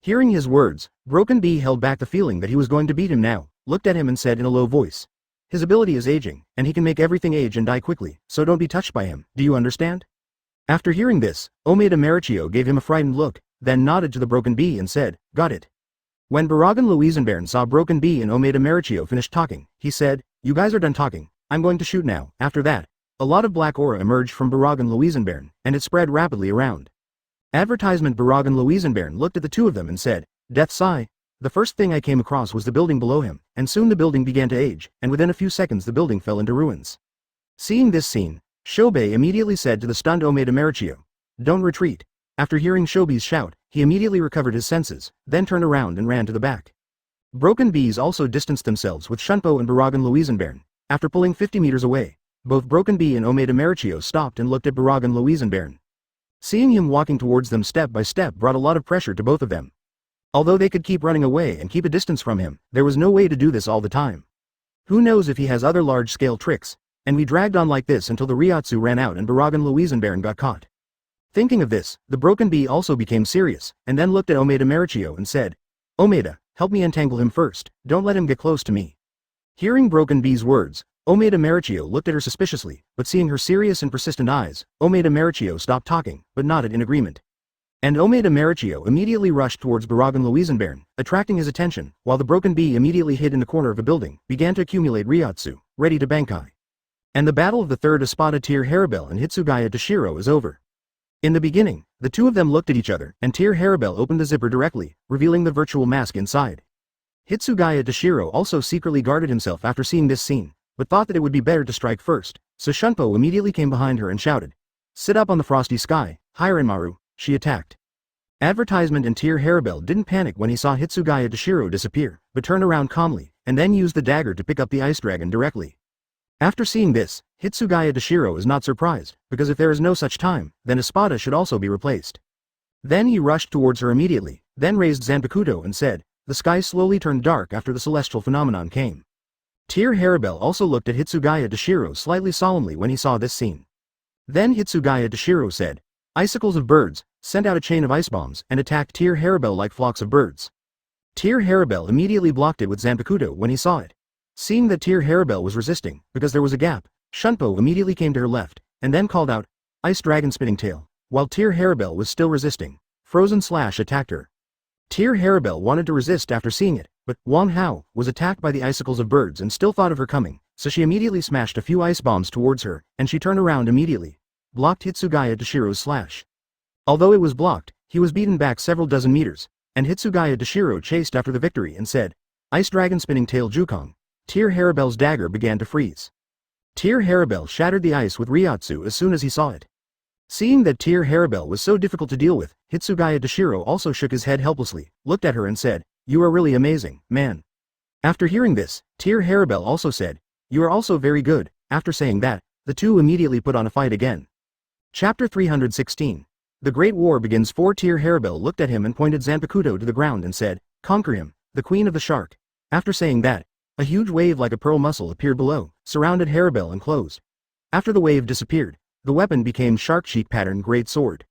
Hearing his words, Broken Bee held back the feeling that he was going to beat him now, looked at him and said in a low voice, "His ability is aging, and he can make everything age and die quickly, so don't be touched by him, do you understand?" After hearing this, Omeda Marichio gave him a frightened look, then nodded to the Broken Bee and said, "Got it." When Baragan Luisenbairn saw Broken Bee and Omeda Marichio finish talking, he said, "You guys are done talking, I'm going to shoot now." After that, a lot of black aura emerged from Baragan Luisenbairn, and it spread rapidly around. Advertisement Baragan Luisenbairn looked at the two of them and said, "Death Sigh. The first thing I came across was the building below him, and soon the building began to age, and within a few seconds the building fell into ruins." Seeing this scene, Shobei immediately said to the stunned Omeda Marichio, "Don't retreat." After hearing Shobei's shout, he immediately recovered his senses, then turned around and ran to the back. Broken Bees also distanced themselves with Shunpo and Baragan Luisenbairn. After pulling 50 meters away, both Broken Bee and Omeda Marichio stopped and looked at Baragan Luisenbairn. Seeing him walking towards them step by step brought a lot of pressure to both of them. Although they could keep running away and keep a distance from him, there was no way to do this all the time. Who knows if he has other large-scale tricks, and we dragged on like this until the Ryotsu ran out and Baragan Luisenbairn got caught. Thinking of this, the Broken Bee also became serious, and then looked at Omeda Marichio and said, "Omeda, help me entangle him first, don't let him get close to me." Hearing Broken Bee's words, Omeda Marichio looked at her suspiciously, but seeing her serious and persistent eyes, Omeda Marichio stopped talking, but nodded in agreement. And Omeda Marichio immediately rushed towards Baragan Luisenbairn, attracting his attention, while the Broken Bee immediately hid in the corner of a building, began to accumulate Ryotsu, ready to Bankai. And the battle of the third Espada Tier Haribel and Hitsugaya Toshiro is over. In the beginning, the two of them looked at each other, and Tier Haribel opened the zipper directly, revealing the virtual mask inside. Hitsugaya Toshiro also secretly guarded himself after seeing this scene, but thought that it would be better to strike first, so Shunpo immediately came behind her and shouted, "Sit up on the frosty sky, Hiranmaru." She attacked. Advertisement and Tier Haribel didn't panic when he saw Hitsugaya Toshiro disappear, but turned around calmly, and then used the dagger to pick up the ice dragon directly. After seeing this, Hitsugaya Toshiro is not surprised, because if there is no such time, then Espada should also be replaced. Then he rushed towards her immediately, then raised Zanpakuto and said, "The sky slowly turned dark after the celestial phenomenon came." Tier Haribel also looked at Hitsugaya Toshiro slightly solemnly when he saw this scene. Then Hitsugaya Toshiro said, "Icicles of birds," sent out a chain of ice bombs and attacked Tier Haribel like flocks of birds. Tier Haribel immediately blocked it with Zanpakuto when he saw it. Seeing that Tier Haribel was resisting, because there was a gap, Shunpo immediately came to her left, and then called out, "Ice Dragon Spinning Tail," while Tier Haribel was still resisting. Frozen Slash attacked her. Tier Haribel wanted to resist after seeing it, but Wang Hao was attacked by the icicles of birds and still thought of her coming, so she immediately smashed a few ice bombs towards her, and she turned around immediately, blocked Hitsugaya Toshiro's slash. Although it was blocked, he was beaten back several dozen meters, and Hitsugaya Toshiro chased after the victory and said, "Ice Dragon Spinning Tail Jukong." Tier Haribel's dagger began to freeze. Tier Haribel shattered the ice with Ryotsu as soon as he saw it. Seeing that Tier Haribel was so difficult to deal with, Hitsugaya Toshiro also shook his head helplessly, looked at her and said, "You are really amazing, man." After hearing this, Tier Haribel also said, "You are also very good." After saying that, the two immediately put on a fight again. Chapter 316. The Great War begins. Tier Haribel looked at him and pointed Zanpakuto to the ground and said, "Conquer him, the Queen of the Shark." After saying that, a huge wave like a pearl mussel appeared below, surrounded Haribel and closed. After the wave disappeared, the weapon became Shark Sheik pattern Great Sword.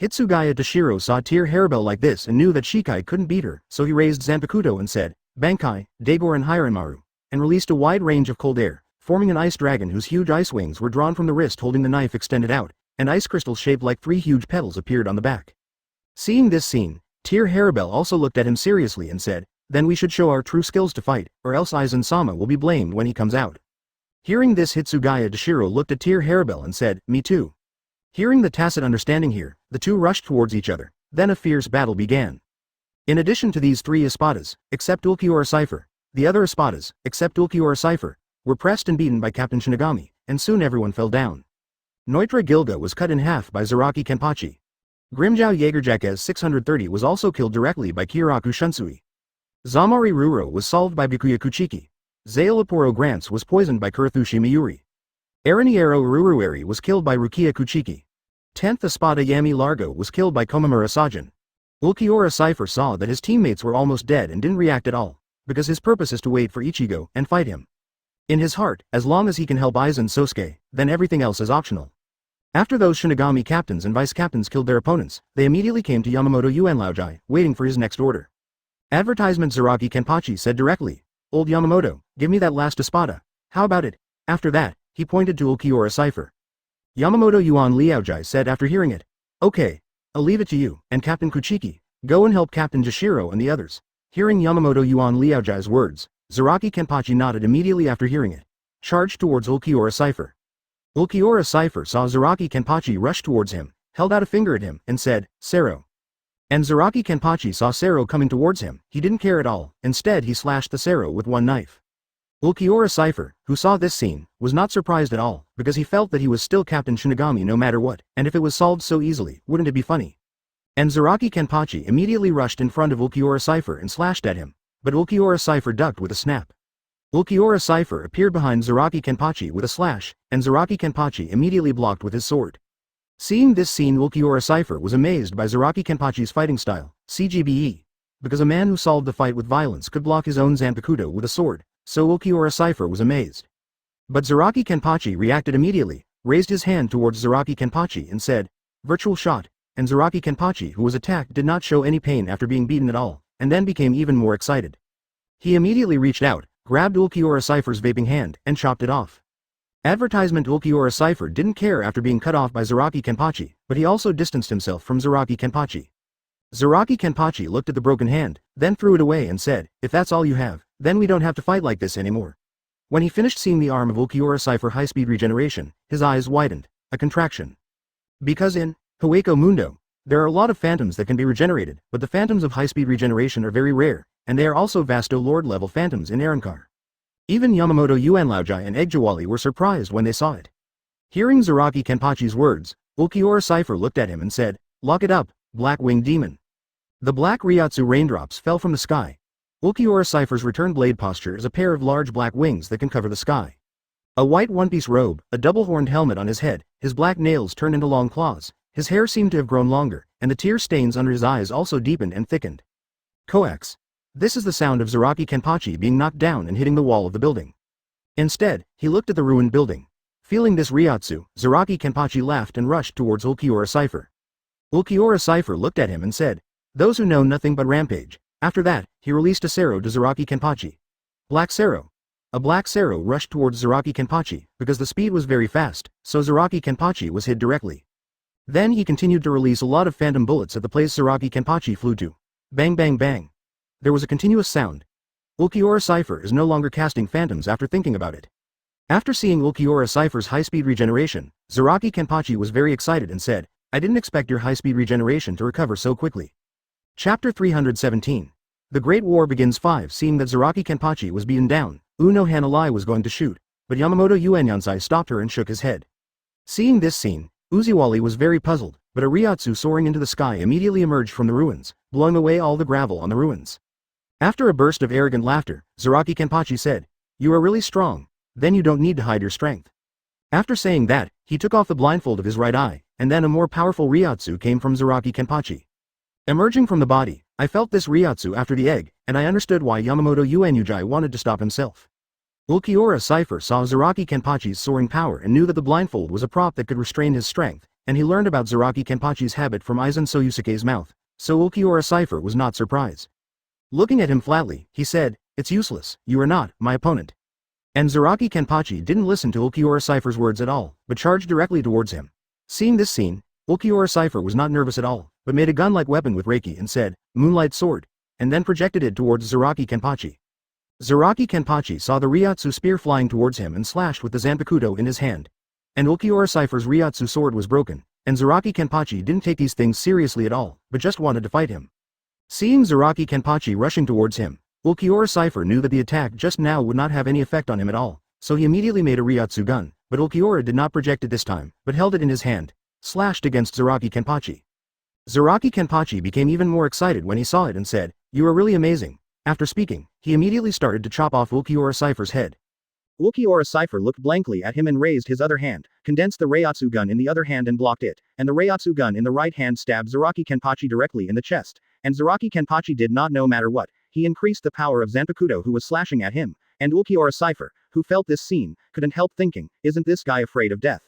Hitsugaya Toshiro saw Tier Haribel like this and knew that Shikai couldn't beat her, so he raised Zanpakuto and said, "Bankai, Daigor and Hiranmaru," and released a wide range of cold air, forming an ice dragon whose huge ice wings were drawn from the wrist holding the knife extended out, and ice crystals shaped like 3 huge petals appeared on the back. Seeing this scene, Tier Haribel also looked at him seriously and said, "Then we should show our true skills to fight, or else Aizen-sama will be blamed when he comes out." Hearing this, Hitsugaya Toshiro looked at Tier Haribel and said, "Me too." Hearing the tacit understanding here, the two rushed towards each other, then a fierce battle began. In addition to these 3 Espadas, except Ulquiorra Cipher, the other Espadas, except Ulquiorra Cipher, were pressed and beaten by Captain Shinigami, and soon everyone fell down. Neutra Gilga was cut in half by Zaraki Kenpachi. Grimjow Jaegerjackez 630 was also killed directly by Kiraku Shunsui. Zamari Ruro was solved by Bikuya Kuchiki. Zaolaporo Grants was poisoned by Kurathushi Mayuri. Araniero Ururueri was killed by Rukia Kuchiki. 10th Espada Yami Largo was killed by Komamura Sajin. Ulquiorra Cypher saw that his teammates were almost dead and didn't react at all, because his purpose is to wait for Ichigo and fight him. In his heart, as long as he can help Aizen Sosuke, then everything else is optional. After those Shinigami captains and vice-captains killed their opponents, they immediately came to Yamamoto Yuanlaojai, waiting for his next order. Advertisement Zaraki Kenpachi said directly, "Old Yamamoto, give me that last espada. How about it?" After that, he pointed to Ulquiorra Cypher. Yamamoto Yuan Liaojai said after hearing it, "Okay, I'll leave it to you, and Captain Kuchiki, go and help Captain Jashiro and the others." Hearing Yamamoto Yuan Liaojai's words, Zaraki Kenpachi nodded immediately after hearing it, charged towards Ulquiorra Cypher. Ulquiorra Cypher saw Zaraki Kenpachi rush towards him, held out a finger at him, and said, "Sero." And Zaraki Kenpachi saw Sero coming towards him. He didn't care at all, instead he slashed the Sero with one knife. Ulquiorra Cypher, who saw this scene, was not surprised at all, because he felt that he was still Captain Shinigami no matter what, and if it was solved so easily, wouldn't it be funny? And Zaraki Kenpachi immediately rushed in front of Ulquiorra Cypher and slashed at him, but Ulquiorra Cypher ducked with a snap. Ulquiorra Cypher appeared behind Zaraki Kenpachi with a slash, and Zaraki Kenpachi immediately blocked with his sword. Seeing this scene, Ulquiorra Cypher was amazed by Zaraki Kenpachi's fighting style, CGBE, because a man who solved the fight with violence could block his own Zanpakuto with a sword, so Ulquiorra Cypher was amazed. But Zaraki Kenpachi reacted immediately, raised his hand towards Zaraki Kenpachi and said, "Virtual shot," and Zaraki Kenpachi, who was attacked, did not show any pain after being beaten at all, and then became even more excited. He immediately reached out, grabbed Ulquiorra Cypher's vaping hand, and chopped it off. Advertisement Ulquiorra Cypher didn't care after being cut off by Zaraki Kenpachi, but he also distanced himself from Zaraki Kenpachi. Zaraki Kenpachi looked at the broken hand, then threw it away and said, "If that's all you have, then we don't have to fight like this anymore." When he finished seeing the arm of Ulquiorra Cypher high-speed regeneration, his eyes widened, a contraction. Because in Hōgyoku Mundo, there are a lot of phantoms that can be regenerated, but the phantoms of high-speed regeneration are very rare, and they are also Vasto Lord-level phantoms in Arrancar. Even Yamamoto Yuanlaojai and Eggjawali were surprised when they saw it. Hearing Zaraki Kenpachi's words, Ulquiorra Cypher looked at him and said, "Lock it up, Black-Winged Demon." The black Ryatsu raindrops fell from the sky. Ulquiorra Cypher's return blade posture is a pair of large black wings that can cover the sky. A white one-piece robe, a double-horned helmet on his head, his black nails turned into long claws, his hair seemed to have grown longer, and the tear stains under his eyes also deepened and thickened. Coax. This is the sound of Zaraki Kenpachi being knocked down and hitting the wall of the building. Instead, he looked at the ruined building. Feeling this Ryatsu, Zaraki Kenpachi laughed and rushed towards Ulquiorra Cypher. Ulquiorra Cypher looked at him and said, "Those who know nothing but rampage." After that, he released a Sero to Zaraki Kenpachi. Black Sero. A black Sero rushed towards Zaraki Kenpachi, because the speed was very fast, so Zaraki Kenpachi was hit directly. Then he continued to release a lot of phantom bullets at the place Zaraki Kenpachi flew to. Bang bang bang. There was a continuous sound. Ulquiorra Cypher is no longer casting phantoms after thinking about it. After seeing Ulquiorra Cypher's high-speed regeneration, Zaraki Kenpachi was very excited and said, "I didn't expect your high-speed regeneration to recover so quickly." Chapter 317. The Great War Begins 5. Seeing that Zaraki Kenpachi was beaten down, Uno Hanalai was going to shoot, but Yamamoto Yuanyansai stopped her and shook his head. Seeing this scene, Uziwali was very puzzled, but a Ryatsu soaring into the sky immediately emerged from the ruins, blowing away all the gravel on the ruins. After a burst of arrogant laughter, Zaraki Kenpachi said, "You are really strong, then you don't need to hide your strength." After saying that, he took off the blindfold of his right eye, and then a more powerful Ryatsu came from Zaraki Kenpachi. Emerging from the body, I felt this Ryatsu after the egg, and I understood why Yamamoto Yuanlaojai wanted to stop himself. Ulquiorra Cypher saw Zaraki Kenpachi's soaring power and knew that the blindfold was a prop that could restrain his strength, and he learned about Zaraki Kenpachi's habit from Aizen Sosuke's mouth, so Ulquiorra Cypher was not surprised. Looking at him flatly, he said, "It's useless, you are not my opponent." And Zaraki Kenpachi didn't listen to Ulquiorra Cypher's words at all, but charged directly towards him. Seeing this scene, Ulquiorra Cypher was not nervous at all, but made a gun-like weapon with Reiki and said, "Moonlight Sword," and then projected it towards Zaraki Kenpachi. Zaraki Kenpachi saw the Ryatsu spear flying towards him and slashed with the Zanpakuto in his hand. And Ulquiorra Cypher's Ryatsu sword was broken, and Zaraki Kenpachi didn't take these things seriously at all, but just wanted to fight him. Seeing Zaraki Kenpachi rushing towards him, Ulquiorra Cypher knew that the attack just now would not have any effect on him at all, so he immediately made a Ryatsu gun, but Ulquiorra did not project it this time, but held it in his hand, slashed against Zaraki Kenpachi. Zaraki Kenpachi became even more excited when he saw it and said, "You are really amazing." After speaking, he immediately started to chop off Ulquiorra Cypher's head. Ulquiorra Cypher looked blankly at him and raised his other hand, condensed the Reiatsu gun in the other hand and blocked it, and the Reiatsu gun in the right hand stabbed Zaraki Kenpachi directly in the chest, and Zaraki Kenpachi did not know matter what, he increased the power of Zanpakuto who was slashing at him, and Ulquiorra Cypher, who felt this scene, couldn't help thinking, isn't this guy afraid of death?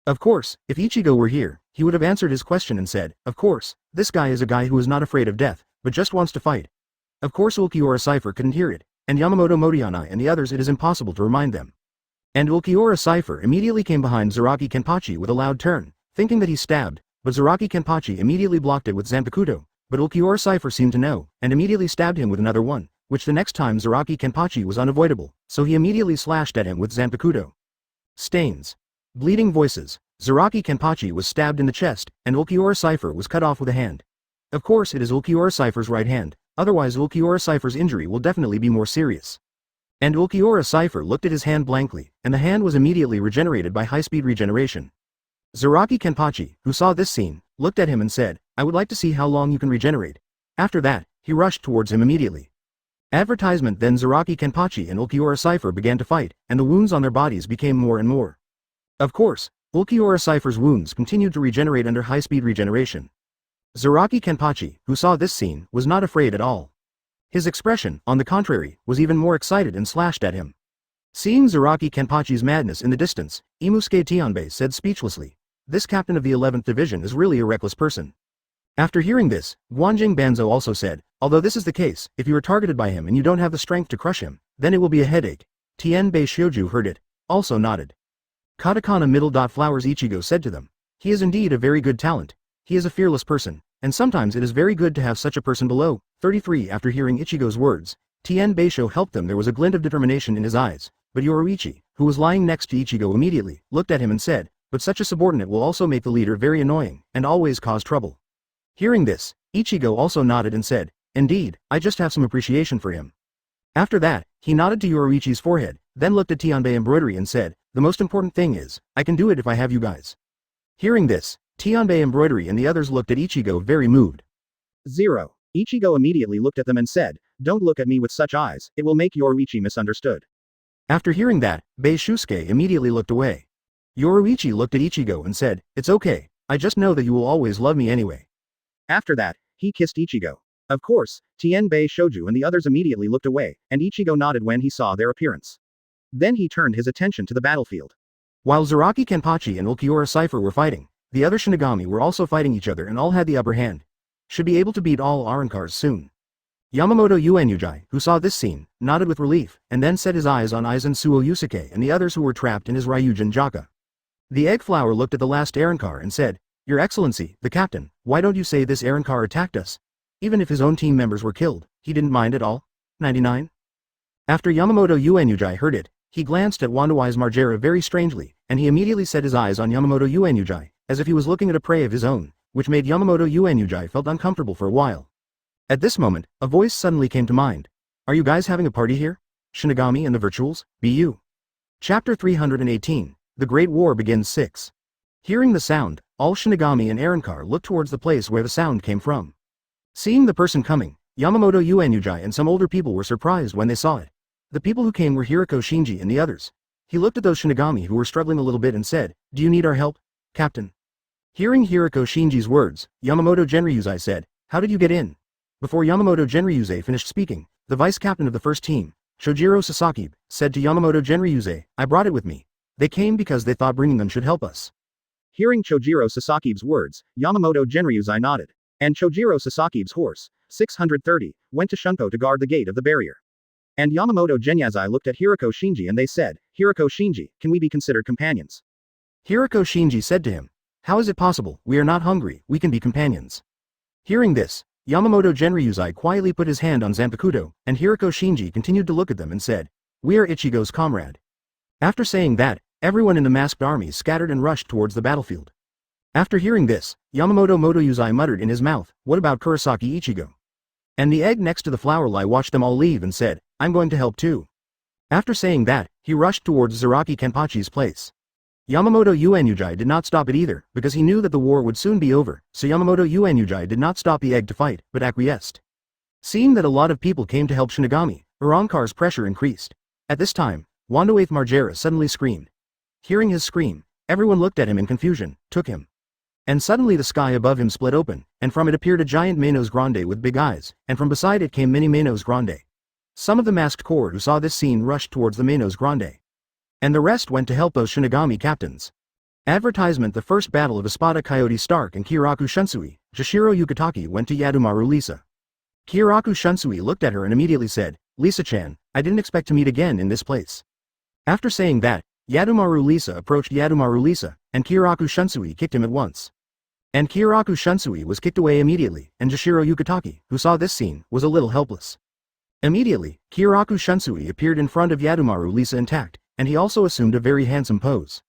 Of course, if Ichigo were here, he would have answered his question and said, of course, this guy is a guy who is not afraid of death, but just wants to fight. Of course Ulquiorra Cypher couldn't hear it, and Yamamoto Modianai and the others it is impossible to remind them. And Ulquiorra Cypher immediately came behind Zaraki Kenpachi with a loud turn, thinking that he stabbed, but Zaraki Kenpachi immediately blocked it with Zanpakuto, but Ulquiorra Cypher seemed to know, and immediately stabbed him with another one, which the next time Zaraki Kenpachi was unavoidable, so he immediately slashed at him with Zanpakuto. Stains. Bleeding voices. Zaraki Kenpachi was stabbed in the chest, and Ulquiorra Cypher was cut off with a hand. Of course it is Ulquiorra Cypher's right hand, otherwise Ulquiorra Cypher's injury will definitely be more serious. And Ulquiorra Cypher looked at his hand blankly, and the hand was immediately regenerated by high-speed regeneration. Zaraki Kenpachi, who saw this scene, looked at him and said, I would like to see how long you can regenerate. After that, he rushed towards him immediately. Advertisement. Then Zaraki Kenpachi and Ulquiorra Cypher began to fight, and the wounds on their bodies became more and more. Of course, Ulquiorra Cypher's wounds continued to regenerate under high-speed regeneration. Zaraki Kenpachi, who saw this scene, was not afraid at all. His expression, on the contrary, was even more excited and slashed at him. Seeing Zaraki Kenpachi's madness in the distance, Imusuke Tianbei said speechlessly, this captain of the 11th Division is really a reckless person. After hearing this, Guanjing Banzo also said, although this is the case, if you are targeted by him and you don't have the strength to crush him, then it will be a headache. Tianbei Shioju heard it, also nodded. Katakana middle. Flowers Ichigo said to them, he is indeed a very good talent. He is a fearless person, and sometimes it is very good to have such a person below. 33 After hearing Ichigo's words, Tien Beisho helped them. There was a glint of determination in his eyes, but Yoruichi, who was lying next to Ichigo immediately, looked at him and said, but such a subordinate will also make the leader very annoying, and always cause trouble. Hearing this, Ichigo also nodded and said, indeed, I just have some appreciation for him. After that, he nodded to Yoruichi's forehead, then looked at Tianbei Embroidery and said, the most important thing is, I can do it if I have you guys. Hearing this, Tianbei Embroidery and the others looked at Ichigo very moved. 0. Ichigo immediately looked at them and said, don't look at me with such eyes, it will make Yoruichi misunderstood. After hearing that, Beishusuke immediately looked away. Yoruichi looked at Ichigo and said, it's okay, I just know that you will always love me anyway. After that, he kissed Ichigo. Of course, Tianbei Shoju and the others immediately looked away, and Ichigo nodded when he saw their appearance. Then he turned his attention to the battlefield. While Zaraki Kenpachi and Ulquiorra Cypher were fighting, the other Shinigami were also fighting each other and all had the upper hand. Should be able to beat all Arankars soon. Yamamoto Uenyujai, who saw this scene, nodded with relief, and then set his eyes on Aizen Suo Yusuke and the others who were trapped in his Ryujin Jaka. The egg flower looked at the last Arankar and said, Your Excellency, the captain, why don't you say this Arankar attacked us? Even if his own team members were killed, he didn't mind at all. 99. After Yamamoto Uenyujai heard it, he glanced at Wandawai's Margera very strangely, and he immediately set his eyes on Yamamoto Uenyujai, as if he was looking at a prey of his own, which made Yamamoto Uenyujai felt uncomfortable for a while. At this moment, a voice suddenly came to mind. Are you guys having a party here? Shinigami and the Virtuals, BU. Chapter 318, The Great War Begins 6. Hearing the sound, all Shinigami and Arankar looked towards the place where the sound came from. Seeing the person coming, Yamamoto Uenyujai and some older people were surprised when they saw it. The people who came were Hiriko Shinji and the others. He looked at those Shinigami who were struggling a little bit and said, Do you need our help, Captain? Hearing Hiriko Shinji's words, Yamamoto Genryusei said, How did you get in? Before Yamamoto Genryusei finished speaking, the vice captain of the first team, Shojiro Sasaki, said to Yamamoto Genryusei, I brought it with me. They came because they thought bringing them should help us. Hearing Chojiro Sasaki's words, Yamamoto Genryusei nodded. And Chojiro Sasaki's horse, 630, went to Shunko to guard the gate of the barrier. And Yamamoto Genyazai looked at Hiriko Shinji and they said, Hiriko Shinji, can we be considered companions? Hiriko Shinji said to him, How is it possible? We are not hungry, we can be companions. Hearing this, Yamamoto Genryusei quietly put his hand on Zanpakuto, and Hiriko Shinji continued to look at them and said, We are Ichigo's comrade. After saying that, everyone in the masked army scattered and rushed towards the battlefield. After hearing this, Yamamoto Motoyuzai muttered in his mouth, What about Kurosaki Ichigo? And the egg next to the flower lie watched them all leave and said, I'm going to help too. After saying that, he rushed towards Zaraki Kenpachi's place. Yamamoto Uenyujai did not stop it either, because he knew that the war would soon be over, so Yamamoto Uenyujai did not stop the egg to fight, but acquiesced. Seeing that a lot of people came to help Shinigami, Arankar's pressure increased. At this time, Wandawaith Margera suddenly screamed. Hearing his scream, everyone looked at him in confusion, took him. And suddenly the sky above him split open, and from it appeared a giant Manos Grande with big eyes, and from beside it came many Manos Grande. Some of the masked court who saw this scene rushed towards the Manos Grande. And the rest went to help those Shinigami captains. Advertisement: The first battle of Espada Coyote Stark and Kiraku Shunsui, Jashiro Yukitaki went to Yadomaru Lisa. Kiraku Shunsui looked at her and immediately said, "Lisa-chan, I didn't expect to meet again in this place." After saying that, Yadomaru Lisa approached Yadomaru Lisa, and Kiraku Shunsui kicked him at once. And Kiraku Shunsui was kicked away immediately, and Jashiro Yukitaki, who saw this scene, was a little helpless. Immediately, Kiraku Shunsui appeared in front of Yadomaru Lisa intact, and he also assumed a very handsome pose.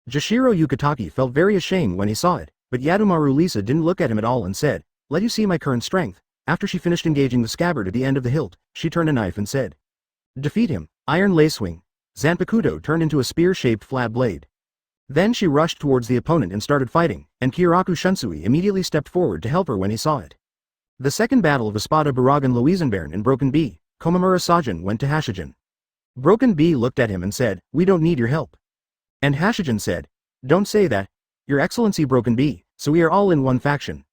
Jashiro Yukitaki felt very ashamed when he saw it, but Yadomaru Lisa didn't look at him at all and said, "Let you see my current strength." After she finished engaging the scabbard at the end of the hilt, she turned a knife and said, "Defeat him." Iron Lacewing. Zanpakuto turned into a spear-shaped flat blade. Then she rushed towards the opponent and started fighting, and Kiraku Shunsui immediately stepped forward to help her when he saw it. The second battle of Espada Baragan Louisenbairn and Broken B, Komamura Sajin went to Hashijin. Broken B looked at him and said, "We don't need your help." And Hashijin said, "Don't say that, Your Excellency Broken B, so we are all in one faction."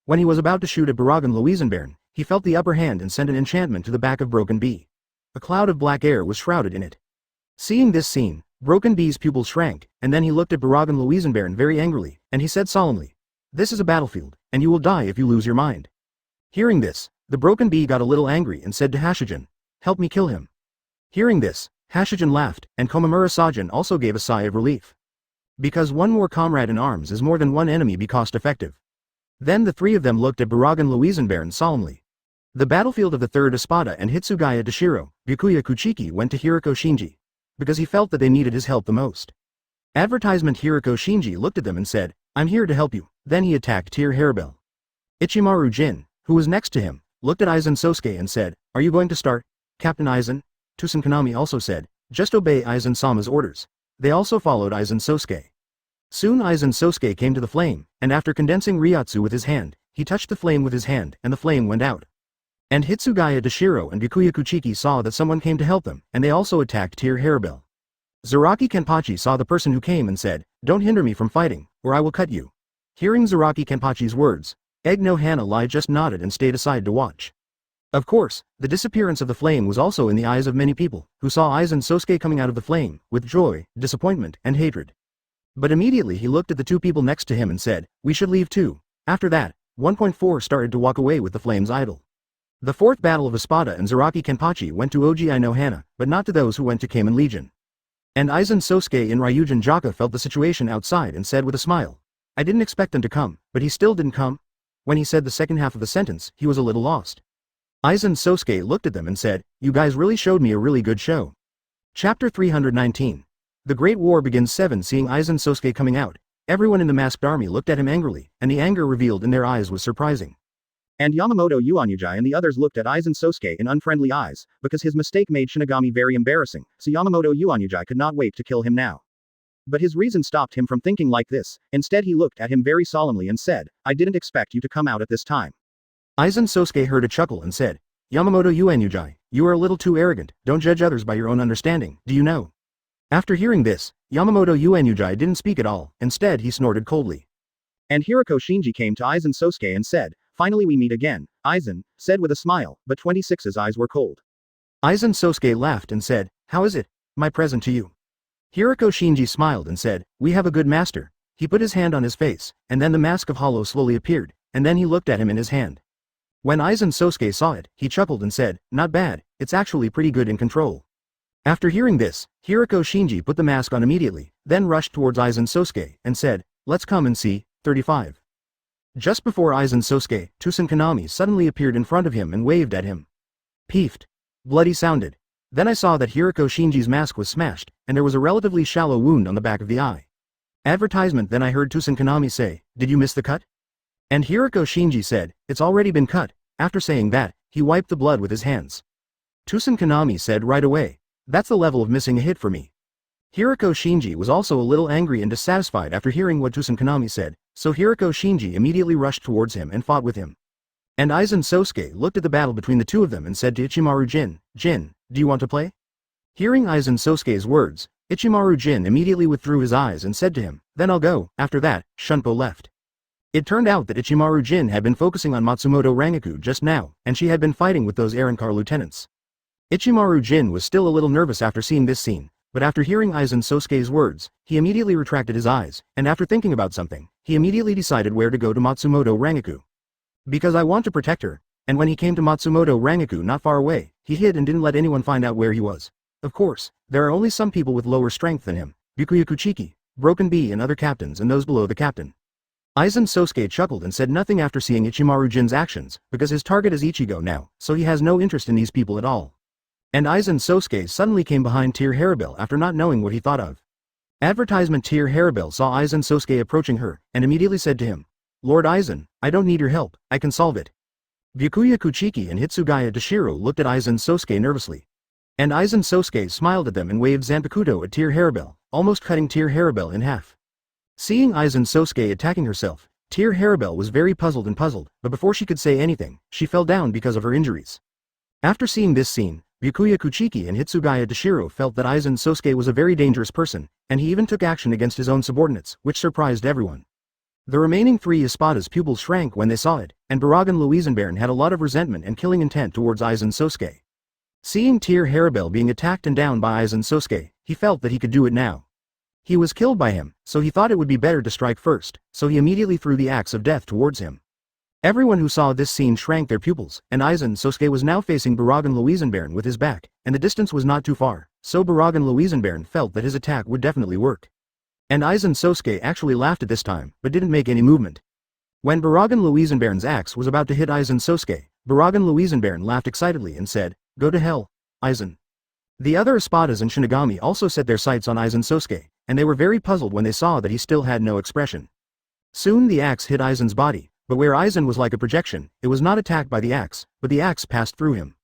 When he was about to shoot at Baragan Louisenbairn, he felt the upper hand and sent an enchantment to the back of Broken B. A cloud of black air was shrouded in it. Seeing this scene, Broken B's pupils shrank, and then he looked at Baragan Louisenbairn very angrily, and he said solemnly, "This is a battlefield, and you will die if you lose your mind." Hearing this, the Broken Bee got a little angry and said to Hashijin, "Help me kill him." Hearing this, Hashijin laughed, and Komamura Sajin also gave a sigh of relief. Because one more comrade in arms is more than one enemy be cost effective. Then the three of them looked at Baragan Louisenbairn solemnly. The battlefield of the third Espada and Hitsugaya Dashiro, Byakuya Kuchiki went to Hiriko Shinji, because he felt that they needed his help the most. Advertisement: Hiriko Shinji looked at them and said, "I'm here to help you." Then he attacked Tear Hairbell. Ichimaru Jin, who was next to him, looked at Aizen Sosuke and said, "Are you going to start, Captain Aizen?" Tusen Kanami also said, "Just obey Aizen-sama's orders." They also followed Aizen Sosuke. Soon Aizen Sosuke came to the flame, and after condensing Ryatsu with his hand, he touched the flame with his hand, and the flame went out. And Hitsugaya Dashiro and Byakuya Kuchiki saw that someone came to help them, and they also attacked Tear Hairbell. Zaraki Kenpachi saw the person who came and said, "Don't hinder me from fighting, or I will cut you." Hearing Zaraki Kenpachi's words, Egg no Hana Lai just nodded and stayed aside to watch. Of course, the disappearance of the flame was also in the eyes of many people, who saw Aizen Sosuke coming out of the flame, with joy, disappointment, and hatred. But immediately he looked at the two people next to him and said, "We should leave too." After that, 1.4 started to walk away with the flame's idol. The fourth battle of Espada and Zaraki Kenpachi went to Ogi no Hana, but not to those who went to Kamen Legion. And Aizen Sosuke in Ryujin Jaka felt the situation outside and said with a smile, "I didn't expect them to come, but he still didn't come." When he said the second half of the sentence, he was a little lost. Aizen Sosuke looked at them and said, "You guys really showed me a really good show." Chapter 319. The Great War begins. 7. Seeing Aizen Sosuke coming out, everyone in the masked army looked at him angrily, and the anger revealed in their eyes was surprising. And Yamamoto Yuanyuji and the others looked at Aizen Sosuke in unfriendly eyes, because his mistake made Shinigami very embarrassing, so Yamamoto Yuanyuji could not wait to kill him now. But his reason stopped him from thinking like this. Instead he looked at him very solemnly and said, "I didn't expect you to come out at this time." Aizen Sosuke heard a chuckle and said, "Yamamoto Yuanyuji, you are a little too arrogant, don't judge others by your own understanding, do you know?" After hearing this, Yamamoto Yuanyuji didn't speak at all, instead he snorted coldly. And Hiriko Shinji came to Aizen Sosuke and said, "Finally we meet again," Aizen said with a smile, but 26's eyes were cold. Aizen Sosuke laughed and said, "How is it, my present to you?" Hiriko Shinji smiled and said, "We have a good master." He put his hand on his face, and then the mask of Hollow slowly appeared, and then he looked at him in his hand. When Aizen Sosuke saw it, he chuckled and said, "Not bad, it's actually pretty good in control." After hearing this, Hiriko Shinji put the mask on immediately, then rushed towards Aizen Sosuke, and said, "Let's come and see." 35. Just before Aizen Sosuke, Tusen Kanami suddenly appeared in front of him and waved at him. Peefed. Bloody sounded. Then I saw that Hiriko Shinji's mask was smashed, and there was a relatively shallow wound on the back of the eye. Advertisement. Then I heard Tusen Kanami say, "Did you miss the cut?" And Hiriko Shinji said, "It's already been cut." After saying that, he wiped the blood with his hands. Tusen Kanami said right away, "That's the level of missing a hit for me." Hiriko Shinji was also a little angry and dissatisfied after hearing what Tusen Kanami said, so Hiriko Shinji immediately rushed towards him and fought with him. And Aizen Sosuke looked at the battle between the two of them and said to Ichimaru Jin, "Jin, do you want to play?" Hearing Aizen Sosuke's words, Ichimaru Jin immediately withdrew his eyes and said to him, "Then I'll go." After that, Shunpo left. It turned out that Ichimaru Jin had been focusing on Matsumoto Rangaku just now, and she had been fighting with those Arrancar lieutenants. Ichimaru Jin was still a little nervous after seeing this scene, but after hearing Aizen Sosuke's words, he immediately retracted his eyes, and after thinking about something, he immediately decided where to go to Matsumoto Rangaku. Because I want to protect her, and when he came to Matsumoto Rangaku not far away, he hid and didn't let anyone find out where he was. Of course, there are only some people with lower strength than him, Byakuya Kuchiki, Broken Bee and other captains and those below the captain. Aizen Sosuke chuckled and said nothing after seeing Ichimaru Jin's actions, because his target is Ichigo now, so he has no interest in these people at all. And Aizen Sosuke suddenly came behind Tear Haribel after not knowing what he thought of. Advertisement Tear Haribel saw Aizen Sosuke approaching her, and immediately said to him, Lord Aizen, I don't need your help, I can solve it. Byakuya Kuchiki and Hitsugaya Dashiro looked at Aizen Sosuke nervously. And Aizen Sosuke smiled at them and waved Zanpakuto at Tear Haribel, almost cutting Tear Haribel in half. Seeing Aizen Sosuke attacking herself, Tear Haribel was very puzzled, but before she could say anything, she fell down because of her injuries. After seeing this scene, Byakuya Kuchiki and Hitsugaya Dashiro felt that Aizen Sosuke was a very dangerous person, and he even took action against his own subordinates, which surprised everyone. The remaining 3 Espada's pupils shrank when they saw it, and Baragan Luisenbairn had a lot of resentment and killing intent towards Aizen Sosuke. Seeing Tear Haribel being attacked and down by Aizen Sosuke, he felt that he could do it now. He was killed by him, so he thought it would be better to strike first, so he immediately threw the axe of death towards him. Everyone who saw this scene shrank their pupils, and Aizen Sosuke was now facing Baragan Luisenbairn with his back, and the distance was not too far, so Baragan Luisenbairn felt that his attack would definitely work. And Aizen Sosuke actually laughed at this time, but didn't make any movement. When Baragan Luisenbairn's axe was about to hit Aizen Sosuke, Baragan Luisenbairn laughed excitedly and said, Go to hell, Aizen. The other Espadas and Shinigami also set their sights on Aizen Sosuke, and they were very puzzled when they saw that he still had no expression. Soon the axe hit Aizen's body, but where Aizen was like a projection, it was not attacked by the axe, but the axe passed through him.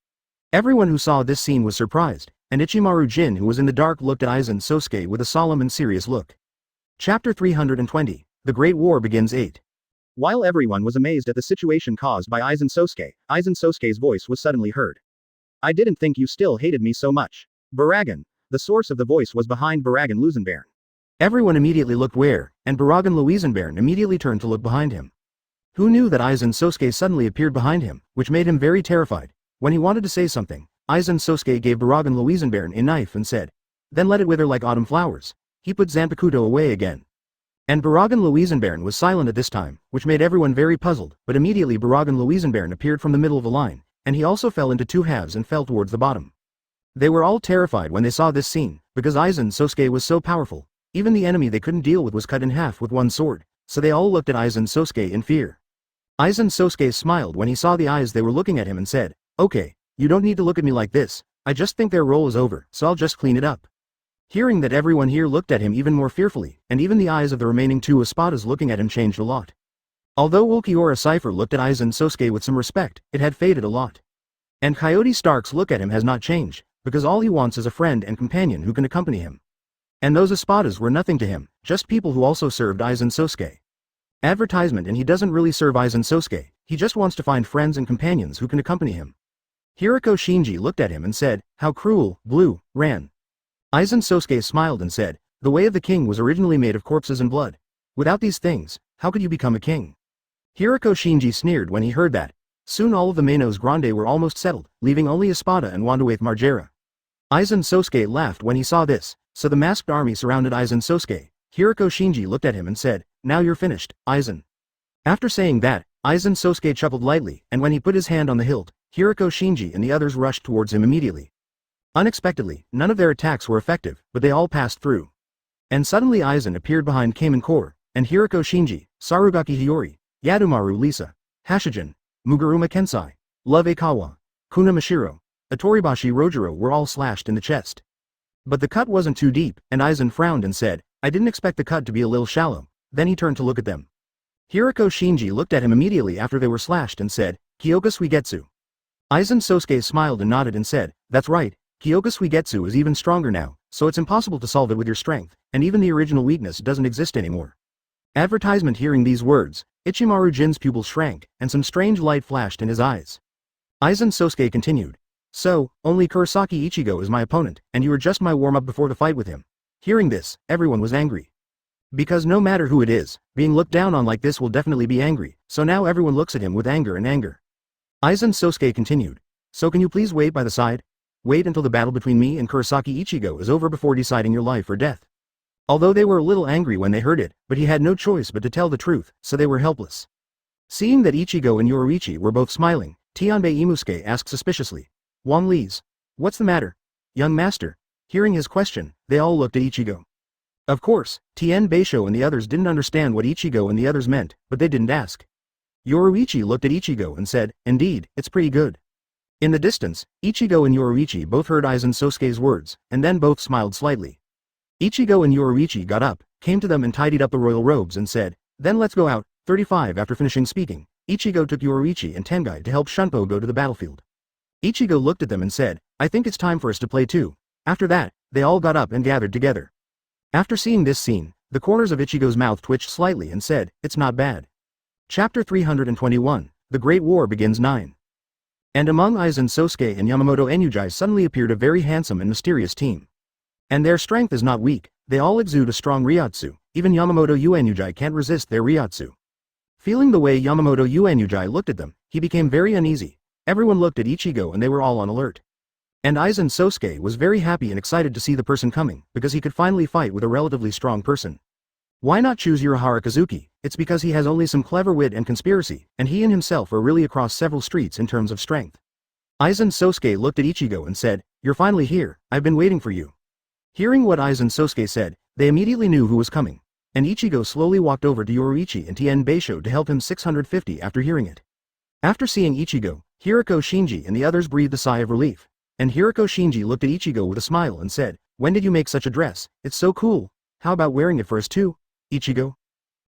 Everyone who saw this scene was surprised, and Ichimaru Jin who was in the dark looked at Aizen Sosuke with a solemn and serious look. Chapter 320, The Great War Begins 8. While everyone was amazed at the situation caused by Aizen Sosuke's voice was suddenly heard. I didn't think you still hated me so much. Baragan. The source of the voice was behind Baragan Luisenbairn. Everyone immediately looked where, and Baragan Luisenbairn immediately turned to look behind him. Who knew that Aizen Sosuke suddenly appeared behind him, which made him very terrified. When he wanted to say something, Aizen Sosuke gave Baragan Luisenbairn a knife and said, Then let it wither like autumn flowers. He put Zanpakuto away again. And Baragan Luisenbairn was silent at this time, which made everyone very puzzled, but immediately Baragan Luisenbairn appeared from the middle of the line, and he also fell into 2 halves and fell towards the bottom. They were all terrified when they saw this scene, because Aizen Sosuke was so powerful, even the enemy they couldn't deal with was cut in half with one sword, so they all looked at Aizen Sosuke in fear. Aizen Sosuke smiled when he saw the eyes they were looking at him and said, Okay, you don't need to look at me like this, I just think their role is over, so I'll just clean it up. Hearing that everyone here looked at him even more fearfully, and even the eyes of the remaining 2 Espadas looking at him changed a lot. Although Ulquiorra Cypher looked at Aizen Sosuke with some respect, it had faded a lot. And Coyote Stark's look at him has not changed, because all he wants is a friend and companion who can accompany him. And those Espadas were nothing to him, just people who also served Aizen Sosuke. Advertisement and he doesn't really serve Aizen Sosuke, he just wants to find friends and companions who can accompany him. Hirako Shinji looked at him and said, How cruel, Blue, ran. Aizen Sosuke smiled and said, The way of the king was originally made of corpses and blood. Without these things, how could you become a king? Hirako Shinji sneered when he heard that. Soon all of the Manos Grande were almost settled, leaving only Espada and Wandawaith Margera. Aizen Sosuke laughed when he saw this, so the masked army surrounded Aizen Sosuke. Hirako Shinji looked at him and said, Now you're finished, Aizen. After saying that, Aizen Sosuke chuckled lightly, and when he put his hand on the hilt, Hirako Shinji and the others rushed towards him immediately. Unexpectedly, none of their attacks were effective, but they all passed through. And suddenly Aizen appeared behind Kamen-Core, and Hirako Shinji, Sarugaki Hiyori, Yadomaru Lisa, Hashijin, Muguruma Kensai, Love Akawa, Kuna Mashiro, Atoribashi Rojiro were all slashed in the chest. But the cut wasn't too deep, and Aizen frowned and said, I didn't expect the cut to be a little shallow. Then he turned to look at them. Hirako Shinji looked at him immediately after they were slashed and said, Kyoka Suigetsu. Aizen Sosuke smiled and nodded and said, That's right, Kyoka Suigetsu is even stronger now, so it's impossible to solve it with your strength, and even the original weakness doesn't exist anymore. Advertisement hearing these words, Ichimaru Jin's pupils shrank, and some strange light flashed in his eyes. Aizen Sosuke continued. So, only Kurosaki Ichigo is my opponent, and you are just my warm-up before the fight with him. Hearing this, everyone was angry. Because no matter who it is, being looked down on like this will definitely be angry, so now everyone looks at him with anger and anger. Aizen Sosuke continued. So can you please wait by the side? Wait until the battle between me and Kurosaki Ichigo is over before deciding your life or death. Although they were a little angry when they heard it, but he had no choice but to tell the truth, so they were helpless. Seeing that Ichigo and Yoruichi were both smiling, Tianbei Imusuke asked suspiciously. Wang Li's. What's the matter? Young master. Hearing his question, they all looked at Ichigo. Of course, Tien Beisho and the others didn't understand what Ichigo and the others meant, but they didn't ask. Yoruichi looked at Ichigo and said, indeed, it's pretty good. In the distance, Ichigo and Yoruichi both heard Aizen Sosuke's words, and then both smiled slightly. Ichigo and Yoruichi got up, came to them and tidied up the royal robes and said, then let's go out. 35 After finishing speaking, Ichigo took Yoruichi and Tengai to help Shunpo go to the battlefield. Ichigo looked at them and said, I think it's time for us to play too. After that, they all got up and gathered together. After seeing this scene, the corners of Ichigo's mouth twitched slightly and said, it's not bad. Chapter 321, The Great War Begins 9. And among Aizen Sosuke and Yamamoto Enugai suddenly appeared a very handsome and mysterious team. And their strength is not weak, they all exude a strong Ryotsu, even Yamamoto Enugai can't resist their Ryotsu. Feeling the way Yamamoto Enugai looked at them, he became very uneasy. Everyone looked at Ichigo and they were all on alert. And Aizen Sosuke was very happy and excited to see the person coming, because he could finally fight with a relatively strong person. Why not choose Urahara Kazuki? It's because he has only some clever wit and conspiracy, and he and himself are really across several streets in terms of strength. Aizen Sosuke looked at Ichigo and said, you're finally here, I've been waiting for you. Hearing what Aizen Sosuke said, they immediately knew who was coming. And Ichigo slowly walked over to Yoruichi and Tien Beisho to help him 650 after hearing it. After seeing Ichigo, Hiriko Shinji and the others breathed a sigh of relief. And Hiriko Shinji looked at Ichigo with a smile and said, when did you make such a dress? It's so cool. How about wearing it for us too, Ichigo?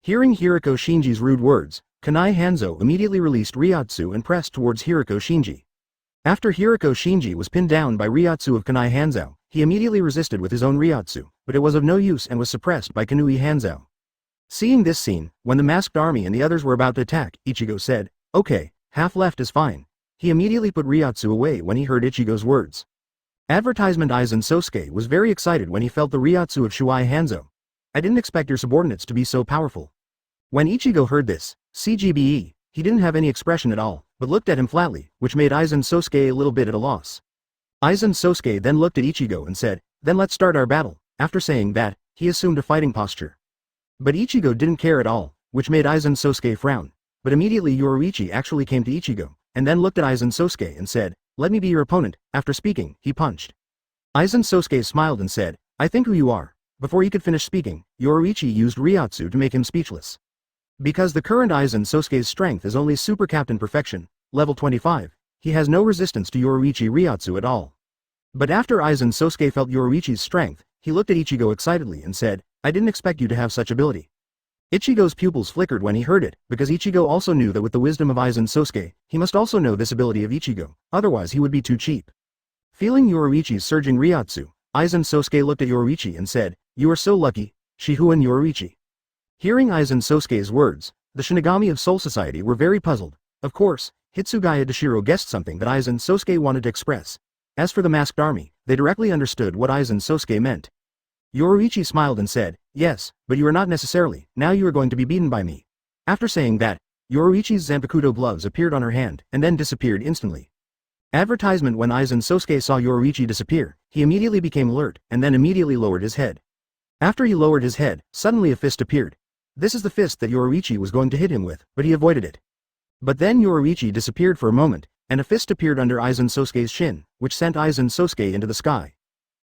Hearing Hiriko Shinji's rude words, Kanai Hanzo immediately released Ryotsu and pressed towards Hiriko Shinji. After Hiriko Shinji was pinned down by Ryotsu of Kanai Hanzo, he immediately resisted with his own Ryotsu, but it was of no use and was suppressed by Kanui Hanzo. Seeing this scene, when the masked army and the others were about to attack, Ichigo said, okay, half left is fine. He immediately put Ryotsu away when he heard Ichigo's words. Advertisement Aizen Sosuke was very excited when he felt the Ryotsu of Shuai Hanzo. I didn't expect your subordinates to be so powerful. When Ichigo heard this, CGBE, he didn't have any expression at all, but looked at him flatly, which made Aizen Sosuke a little bit at a loss. Aizen Sosuke then looked at Ichigo and said, then let's start our battle. After saying that, he assumed a fighting posture. But Ichigo didn't care at all, which made Aizen Sosuke frown. But immediately Yoruichi actually came to Ichigo, and then looked at Aizen Sosuke and said, let me be your opponent. After speaking, he punched. Aizen Sosuke smiled and said, I think who you are. Before he could finish speaking, Yoruichi used Ryotsu to make him speechless. Because the current Aizen Sosuke's strength is only Super Captain Perfection, level 25, he has no resistance to Yoruichi Ryotsu at all. But after Aizen Sosuke felt Yoruichi's strength, he looked at Ichigo excitedly and said, I didn't expect you to have such ability. Ichigo's pupils flickered when he heard it, because Ichigo also knew that with the wisdom of Aizen Sosuke, he must also know this ability of Ichigo, otherwise he would be too cheap. Feeling Yoruichi's surging Ryotsu, Aizen Sosuke looked at Yoruichi and said, you are so lucky, Shihouin Yoruichi. Hearing Aizen Sosuke's words, the Shinigami of Soul Society were very puzzled. Of course, Hitsugaya Dashiro guessed something that Aizen Sosuke wanted to express. As for the masked army, they directly understood what Aizen Sosuke meant. Yoruichi smiled and said, yes, but you are not necessarily, now you are going to be beaten by me. After saying that, Yoruichi's Zanpakuto gloves appeared on her hand, and then disappeared instantly. Advertisement When Aizen Sosuke saw Yoruichi disappear, he immediately became alert, and then immediately lowered his head. After he lowered his head, suddenly a fist appeared. This is the fist that Yoruichi was going to hit him with, but he avoided it. But then Yoruichi disappeared for a moment, and a fist appeared under Aizen Sosuke's shin, which sent Aizen Sosuke into the sky.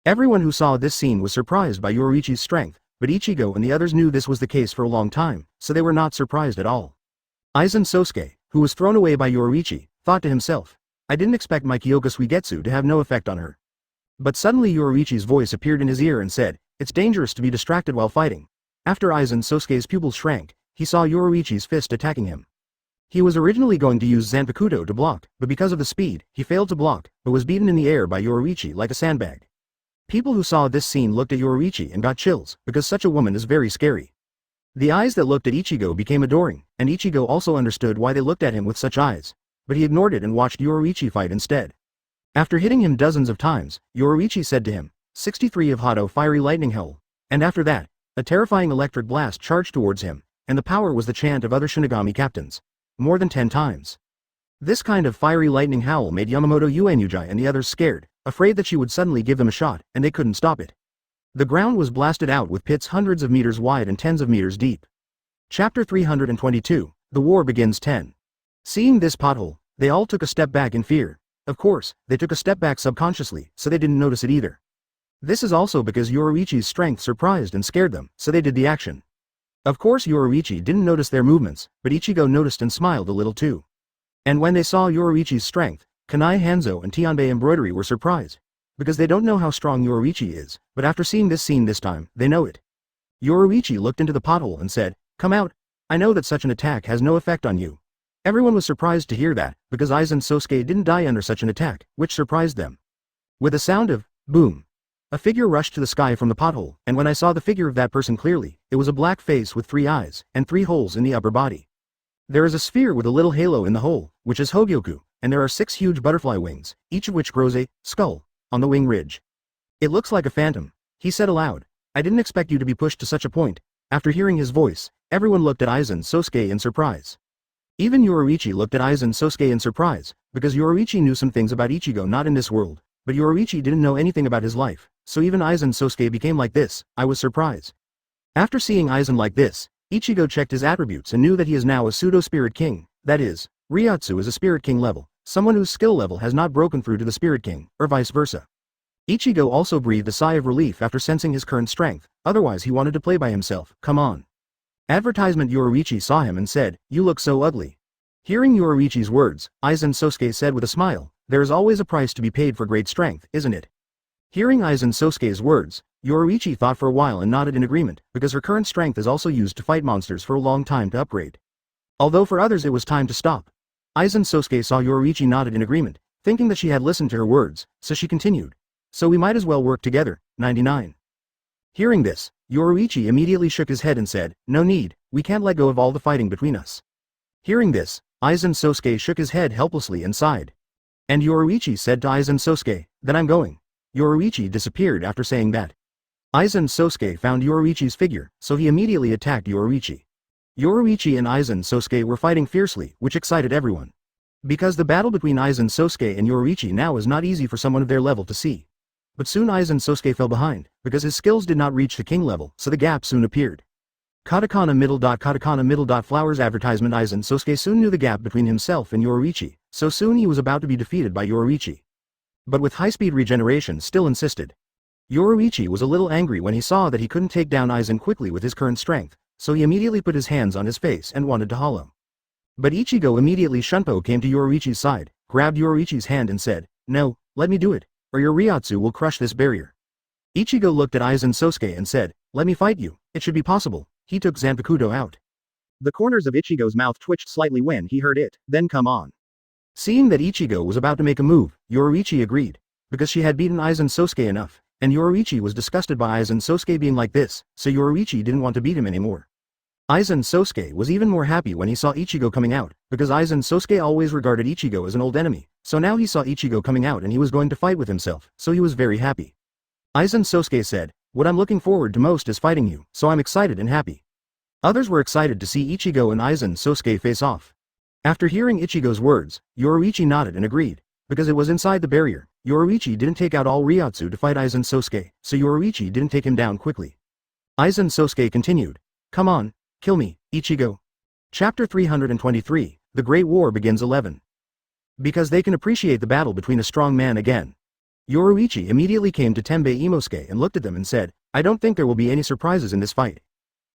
Everyone who saw this scene was surprised by Yoruichi's strength, but Ichigo and the others knew this was the case for a long time, so they were not surprised at all. Aizen Sosuke, who was thrown away by Yoruichi, thought to himself, I didn't expect my Kyoka Suigetsu to have no effect on her. But suddenly Yoruichi's voice appeared in his ear and said, it's dangerous to be distracted while fighting. After Aizen Sosuke's pupils shrank, he saw Yoruichi's fist attacking him. He was originally going to use Zanpakuto to block, but because of the speed, he failed to block, but was beaten in the air by Yoruichi like a sandbag. People who saw this scene looked at Yoruichi and got chills, because such a woman is very scary. The eyes that looked at Ichigo became adoring, and Ichigo also understood why they looked at him with such eyes. But he ignored it and watched Yoruichi fight instead. After hitting him dozens of times, Yoruichi said to him, 63 of Hado Fiery Lightning Hell. And after that, A terrifying electric blast charged towards him, and the power was the chant of other Shinigami captains. More than 10 times. This kind of fiery lightning howl made Yamamoto Yuenuji and the others scared, afraid that she would suddenly give them a shot, and they couldn't stop it. The ground was blasted out with pits hundreds of meters wide and tens of meters deep. Chapter 322, The War Begins 10. Seeing this pothole, they all took a step back in fear. Of course, they took a step back subconsciously, so they didn't notice it either. This is also because Yoruichi's strength surprised and scared them, so they did the action. Of course Yoruichi didn't notice their movements, but Ichigo noticed and smiled a little too. And when they saw Yoruichi's strength, Kanai Hanzo and Tianbei Embroidery were surprised. Because they don't know how strong Yoruichi is, but after seeing this scene this time, they know it. Yoruichi looked into the pothole and said, "Come out. I know that such an attack has no effect on you." Everyone was surprised to hear that, because Aizen Sosuke didn't die under such an attack, which surprised them. With a sound of boom, a figure rushed to the sky from the pothole, and when I saw the figure of that person clearly, it was a black face with 3 eyes, and 3 holes in the upper body. There is a sphere with a little halo in the hole, which is Hōgyoku, and there are 6 huge butterfly wings, each of which grows a skull on the wing ridge. "It looks like a phantom," he said aloud. "I didn't expect you to be pushed to such a point." After hearing his voice, everyone looked at Aizen Sosuke in surprise. Even Yoruichi looked at Aizen Sosuke in surprise, because Yoruichi knew some things about Ichigo not in this world, but Yoruichi didn't know anything about his life, so even Aizen Sosuke became like this. I was surprised. After seeing Aizen like this, Ichigo checked his attributes and knew that he is now a pseudo-spirit king, that is, Ryotsu is a spirit king level, someone whose skill level has not broken through to the spirit king, or vice versa. Ichigo also breathed a sigh of relief after sensing his current strength, otherwise he wanted to play by himself. Come on. Advertisement. Yoruichi saw him and said, "You look so ugly." Hearing Yoruichi's words, Aizen Sosuke said with a smile, "There is always a price to be paid for great strength, isn't it?" Hearing Aizen Sosuke's words, Yoruichi thought for a while and nodded in agreement, because her current strength is also used to fight monsters for a long time to upgrade. Although for others it was time to stop. Aizen Sosuke saw Yoruichi nodded in agreement, thinking that she had listened to her words, so she continued. "So we might as well work together." 99. Hearing this, Yoruichi immediately shook his head and said, "No need, we can't let go of all the fighting between us." Hearing this, Aizen Sosuke shook his head helplessly and sighed. And Yoruichi said to Aizen Sosuke, "Then I'm going." Yoruichi disappeared after saying that. Aizen Sosuke found Yoruichi's figure, so he immediately attacked Yoruichi. Yoruichi and Aizen Sosuke were fighting fiercely, which excited everyone. Because the battle between Aizen Sosuke and Yoruichi now is not easy for someone of their level to see. But soon Aizen Sosuke fell behind, because his skills did not reach the king level, so the gap soon appeared. Katakana middle. Flowers advertisement. Aizen Sosuke soon knew the gap between himself and Yoruichi, so soon he was about to be defeated by Yoruichi. But with high-speed regeneration still insisted. Yoruichi was a little angry when he saw that he couldn't take down Aizen quickly with his current strength, so he immediately put his hands on his face and wanted to hollow. But Ichigo immediately Shunpo came to Yoruichi's side, grabbed Yoruichi's hand and said, "No, let me do it, or your Ryotsu will crush this barrier." Ichigo looked at Aizen Sosuke and said, "Let me fight you, it should be possible." He took Zanpakuto out. The corners of Ichigo's mouth twitched slightly when he heard it, "Then come on." Seeing that Ichigo was about to make a move, Yoruichi agreed, because she had beaten Aizen Sosuke enough, and Yoruichi was disgusted by Aizen Sosuke being like this, so Yoruichi didn't want to beat him anymore. Aizen Sosuke was even more happy when he saw Ichigo coming out, because Aizen Sosuke always regarded Ichigo as an old enemy, so now he saw Ichigo coming out and he was going to fight with himself, so he was very happy. Aizen Sosuke said, "What I'm looking forward to most is fighting you, so I'm excited and happy." Others were excited to see Ichigo and Aizen Sosuke face off. After hearing Ichigo's words, Yoruichi nodded and agreed, because it was inside the barrier. Yoruichi didn't take out all Ryotsu to fight Aizen Sosuke, so Yoruichi didn't take him down quickly. Aizen Sosuke continued, "Come on, kill me, Ichigo." Chapter 323, The Great War Begins 11. Because they can appreciate the battle between a strong man again. Yoruichi immediately came to Tenbei Imosuke and looked at them and said, "I don't think there will be any surprises in this fight."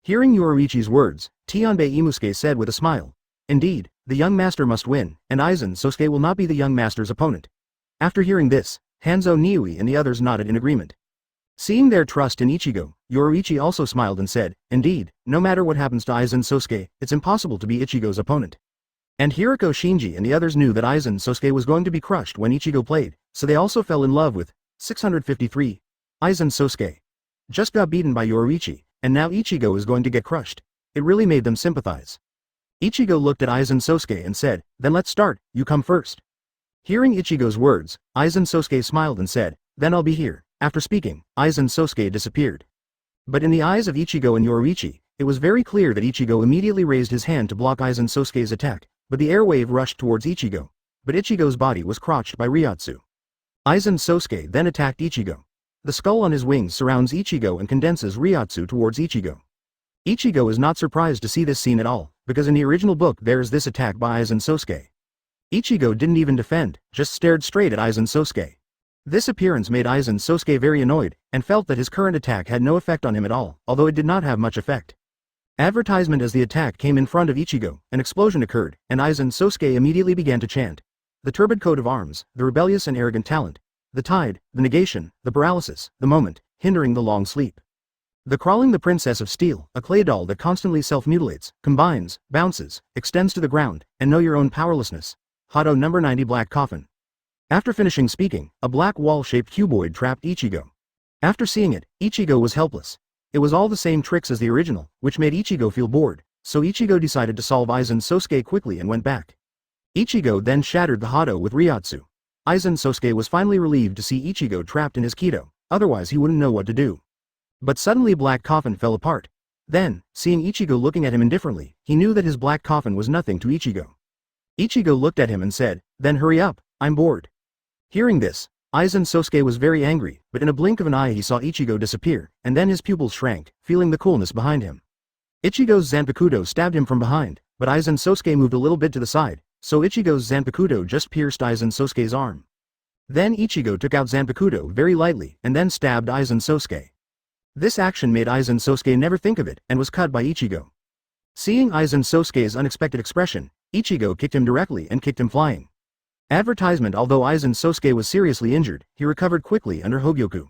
Hearing Yoruichi's words, Tianbei Imosuke said with a smile, "Indeed, the young master must win, and Aizen Sosuke will not be the young master's opponent." After hearing this, Hanzo Niui and the others nodded in agreement. Seeing their trust in Ichigo, Yoruichi also smiled and said, "Indeed, no matter what happens to Aizen Sosuke, it's impossible to be Ichigo's opponent." And Hiriko Shinji and the others knew that Aizen Sosuke was going to be crushed when Ichigo played, so they also fell in love with 653. Aizen Sosuke just got beaten by Yoruichi, and now Ichigo is going to get crushed. It really made them sympathize. Ichigo looked at Aizen Sosuke and said, "Then let's start, you come first." Hearing Ichigo's words, Aizen Sosuke smiled and said, "Then I'll be here." After speaking, Aizen Sosuke disappeared. But in the eyes of Ichigo and Yoruichi, it was very clear that Ichigo immediately raised his hand to block Aizen Sosuke's attack, but the air wave rushed towards Ichigo. But Ichigo's body was crotched by Ryotsu. Aizen Sosuke then attacked Ichigo. The skull on his wings surrounds Ichigo and condenses Ryotsu towards Ichigo. Ichigo is not surprised to see this scene at all, because in the original book there is this attack by Aizen Sosuke. Ichigo didn't even defend, just stared straight at Aizen Sosuke. This appearance made Aizen Sosuke very annoyed, and felt that his current attack had no effect on him at all, although it did not have much effect. Advertisement as the attack came in front of Ichigo, an explosion occurred, and Aizen Sosuke immediately began to chant. The turbid coat of arms, the rebellious and arrogant talent, the tide, the negation, the paralysis, the moment, hindering the long sleep. The crawling the princess of steel, a clay doll that constantly self-mutilates, combines, bounces, extends to the ground, and know your own powerlessness. Hado number 90 black coffin. After finishing speaking, a black wall-shaped cuboid trapped Ichigo. After seeing it, Ichigo was helpless. It was all the same tricks as the original, which made Ichigo feel bored, so Ichigo decided to solve Aizen Sosuke quickly and went back. Ichigo then shattered the Hado with Ryotsu. Aizen Sosuke was finally relieved to see Ichigo trapped in his Kido, otherwise he wouldn't know what to do. But suddenly Black Coffin fell apart. Then, seeing Ichigo looking at him indifferently, he knew that his black coffin was nothing to Ichigo. Ichigo looked at him and said, "Then hurry up, I'm bored." Hearing this, Aizen Sosuke was very angry, but in a blink of an eye he saw Ichigo disappear, and then his pupils shrank, feeling the coolness behind him. Ichigo's Zanpakuto stabbed him from behind, but Aizen Sosuke moved a little bit to the side, so Ichigo's Zanpakuto just pierced Aizen Sosuke's arm. Then Ichigo took out Zanpakuto very lightly and then stabbed Aizen Sosuke. This action made Aizen Sosuke never think of it and was cut by Ichigo. Seeing Aizen Sosuke's unexpected expression, Ichigo kicked him directly and kicked him flying. Advertisement. Although Aizen Sosuke was seriously injured, he recovered quickly under Hōgyoku.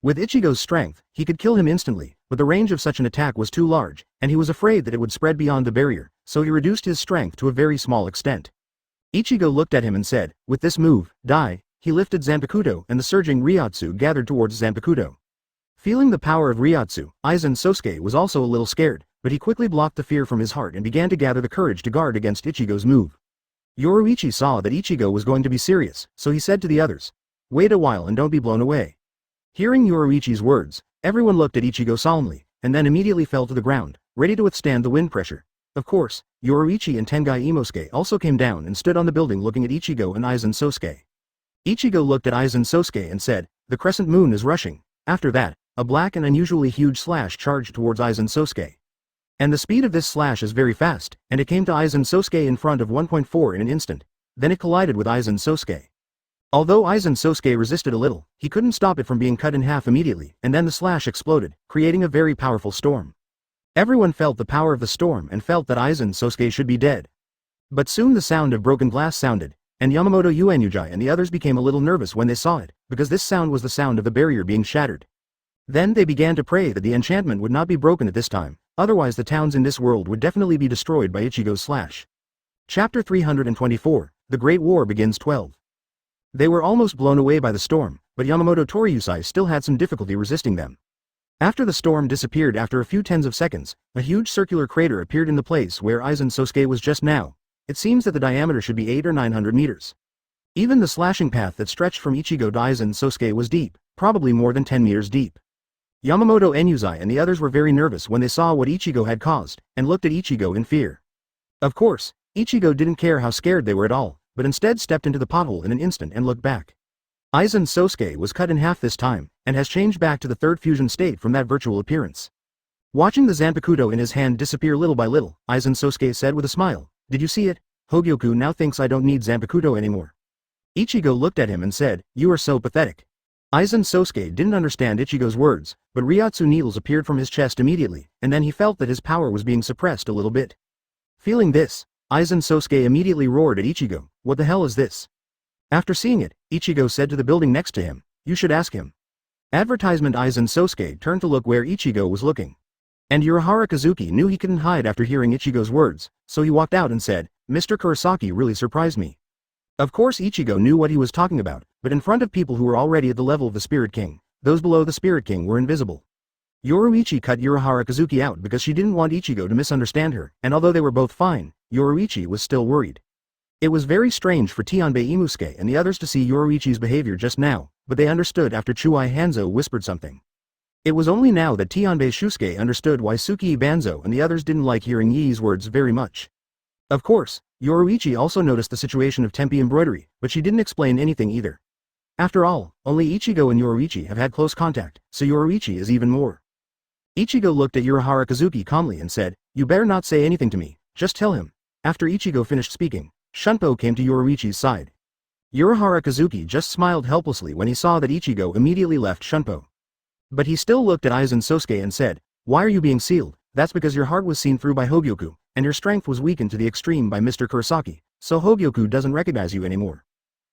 With Ichigo's strength, he could kill him instantly, but the range of such an attack was too large, and he was afraid that it would spread beyond the barrier, so he reduced his strength to a very small extent. Ichigo looked at him and said, "With this move, die." He lifted Zanpakuto and the surging Ryotsu gathered towards Zanpakuto. Feeling the power of Ryotsu, Aizen Sosuke was also a little scared, but he quickly blocked the fear from his heart and began to gather the courage to guard against Ichigo's move. Yoruichi saw that Ichigo was going to be serious, so he said to the others, "Wait a while and don't be blown away." Hearing Yoruichi's words, everyone looked at Ichigo solemnly, and then immediately fell to the ground, ready to withstand the wind pressure. Of course, Yoruichi and Tengai Imosuke also came down and stood on the building looking at Ichigo and Aizen Sosuke. Ichigo looked at Aizen Sosuke and said, "The crescent moon is rushing." After that, a black and unusually huge slash charged towards Aizen Sosuke. And the speed of this slash is very fast, and it came to Aizen Sosuke in front of 1.4 in an instant. Then it collided with Aizen Sosuke. Although Aizen Sosuke resisted a little, he couldn't stop it from being cut in half immediately, and then the slash exploded, creating a very powerful storm. Everyone felt the power of the storm and felt that Aizen Sosuke should be dead. But soon the sound of broken glass sounded, and Yamamoto Uenyuji and the others became a little nervous when they saw it, because this sound was the sound of the barrier being shattered. Then they began to pray that the enchantment would not be broken at this time, otherwise the towns in this world would definitely be destroyed by Ichigo's slash. Chapter 324, The Great War Begins 12. They were almost blown away by the storm, but Yamamoto Toriusai still had some difficulty resisting them. After the storm disappeared after a few tens of seconds, a huge circular crater appeared in the place where Aizen Sosuke was just now. It seems that the diameter should be 8 or 900 meters. Even the slashing path that stretched from Ichigo to Aizen Sosuke was deep, probably more than 10 meters deep. Yamamoto Eniuzai and the others were very nervous when they saw what Ichigo had caused, and looked at Ichigo in fear. Of course, Ichigo didn't care how scared they were at all, but instead stepped into the pothole in an instant and looked back. Aizen Sosuke was cut in half this time, and has changed back to the third fusion state from that virtual appearance. Watching the Zanpakuto in his hand disappear little by little, Aizen Sosuke said with a smile, "Did you see it? Hōgyoku now thinks I don't need Zanpakuto anymore." Ichigo looked at him and said, "You are so pathetic." Aizen Sosuke didn't understand Ichigo's words, but Ryotsu needles appeared from his chest immediately, and then he felt that his power was being suppressed a little bit. Feeling this, Aizen Sosuke immediately roared at Ichigo, "What the hell is this?" After seeing it, Ichigo said to the building next to him, "You should ask him." Advertisement. Aizen Sosuke turned to look where Ichigo was looking. And Urahara Kazuki knew he couldn't hide after hearing Ichigo's words, so he walked out and said, "Mr. Kurosaki really surprised me." Of course Ichigo knew what he was talking about, but in front of people who were already at the level of the Spirit King, those below the Spirit King were invisible. Yoruichi cut Urahara Kazuki out because she didn't want Ichigo to misunderstand her, and although they were both fine, Yoruichi was still worried. It was very strange for Tianbei Imusuke and the others to see Yoruichi's behavior just now, but they understood after Chuai Hanzo whispered something. It was only now that Tianbei Shusuke understood why Tsukii Banzo and the others didn't like hearing Yi's words very much. Of course, Yoruichi also noticed the situation of Tempe embroidery, but she didn't explain anything either. After all, only Ichigo and Yoruichi have had close contact, so Yoruichi is even more. Ichigo looked at Urahara Kazuki calmly and said, "You better not say anything to me, just tell him." After Ichigo finished speaking, Shunpo came to Yoruichi's side. Urahara Kazuki just smiled helplessly when he saw that Ichigo immediately left Shunpo. But he still looked at Aizen Sosuke and said, "Why are you being sealed? That's because your heart was seen through by Hōgyoku, and your strength was weakened to the extreme by Mr. Kurosaki, so Hōgyoku doesn't recognize you anymore."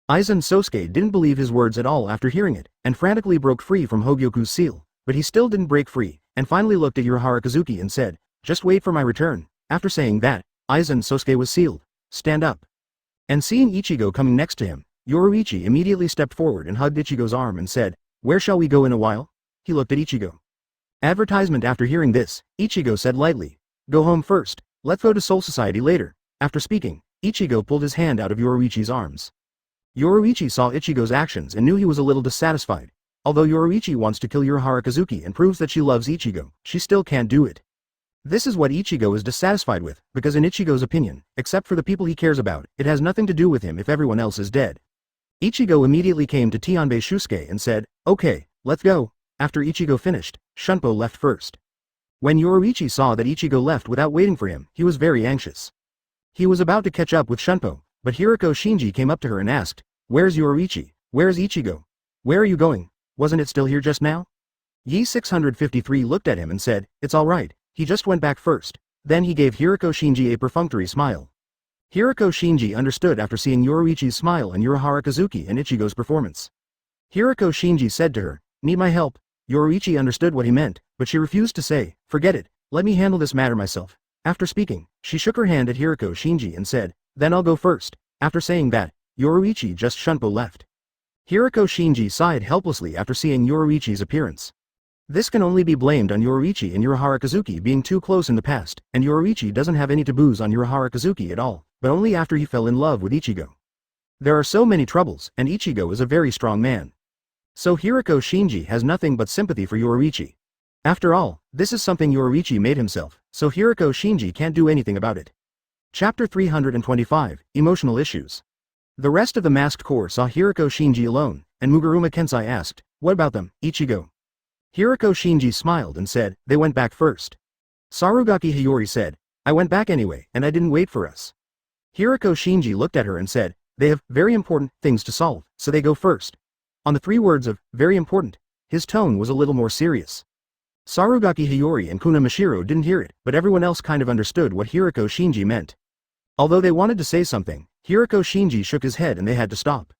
Aizen Sosuke didn't believe his words at all after hearing it, and frantically broke free from Hōgyoku's seal, but he still didn't break free, and finally looked at Urahara Kazuki and said, "Just wait for my return." After saying that, Aizen Sosuke was sealed. "Stand up." And seeing Ichigo coming next to him, Yoruichi immediately stepped forward and hugged Ichigo's arm and said, "Where shall we go in a while?" He looked at Ichigo. Advertisement. After hearing this, Ichigo said lightly, "Go home first, let's go to Soul Society later." After speaking, Ichigo pulled his hand out of Yoruichi's arms. Yoruichi saw Ichigo's actions and knew he was a little dissatisfied. Although Yoruichi wants to kill Urahara Kazuki and proves that she loves Ichigo, she still can't do it. This is what Ichigo is dissatisfied with, because in Ichigo's opinion, except for the people he cares about, it has nothing to do with him if everyone else is dead. Ichigo immediately came to Tianbei Shusuke and said, "Okay, let's go." After Ichigo finished, Shunpo left first. When Yoruichi saw that Ichigo left without waiting for him, he was very anxious. He was about to catch up with Shunpo, but Hirako Shinji came up to her and asked, "Where's Yoruichi? Where's Ichigo? Where are you going? Wasn't it still here just now?" Yi 653 looked at him and said, "It's alright, he just went back first." Then he gave Hirako Shinji a perfunctory smile. Hirako Shinji understood after seeing Yoruichi's smile and Urahara Kazuki and Ichigo's performance. Hirako Shinji said to her, "Need my help?" Yoruichi understood what he meant, but she refused to say, "Forget it, let me handle this matter myself." After speaking, she shook her hand at Hirako Shinji and said, "Then I'll go first." After saying that, Yoruichi just Shunpo left. Hirako Shinji sighed helplessly after seeing Yoruichi's appearance. This can only be blamed on Yoruichi and Urahara Kazuki being too close in the past, and Yoruichi doesn't have any taboos on Urahara Kazuki at all, but only after he fell in love with Ichigo. There are so many troubles, and Ichigo is a very strong man. So Hirako Shinji has nothing but sympathy for Yoruichi. After all, this is something Yoruichi made himself, so Hirako Shinji can't do anything about it. Chapter 325, Emotional Issues. The rest of the masked corps saw Hirako Shinji alone, and Muguruma Kensai asked, "What about them, Ichigo?" Hirako Shinji smiled and said, "They went back first." Sarugaki Hiyori said, "I went back anyway, and I didn't wait for us." Hirako Shinji looked at her and said, "They have very important things to solve, so they go first." On the three words of very important, his tone was a little more serious. Sarugaki Hiyori and Kuna Mashiro didn't hear it, but everyone else kind of understood what Hirako Shinji meant. Although they wanted to say something, Hirako Shinji shook his head and they had to stop.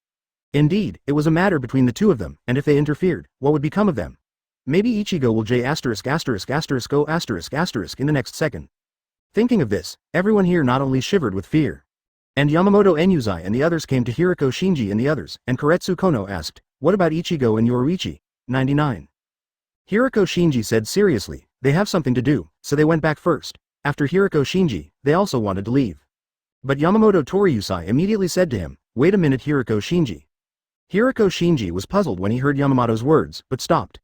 Indeed, it was a matter between the two of them, and if they interfered, what would become of them? Maybe Ichigo will J********* in the next second. Thinking of this, everyone here not only shivered with fear. And Yamamoto Enuzai and the others came to Hirako Shinji and the others, and Koretsu Kono asked, "What about Ichigo and Yoruichi?" 99. Hirako Shinji said seriously, "They have something to do," so they went back first. After Hirako Shinji, they also wanted to leave. But Yamamoto Toriusai immediately said to him, "Wait a minute, Hirako Shinji." Hirako Shinji was puzzled when he heard Yamamoto's words, but stopped.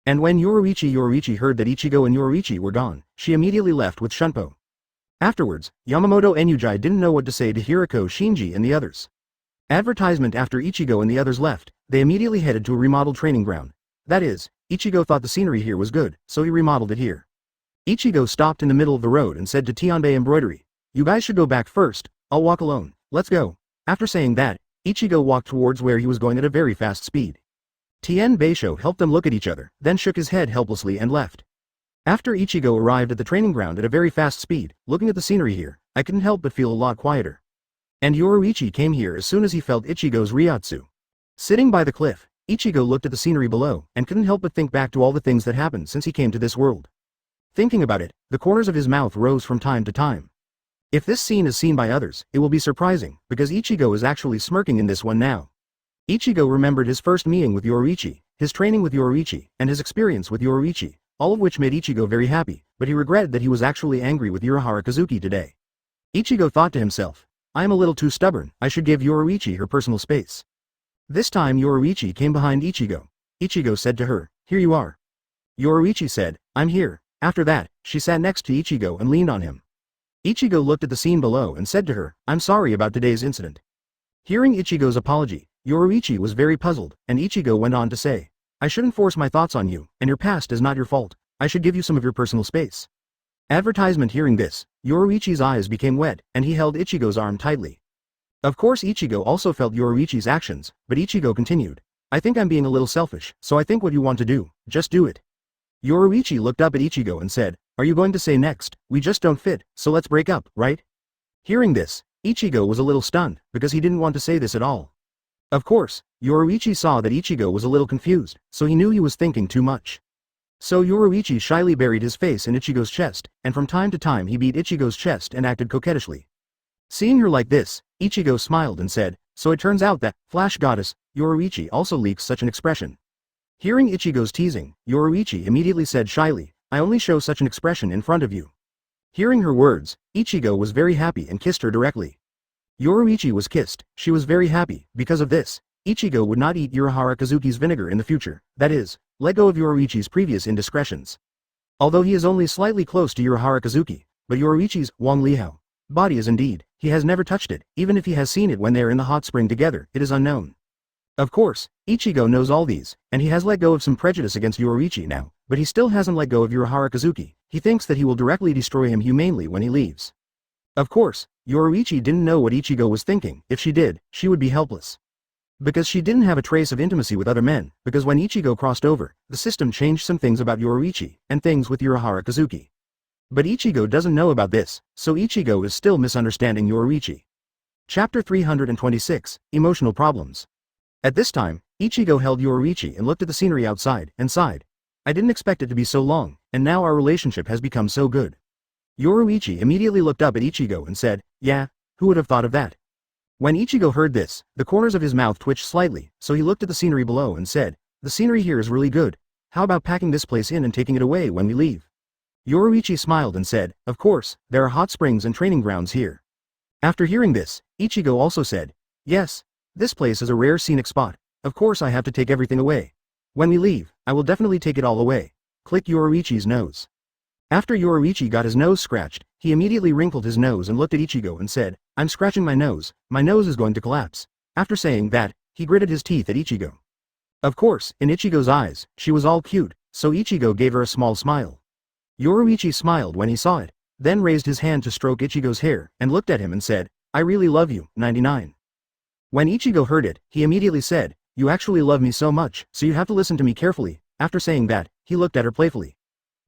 And when Yoruichi heard that Ichigo and Yoruichi were gone, she immediately left with Shunpo. Afterwards, Yamamoto Enujai didn't know what to say to Hirako Shinji and the others. Advertisement. After Ichigo and the others left, they immediately headed to a remodeled training ground. That is, Ichigo thought the scenery here was good, so he remodeled it here. Ichigo stopped in the middle of the road and said to Tianbei Embroidery, "You guys should go back first, I'll walk alone, let's go." After saying that, Ichigo walked towards where he was going at a very fast speed. Tien Beisho helped them look at each other, then shook his head helplessly and left. After Ichigo arrived at the training ground at a very fast speed, looking at the scenery here, I couldn't help but feel a lot quieter. And Yoruichi came here as soon as he felt Ichigo's Ryatsu. Sitting by the cliff, Ichigo looked at the scenery below, and couldn't help but think back to all the things that happened since he came to this world. Thinking about it, the corners of his mouth rose from time to time. If this scene is seen by others, it will be surprising, because Ichigo is actually smirking in this one now. Ichigo remembered his first meeting with Yoruichi, his training with Yoruichi, and his experience with Yoruichi, all of which made Ichigo very happy, but he regretted that he was actually angry with Urahara Kazuki today. Ichigo thought to himself, "I am a little too stubborn, I should give Yoruichi her personal space." This time Yoruichi came behind Ichigo. Ichigo said to her, "Here you are." Yoruichi said, I'm here. After that, she sat next to Ichigo and leaned on him. Ichigo looked at the scene below and said to her, I'm sorry about today's incident. Hearing Ichigo's apology, Yoruichi was very puzzled, and Ichigo went on to say, I shouldn't force my thoughts on you, and your past is not your fault. I should give you some of your personal space. Advertisement. Hearing this, Yoruichi's eyes became wet, and he held Ichigo's arm tightly. Of course Ichigo also felt Yoruichi's actions, but Ichigo continued, I think I'm being a little selfish, so I think what you want to do, just do it. Yoruichi looked up at Ichigo and said, are you going to say next, we just don't fit, so let's break up, right? Hearing this, Ichigo was a little stunned, because he didn't want to say this at all. Of course, Yoruichi saw that Ichigo was a little confused, so he knew he was thinking too much. So Yoruichi shyly buried his face in Ichigo's chest, and from time to time he beat Ichigo's chest and acted coquettishly. Seeing her like this, Ichigo smiled and said, so it turns out that, Flash Goddess, Yoruichi also leaks such an expression. Hearing Ichigo's teasing, Yoruichi immediately said shyly, I only show such an expression in front of you. Hearing her words, Ichigo was very happy and kissed her directly. Yoruichi was kissed, she was very happy. Because of this, Ichigo would not eat Urahara Kazuki's vinegar in the future, that is, let go of Yoruichi's previous indiscretions. Although he is only slightly close to Urahara Kazuki, but Yoruichi's Wang Lihao body is indeed, he has never touched it, even if he has seen it when they are in the hot spring together, it is unknown. Of course, Ichigo knows all these, and he has let go of some prejudice against Yoruichi now, but he still hasn't let go of Urahara Kazuki. He thinks that he will directly destroy him humanely when he leaves. Of course, Yoruichi didn't know what Ichigo was thinking. If she did, she would be helpless. Because she didn't have a trace of intimacy with other men, because when Ichigo crossed over, the system changed some things about Yoruichi, and things with Urahara Kazuki. But Ichigo doesn't know about this, so Ichigo is still misunderstanding Yoruichi. Chapter 326, Emotional Problems. At this time, Ichigo held Yoruichi and looked at the scenery outside, and sighed. I didn't expect it to be so long, and now our relationship has become so good. Yoruichi immediately looked up at Ichigo and said, yeah, who would have thought of that? When Ichigo heard this, the corners of his mouth twitched slightly, so he looked at the scenery below and said, the scenery here is really good. How about packing this place in and taking it away when we leave? Yoruichi smiled and said, of course, there are hot springs and training grounds here. After hearing this, Ichigo also said, yes, this place is a rare scenic spot. Of course I have to take everything away. When we leave, I will definitely take it all away. Click Yoruichi's nose. After Yoruichi got his nose scratched, he immediately wrinkled his nose and looked at Ichigo and said, I'm scratching my nose is going to collapse. After saying that, he gritted his teeth at Ichigo. Of course, in Ichigo's eyes, she was all cute, so Ichigo gave her a small smile. Yoruichi smiled when he saw it, then raised his hand to stroke Ichigo's hair, and looked at him and said, I really love you, 99. When Ichigo heard it, he immediately said, you actually love me so much, so you have to listen to me carefully. After saying that, he looked at her playfully.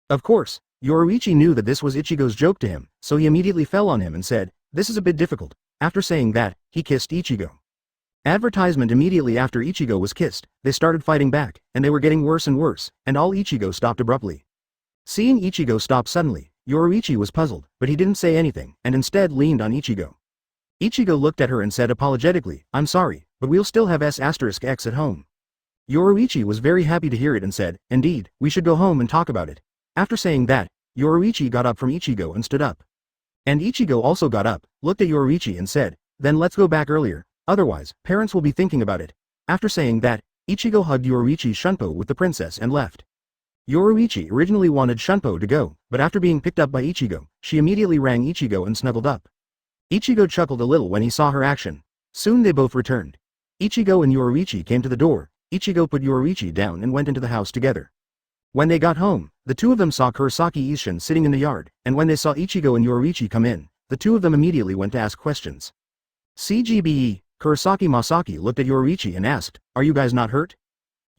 Of course, Yoruichi knew that this was Ichigo's joke to him, so he immediately fell on him and said, this is a bit difficult. After saying that, he kissed Ichigo. Advertisement. Immediately after Ichigo was kissed, they started fighting back, and they were getting worse and worse, and all Ichigo stopped abruptly. Seeing Ichigo stop suddenly, Yoruichi was puzzled, but he didn't say anything, and instead leaned on Ichigo. Ichigo looked at her and said apologetically, I'm sorry, but we'll still have S*X at home. Yoruichi was very happy to hear it and said, indeed, we should go home and talk about it. After saying that, Yoruichi got up from Ichigo and stood up. And Ichigo also got up, looked at Yoruichi and said, then let's go back earlier, otherwise, parents will be thinking about it. After saying that, Ichigo hugged Yoruichi's Shunpo with the princess and left. Yoruichi originally wanted Shunpo to go, but after being picked up by Ichigo, she immediately rang Ichigo and snuggled up. Ichigo chuckled a little when he saw her action. Soon they both returned. Ichigo and Yoruichi came to the door. Ichigo put Yoruichi down and went into the house together. When they got home, the two of them saw Kurosaki Ichigo sitting in the yard, and when they saw Ichigo and Yoruichi come in, the two of them immediately went to ask questions. CGBE, Kurosaki Masaki looked at Yoruichi and asked, are you guys not hurt?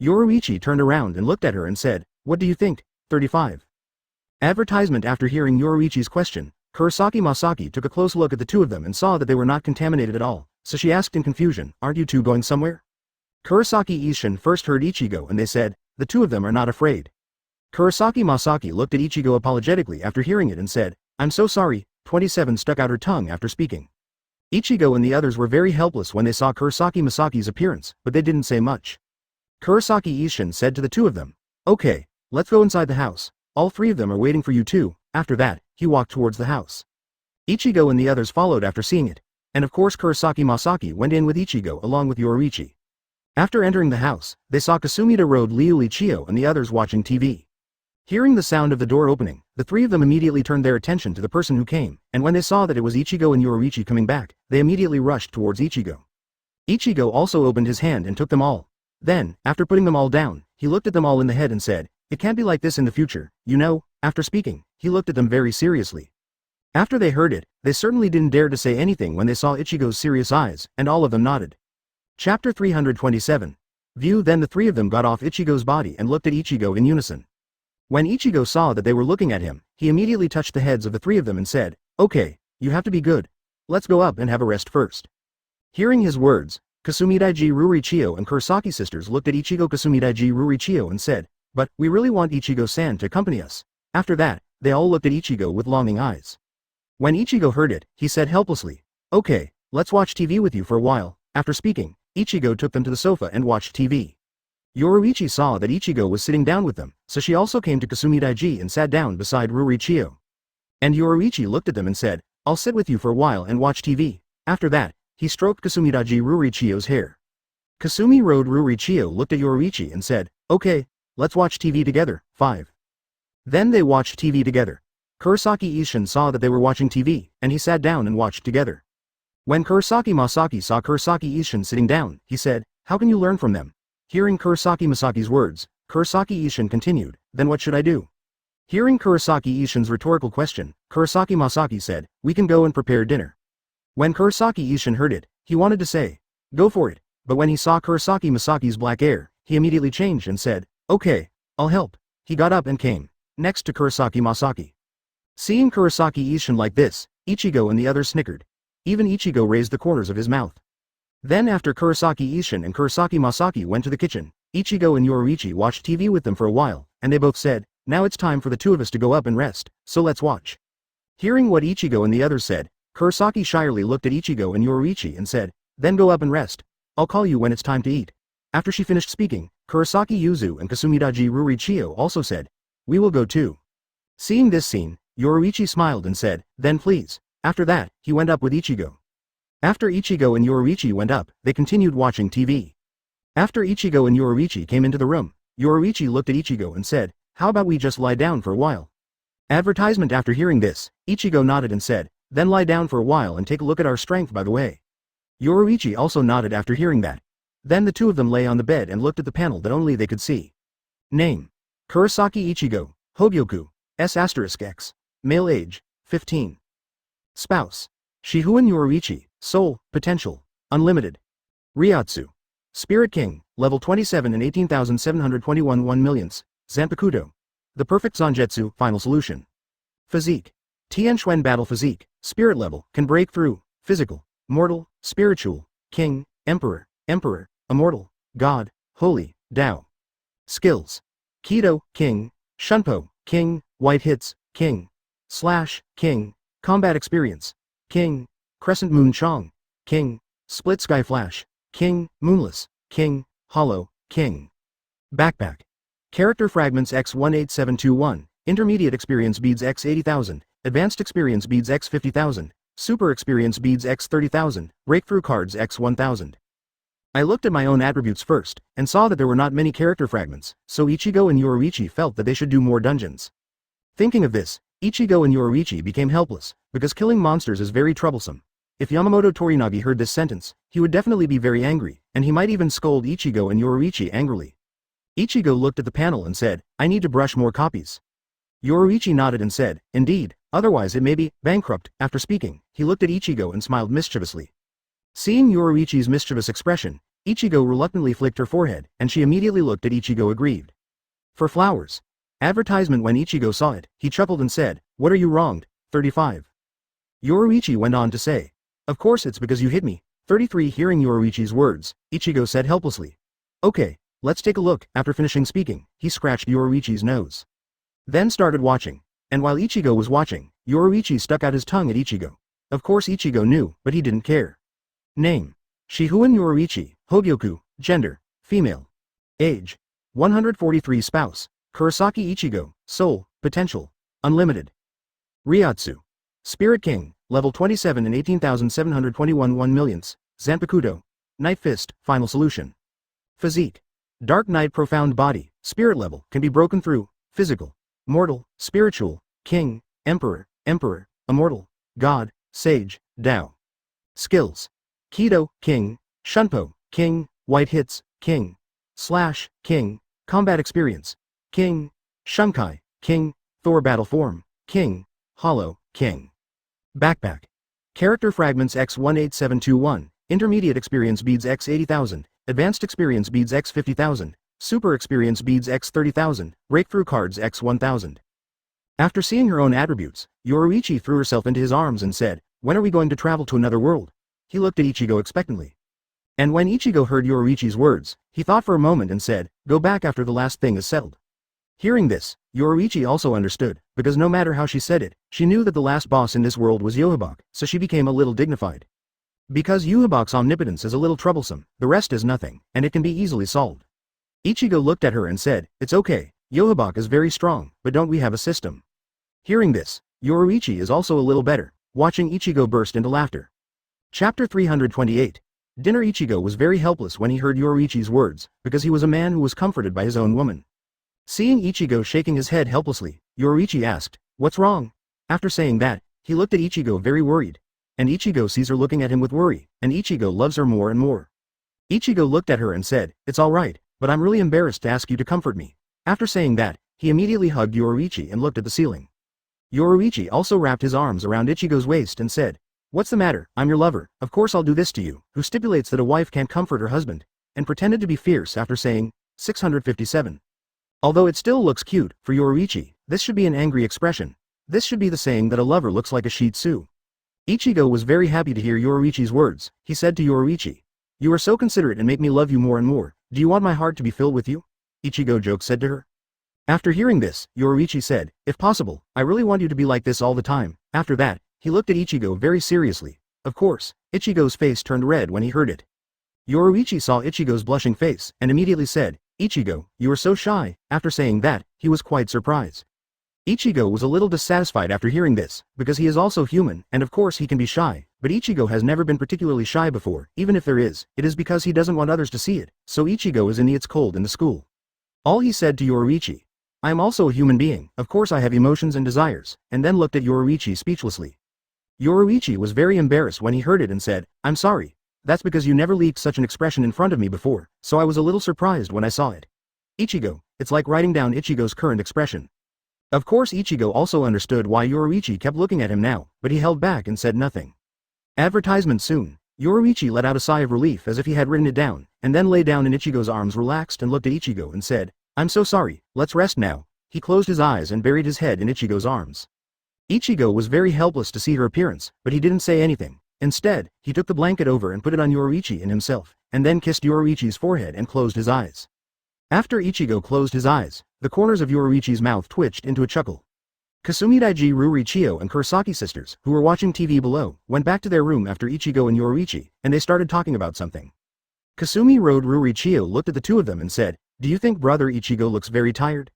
Yoruichi turned around and looked at her and said, what do you think? 35. Advertisement. After hearing Yoruichi's question, Kurosaki Masaki took a close look at the two of them and saw that they were not contaminated at all, so she asked in confusion, aren't you two going somewhere? Kurosaki Ichigo first heard Ichigo and they said, the two of them are not afraid. Kurosaki Masaki looked at Ichigo apologetically after hearing it and said, I'm so sorry. 27 stuck out her tongue after speaking. Ichigo and the others were very helpless when they saw Kurosaki Masaki's appearance, but they didn't say much. Kurosaki Ichigo said to the two of them, okay, let's go inside the house. All three of them are waiting for you too. After that, he walked towards the house. Ichigo and the others followed after seeing it. And of course Kurosaki Masaki went in with Ichigo along with Yoruichi. After entering the house, they saw Kasumida Road Liu Lichio and the others watching TV. Hearing the sound of the door opening, the three of them immediately turned their attention to the person who came, and when they saw that it was Ichigo and Yoruichi coming back, they immediately rushed towards Ichigo. Ichigo also opened his hand and took them all. Then, after putting them all down, he looked at them all in the head and said, "It can't be like this in the future, you know." After speaking, he looked at them very seriously. After they heard it, they certainly didn't dare to say anything when they saw Ichigo's serious eyes, and all of them nodded. Chapter 327. View. Then the three of them got off Ichigo's body and looked at Ichigo in unison. When Ichigo saw that they were looking at him, he immediately touched the heads of the three of them and said, "Okay, you have to be good. Let's go up and have a rest first." Hearing his words, Kasumidaiji Rurichio and Kurosaki sisters looked at Ichigo Kasumidaiji Rurichio and said, "But, we really want Ichigo-san to accompany us." After that, they all looked at Ichigo with longing eyes. When Ichigo heard it, he said helplessly, "Okay, let's watch TV with you for a while." After speaking, Ichigo took them to the sofa and watched TV. Yoruichi saw that Ichigo was sitting down with them, so she also came to Kasumidaiji and sat down beside Rurichio. And Yoruichi looked at them and said, "I'll sit with you for a while and watch TV." After that, he stroked Kasumidaiji Rurichio's hair. Kasumi Road Rurichio looked at Yoruichi and said, "Okay, let's watch TV together." 5. Then they watched TV together. Kurosaki Ishin saw that they were watching TV, and he sat down and watched together. When Kurosaki Masaki saw Kurosaki Ishin sitting down, he said, "How can you learn from them?" Hearing Kurosaki Masaki's words, Kurosaki Ishin continued, "Then what should I do?" Hearing Kurosaki Ishin's rhetorical question, Kurosaki Masaki said, "We can go and prepare dinner." When Kurosaki Ishin heard it, he wanted to say, "Go for it," but when he saw Kurosaki Masaki's black hair, he immediately changed and said, "Okay, I'll help." He got up and came next to Kurosaki Masaki. Seeing Kurosaki Ishin like this, Ichigo and the others snickered. Even Ichigo raised the corners of his mouth. Then after Kurosaki Ishin and Kurosaki Masaki went to the kitchen, Ichigo and Yoruichi watched TV with them for a while, and they both said, "Now it's time for the two of us to go up and rest, so let's watch." Hearing what Ichigo and the others said, Kurosaki shyly looked at Ichigo and Yoruichi and said, "Then go up and rest. I'll call you when it's time to eat." After she finished speaking, Kurosaki Yuzu and Kasumidaiji Rurichio also said, "We will go too." Seeing this scene, Yoruichi smiled and said, "Then please." After that, he went up with Ichigo. After Ichigo and Yoruichi went up, they continued watching TV. After Ichigo and Yoruichi came into the room, Yoruichi looked at Ichigo and said, "How about we just lie down for a while?" Advertisement. After hearing this, Ichigo nodded and said, "Then lie down for a while and take a look at our strength by the way." Yoruichi also nodded after hearing that. Then the two of them lay on the bed and looked at the panel that only they could see. Name: Kurosaki Ichigo, Hōgyoku, S*X. Male age: 15. Spouse: Shihouin Yoruichi, Soul, Potential, Unlimited. Ryatsu: Spirit King, Level 27 and 18,721 1 millionths, Zanpakuto. The Perfect Zanjetsu, Final Solution. Physique: Tianquan Battle Physique, Spirit Level, can break through, Physical, Mortal, Spiritual, King, Emperor, Immortal, God, Holy, Tao. Skills: Kido, King, Shunpo, King, White Hits, King, Slash, King, Combat Experience, King, Crescent Moon Chong, King, Split Sky Flash, King, Moonless, King, Hollow, King. Backpack. Character Fragments X18721, Intermediate Experience Beads X 80,000, Advanced Experience Beads X 50,000, Super Experience Beads X 30,000, Breakthrough Cards X 1000. I looked at my own attributes first, and saw that there were not many character fragments, so Ichigo and Yoruichi felt that they should do more dungeons. Thinking of this, Ichigo and Yoruichi became helpless, because killing monsters is very troublesome. If Yamamoto Torinagi heard this sentence, he would definitely be very angry, and he might even scold Ichigo and Yoruichi angrily. Ichigo looked at the panel and said, "I need to brush more copies." Yoruichi nodded and said, "Indeed, otherwise it may be bankrupt." After speaking, he looked at Ichigo and smiled mischievously. Seeing Yoruichi's mischievous expression, Ichigo reluctantly flicked her forehead, and she immediately looked at Ichigo aggrieved. For flowers. Advertisement. When Ichigo saw it, he chuckled and said, "What are you wronged?" 35. Yoruichi went on to say, "Of course it's because you hit me." 33. Hearing Yoruichi's words, Ichigo said helplessly, "Okay, let's take a look." After finishing speaking, he scratched Yoruichi's nose. Then started watching. And while Ichigo was watching, Yoruichi stuck out his tongue at Ichigo. Of course Ichigo knew, but he didn't care. Name: Shihouin Yoruichi, Hōgyoku, Gender: Female. Age: 143. Spouse: Kurosaki Ichigo, Soul, Potential, Unlimited. Ryatsu: Spirit King, Level 27 and 18,721 1 millionths, Zanpakuto. Night Fist, Final Solution. Physique: Dark Knight. Profound Body, Spirit Level, can be broken through, Physical. mortal, spiritual, king, emperor, immortal, god, sage, Tao. Skills. Kido, king, Shunpo, king, white hits, king, slash, king, combat experience, king, Shunkai, king, Thor battle form, king, hollow, king. Backpack. Character fragments X18721, intermediate experience beads X 80,000, advanced experience beads X 50,000, super experience beads X 30,000, breakthrough cards X 1000. After seeing her own attributes, Yoruichi threw herself into his arms and said, "When are we going to travel to another world?" He looked at Ichigo expectantly. And when Ichigo heard Yoruichi's words, he thought for a moment and said, "Go back after the last thing is settled." Hearing this, Yoruichi also understood, because no matter how she said it, she knew that the last boss in this world was Yohabach, so she became a little dignified. Because Yohabach's omnipotence is a little troublesome, the rest is nothing, and it can be easily solved. Ichigo looked at her and said, "It's okay, Yohabach is very strong, but don't we have a system?" Hearing this, Yoruichi is also a little better, watching Ichigo burst into laughter. Chapter 328. Dinner. Ichigo was very helpless when he heard Yoruichi's words, because he was a man who was comforted by his own woman. Seeing Ichigo shaking his head helplessly, Yoruichi asked, "What's wrong?" After saying that, he looked at Ichigo very worried. And Ichigo sees her looking at him with worry, and Ichigo loves her more and more. Ichigo looked at her and said, "It's alright, but I'm really embarrassed to ask you to comfort me." After saying that, he immediately hugged Yoruichi and looked at the ceiling. Yoruichi also wrapped his arms around Ichigo's waist and said, "What's the matter? I'm your lover, of course I'll do this to you," who stipulates that a wife can't comfort her husband, and pretended to be fierce after saying, 657. Although it still looks cute, for Yoruichi, this should be an angry expression. This should be the saying that a lover looks like a Shih Tzu. Ichigo was very happy to hear Yoruichi's words. He said to Yoruichi, "You are so considerate and make me love you more and more. Do you want my heart to be filled with you?" Ichigo joke said to her. After hearing this, Yoruichi said, "If possible, I really want you to be like this all the time." After that, he looked at Ichigo very seriously. Of course, Ichigo's face turned red when he heard it. Yoruichi saw Ichigo's blushing face, and immediately said, "Ichigo, you are so shy." After saying that, he was quite surprised. Ichigo was a little dissatisfied after hearing this, because he is also human, and of course he can be shy, but Ichigo has never been particularly shy before. Even if there is, it is because he doesn't want others to see it, so Ichigo is in its cold in the school. All he said to Yoruichi, "I am also a human being, of course I have emotions and desires," and then looked at Yoruichi speechlessly. Yoruichi was very embarrassed when he heard it and said, "I'm sorry. That's because you never leaked such an expression in front of me before, so I was a little surprised when I saw it." Ichigo, it's like writing down Ichigo's current expression. Of course Ichigo also understood why Yoruichi kept looking at him now, but he held back and said nothing. Advertisement soon. Yoruichi let out a sigh of relief as if he had written it down, and then lay down in Ichigo's arms, relaxed, and looked at Ichigo and said, "I'm so sorry, let's rest now." He closed his eyes and buried his head in Ichigo's arms. Ichigo was very helpless to see her appearance, but he didn't say anything. Instead, he took the blanket over and put it on Yoruichi and himself, and then kissed Yoruichi's forehead and closed his eyes. After Ichigo closed his eyes, the corners of Yoruichi's mouth twitched into a chuckle. Kasumidaiji Rurichio and Kurosaki sisters, who were watching TV below, went back to their room after Ichigo and Yoruichi, and they started talking about something. Kasumi Road Rurichio looked at the two of them and said, "Do you think brother Ichigo looks very tired?"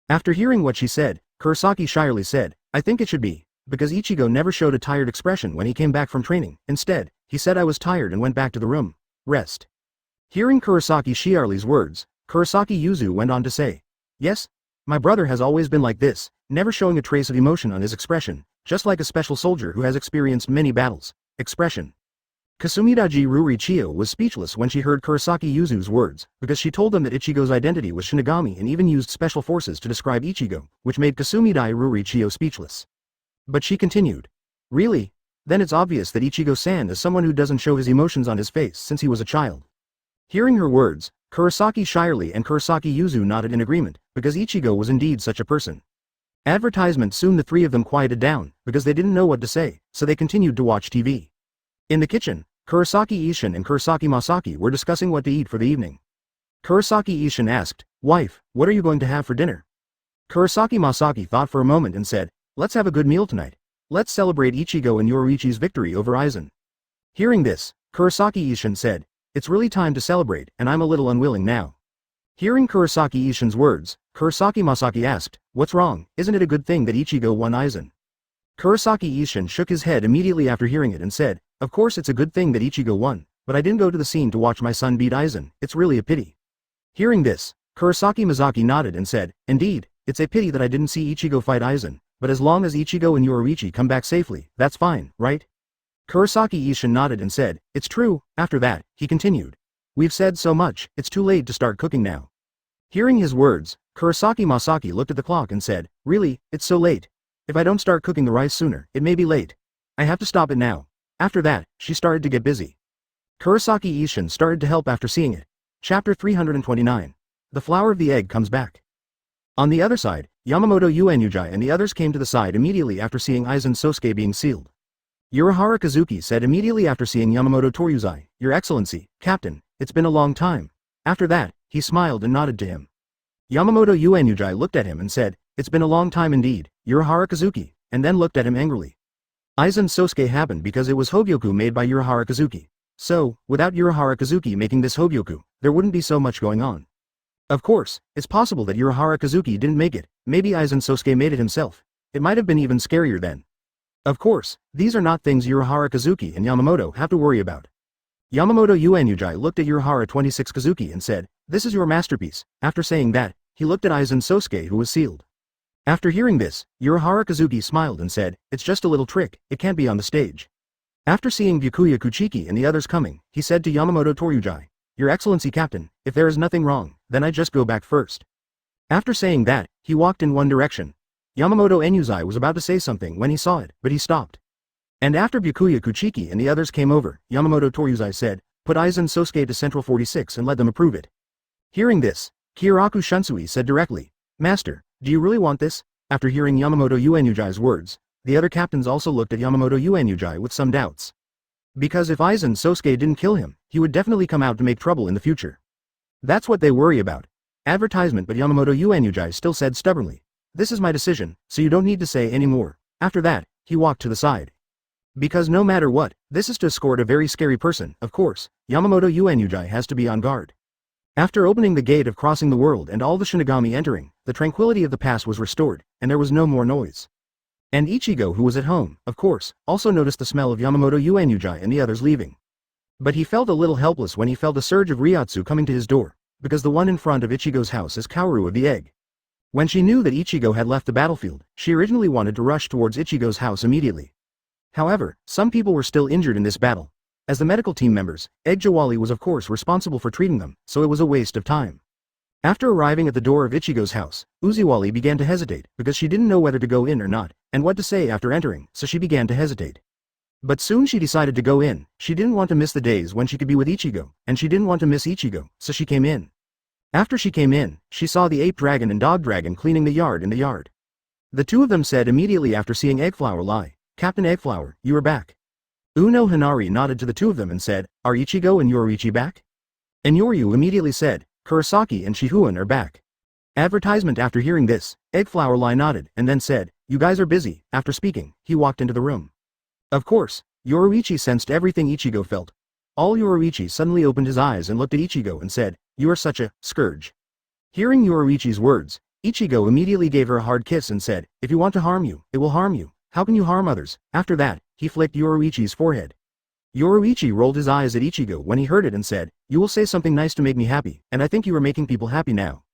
After hearing what she said, Kurosaki shyly said, "I think it should be, because Ichigo never showed a tired expression when he came back from training. Instead, he said I was tired and went back to the room. Rest." Hearing Kurosaki Shiarli's words, Kurosaki Yuzu went on to say, "Yes? My brother has always been like this, never showing a trace of emotion on his expression, just like a special soldier who has experienced many battles." Expression. Kasumidaiji Rurichio was speechless when she heard Kurosaki Yuzu's words, because she told them that Ichigo's identity was Shinigami and even used special forces to describe Ichigo, which made Kasumidai Rurichio speechless. But she continued, "Really? Then it's obvious that Ichigo-san is someone who doesn't show his emotions on his face since he was a child." Hearing her words, Kurosaki Shirley and Kurosaki Yuzu nodded in agreement, because Ichigo was indeed such a person. Advertisement. Soon the three of them quieted down, because they didn't know what to say, so they continued to watch TV. In the kitchen, Kurosaki Ishin and Kurosaki Masaki were discussing what to eat for the evening. Kurosaki Ishin asked, "Wife, what are you going to have for dinner?" Kurosaki Masaki thought for a moment and said, "Let's have a good meal tonight. Let's celebrate Ichigo and Yoruichi's victory over Aizen." Hearing this, Kurosaki Ishin said, "It's really time to celebrate, and I'm a little unwilling now." Hearing Kurosaki Ishin's words, Kurosaki Masaki asked, "What's wrong? Isn't it a good thing that Ichigo won Aizen?" Kurosaki Ishin shook his head immediately after hearing it and said, "Of course it's a good thing that Ichigo won, but I didn't go to the scene to watch my son beat Aizen. It's really a pity." Hearing this, Kurosaki Mizaki nodded and said, "Indeed, it's a pity that I didn't see Ichigo fight Aizen, but as long as Ichigo and Yoruichi come back safely, that's fine, right? Kurosaki Ichigo nodded and said, it's true. After that, he continued. We've said so much, it's too late to start cooking now. Hearing his words, Kurosaki Masaki looked at the clock and said, really, it's so late. If I don't start cooking the rice sooner, it may be late. I have to stop it now. After that, she started to get busy. Kurosaki Ichigo started to help after seeing it. Chapter 329. The flower of the egg comes back. On the other side, Yamamoto Yuenyuji and the others came to the side immediately after seeing Aizen Sosuke being sealed. Urahara Kazuki said immediately after seeing Yamamoto Toryuzai, Your Excellency, Captain, it's been a long time. After that, he smiled and nodded to him. Yamamoto Yuenyuji looked at him and said, it's been a long time indeed, Urahara Kazuki, and then looked at him angrily. Aizen Sosuke happened because it was Hōgyoku made by Urahara Kazuki. So, without Urahara Kazuki making this Hōgyoku, there wouldn't be so much going on. Of course, it's possible that Urahara Kazuki didn't make it, maybe Aizen Sosuke made it himself. It might have been even scarier then. Of course, these are not things Urahara Kazuki and Yamamoto have to worry about. Yamamoto Yuenyuji looked at Urahara 26 Kazuki and said, this is your masterpiece. After saying that, he looked at Aizen Sosuke who was sealed. After hearing this, Urahara Kazuki smiled and said, it's just a little trick, it can't be on the stage. After seeing Byakuya Kuchiki and the others coming, he said to Yamamoto Toryuzai, Your Excellency Captain, if there is nothing wrong, then I just go back first. After saying that, he walked in one direction. Yamamoto Enyuzai was about to say something when he saw it, but he stopped. And after Byakuya Kuchiki and the others came over, Yamamoto Toryuzai said, put Aizen Sosuke to Central 46 and let them approve it. Hearing this, Kyoraku Shunsui said directly, Master, do you really want this? After hearing Yamamoto Yuenyuji's words, the other captains also looked at Yamamoto Yuenyuji with some doubts. Because if Aizen Sosuke didn't kill him, he would definitely come out to make trouble in the future. That's what they worry about. Advertisement, but Yamamoto Yuenyuji still said stubbornly, this is my decision, so you don't need to say any more. After that, he walked to the side. Because no matter what, this is to escort a very scary person, of course, Yamamoto Yuenyuji has to be on guard. After opening the gate of crossing the world and all the Shinigami entering, the tranquility of the pass was restored, and there was no more noise. And Ichigo, who was at home, of course, also noticed the smell of Yamamoto Yuenyuji and the others leaving. But he felt a little helpless when he felt a surge of Ryotsu coming to his door, because the one in front of Ichigo's house is Kaoru of the egg. When she knew that Ichigo had left the battlefield, she originally wanted to rush towards Ichigo's house immediately. However, some people were still injured in this battle. As the medical team members, Egg Jawali was of course responsible for treating them, so it was a waste of time. After arriving at the door of Ichigo's house, Uziwali began to hesitate, because she didn't know whether to go in or not, and what to say after entering, so she began to hesitate. But soon she decided to go in. She didn't want to miss the days when she could be with Ichigo, and she didn't want to miss Ichigo, so she came in. After she came in, she saw the ape dragon and dog dragon cleaning the yard in the yard. The two of them said immediately after seeing Eggflower lie, Captain Eggflower, you are back. Uno Hinari nodded to the two of them and said, are Ichigo and Yoruichi back? And Yoryu immediately said, Kurosaki and Shihouin are back. Advertisement. After hearing this, Eggflower Lie nodded and then said, you guys are busy. After speaking, he walked into the room. Of course, Yoruichi sensed everything Ichigo felt. All Yoruichi suddenly opened his eyes and looked at Ichigo and said, you are such a scourge. Hearing Yoruichi's words, Ichigo immediately gave her a hard kiss and said, if you want to harm you, it will harm you. How can you harm others? After that, he flicked Yoruichi's forehead. Yoruichi rolled his eyes at Ichigo when he heard it and said, you will say something nice to make me happy, and I think you are making people happy now.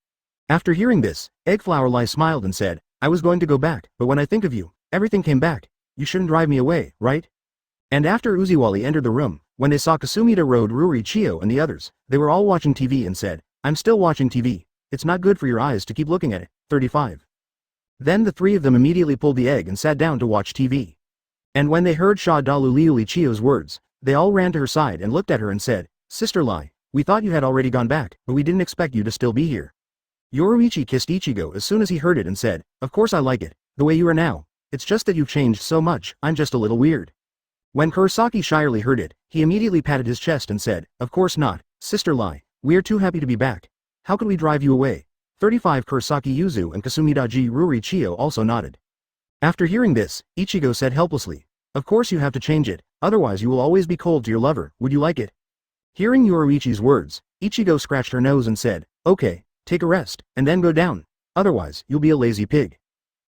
After hearing this, Eggflower Lie smiled and said, I was going to go back, but when I think of you, everything came back. You shouldn't drive me away, right? And after Uziwali entered the room, when they saw Kasumida Road Ruri Chio and the others, they were all watching TV and said, I'm still watching TV. It's not good for your eyes to keep looking at it. 35. Then the three of them immediately pulled the egg and sat down to watch TV. And when they heard Sha Dalu Liuli Chio's words, they all ran to her side and looked at her and said, Sister Lai, we thought you had already gone back, but we didn't expect you to still be here. Yoruichi kissed Ichigo as soon as he heard it and said, of course I like it, the way you are now. It's just that you've changed so much, I'm just a little weird. When Kurosaki shyly heard it, he immediately patted his chest and said, of course not, Sister Lai, we are too happy to be back. How could we drive you away? 35 Kurosaki Yuzu and Kasumidaji Ruri Chio also nodded. After hearing this, Ichigo said helplessly, of course you have to change it, otherwise you will always be cold to your lover, would you like it? Hearing Yoruichi's words, Ichigo scratched her nose and said, okay, take a rest, and then go down, otherwise you'll be a lazy pig.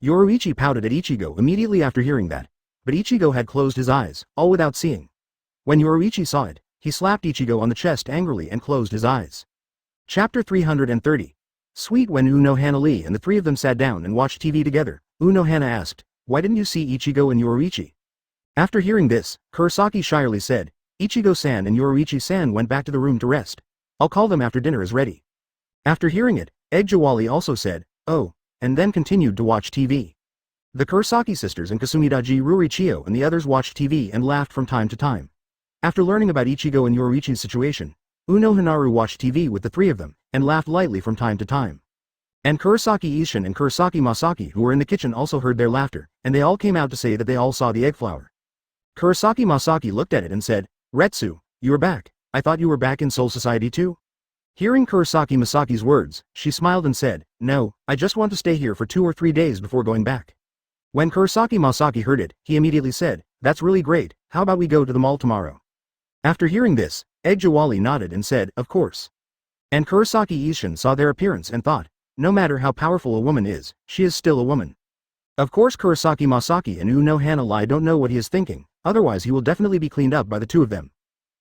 Yoruichi pouted at Ichigo immediately after hearing that, but Ichigo had closed his eyes, all without seeing. When Yoruichi saw it, he slapped Ichigo on the chest angrily and closed his eyes. Chapter 330. Sweet. When Unohana Lee and the three of them sat down and watched TV together, Unohana asked, "Why didn't you see Ichigo and Yoruichi?" After hearing this, Kurosaki shyly said, "Ichigo-san and Yoruichi-san went back to the room to rest. I'll call them after dinner is ready." After hearing it, Eggjiwali also said, "Oh," and then continued to watch TV. The Kurosaki sisters and Kasumidaji Rurichio and the others watched TV and laughed from time to time. After learning about Ichigo and Yoruichi's situation, Uno Hanaru watched TV with the three of them, and laughed lightly from time to time. And Kurosaki Ishin and Kurosaki Masaki who were in the kitchen also heard their laughter, and they all came out to say that they all saw the egg flower. Kurosaki Masaki looked at it and said, "Retsu, you are back. I thought you were back in Soul Society too?" Hearing Kurosaki Masaki's words, she smiled and said, "No, I just want to stay here for 2 or 3 days before going back." When Kurosaki Masaki heard it, he immediately said, "That's really great, how about we go to the mall tomorrow?" After hearing this, Eggjiwali nodded and said, "Of course." And Kurosaki Ishin saw their appearance and thought, no matter how powerful a woman is, she is still a woman. Of course Kurosaki Masaki and Unohana Lie don't know what he is thinking, otherwise he will definitely be cleaned up by the two of them.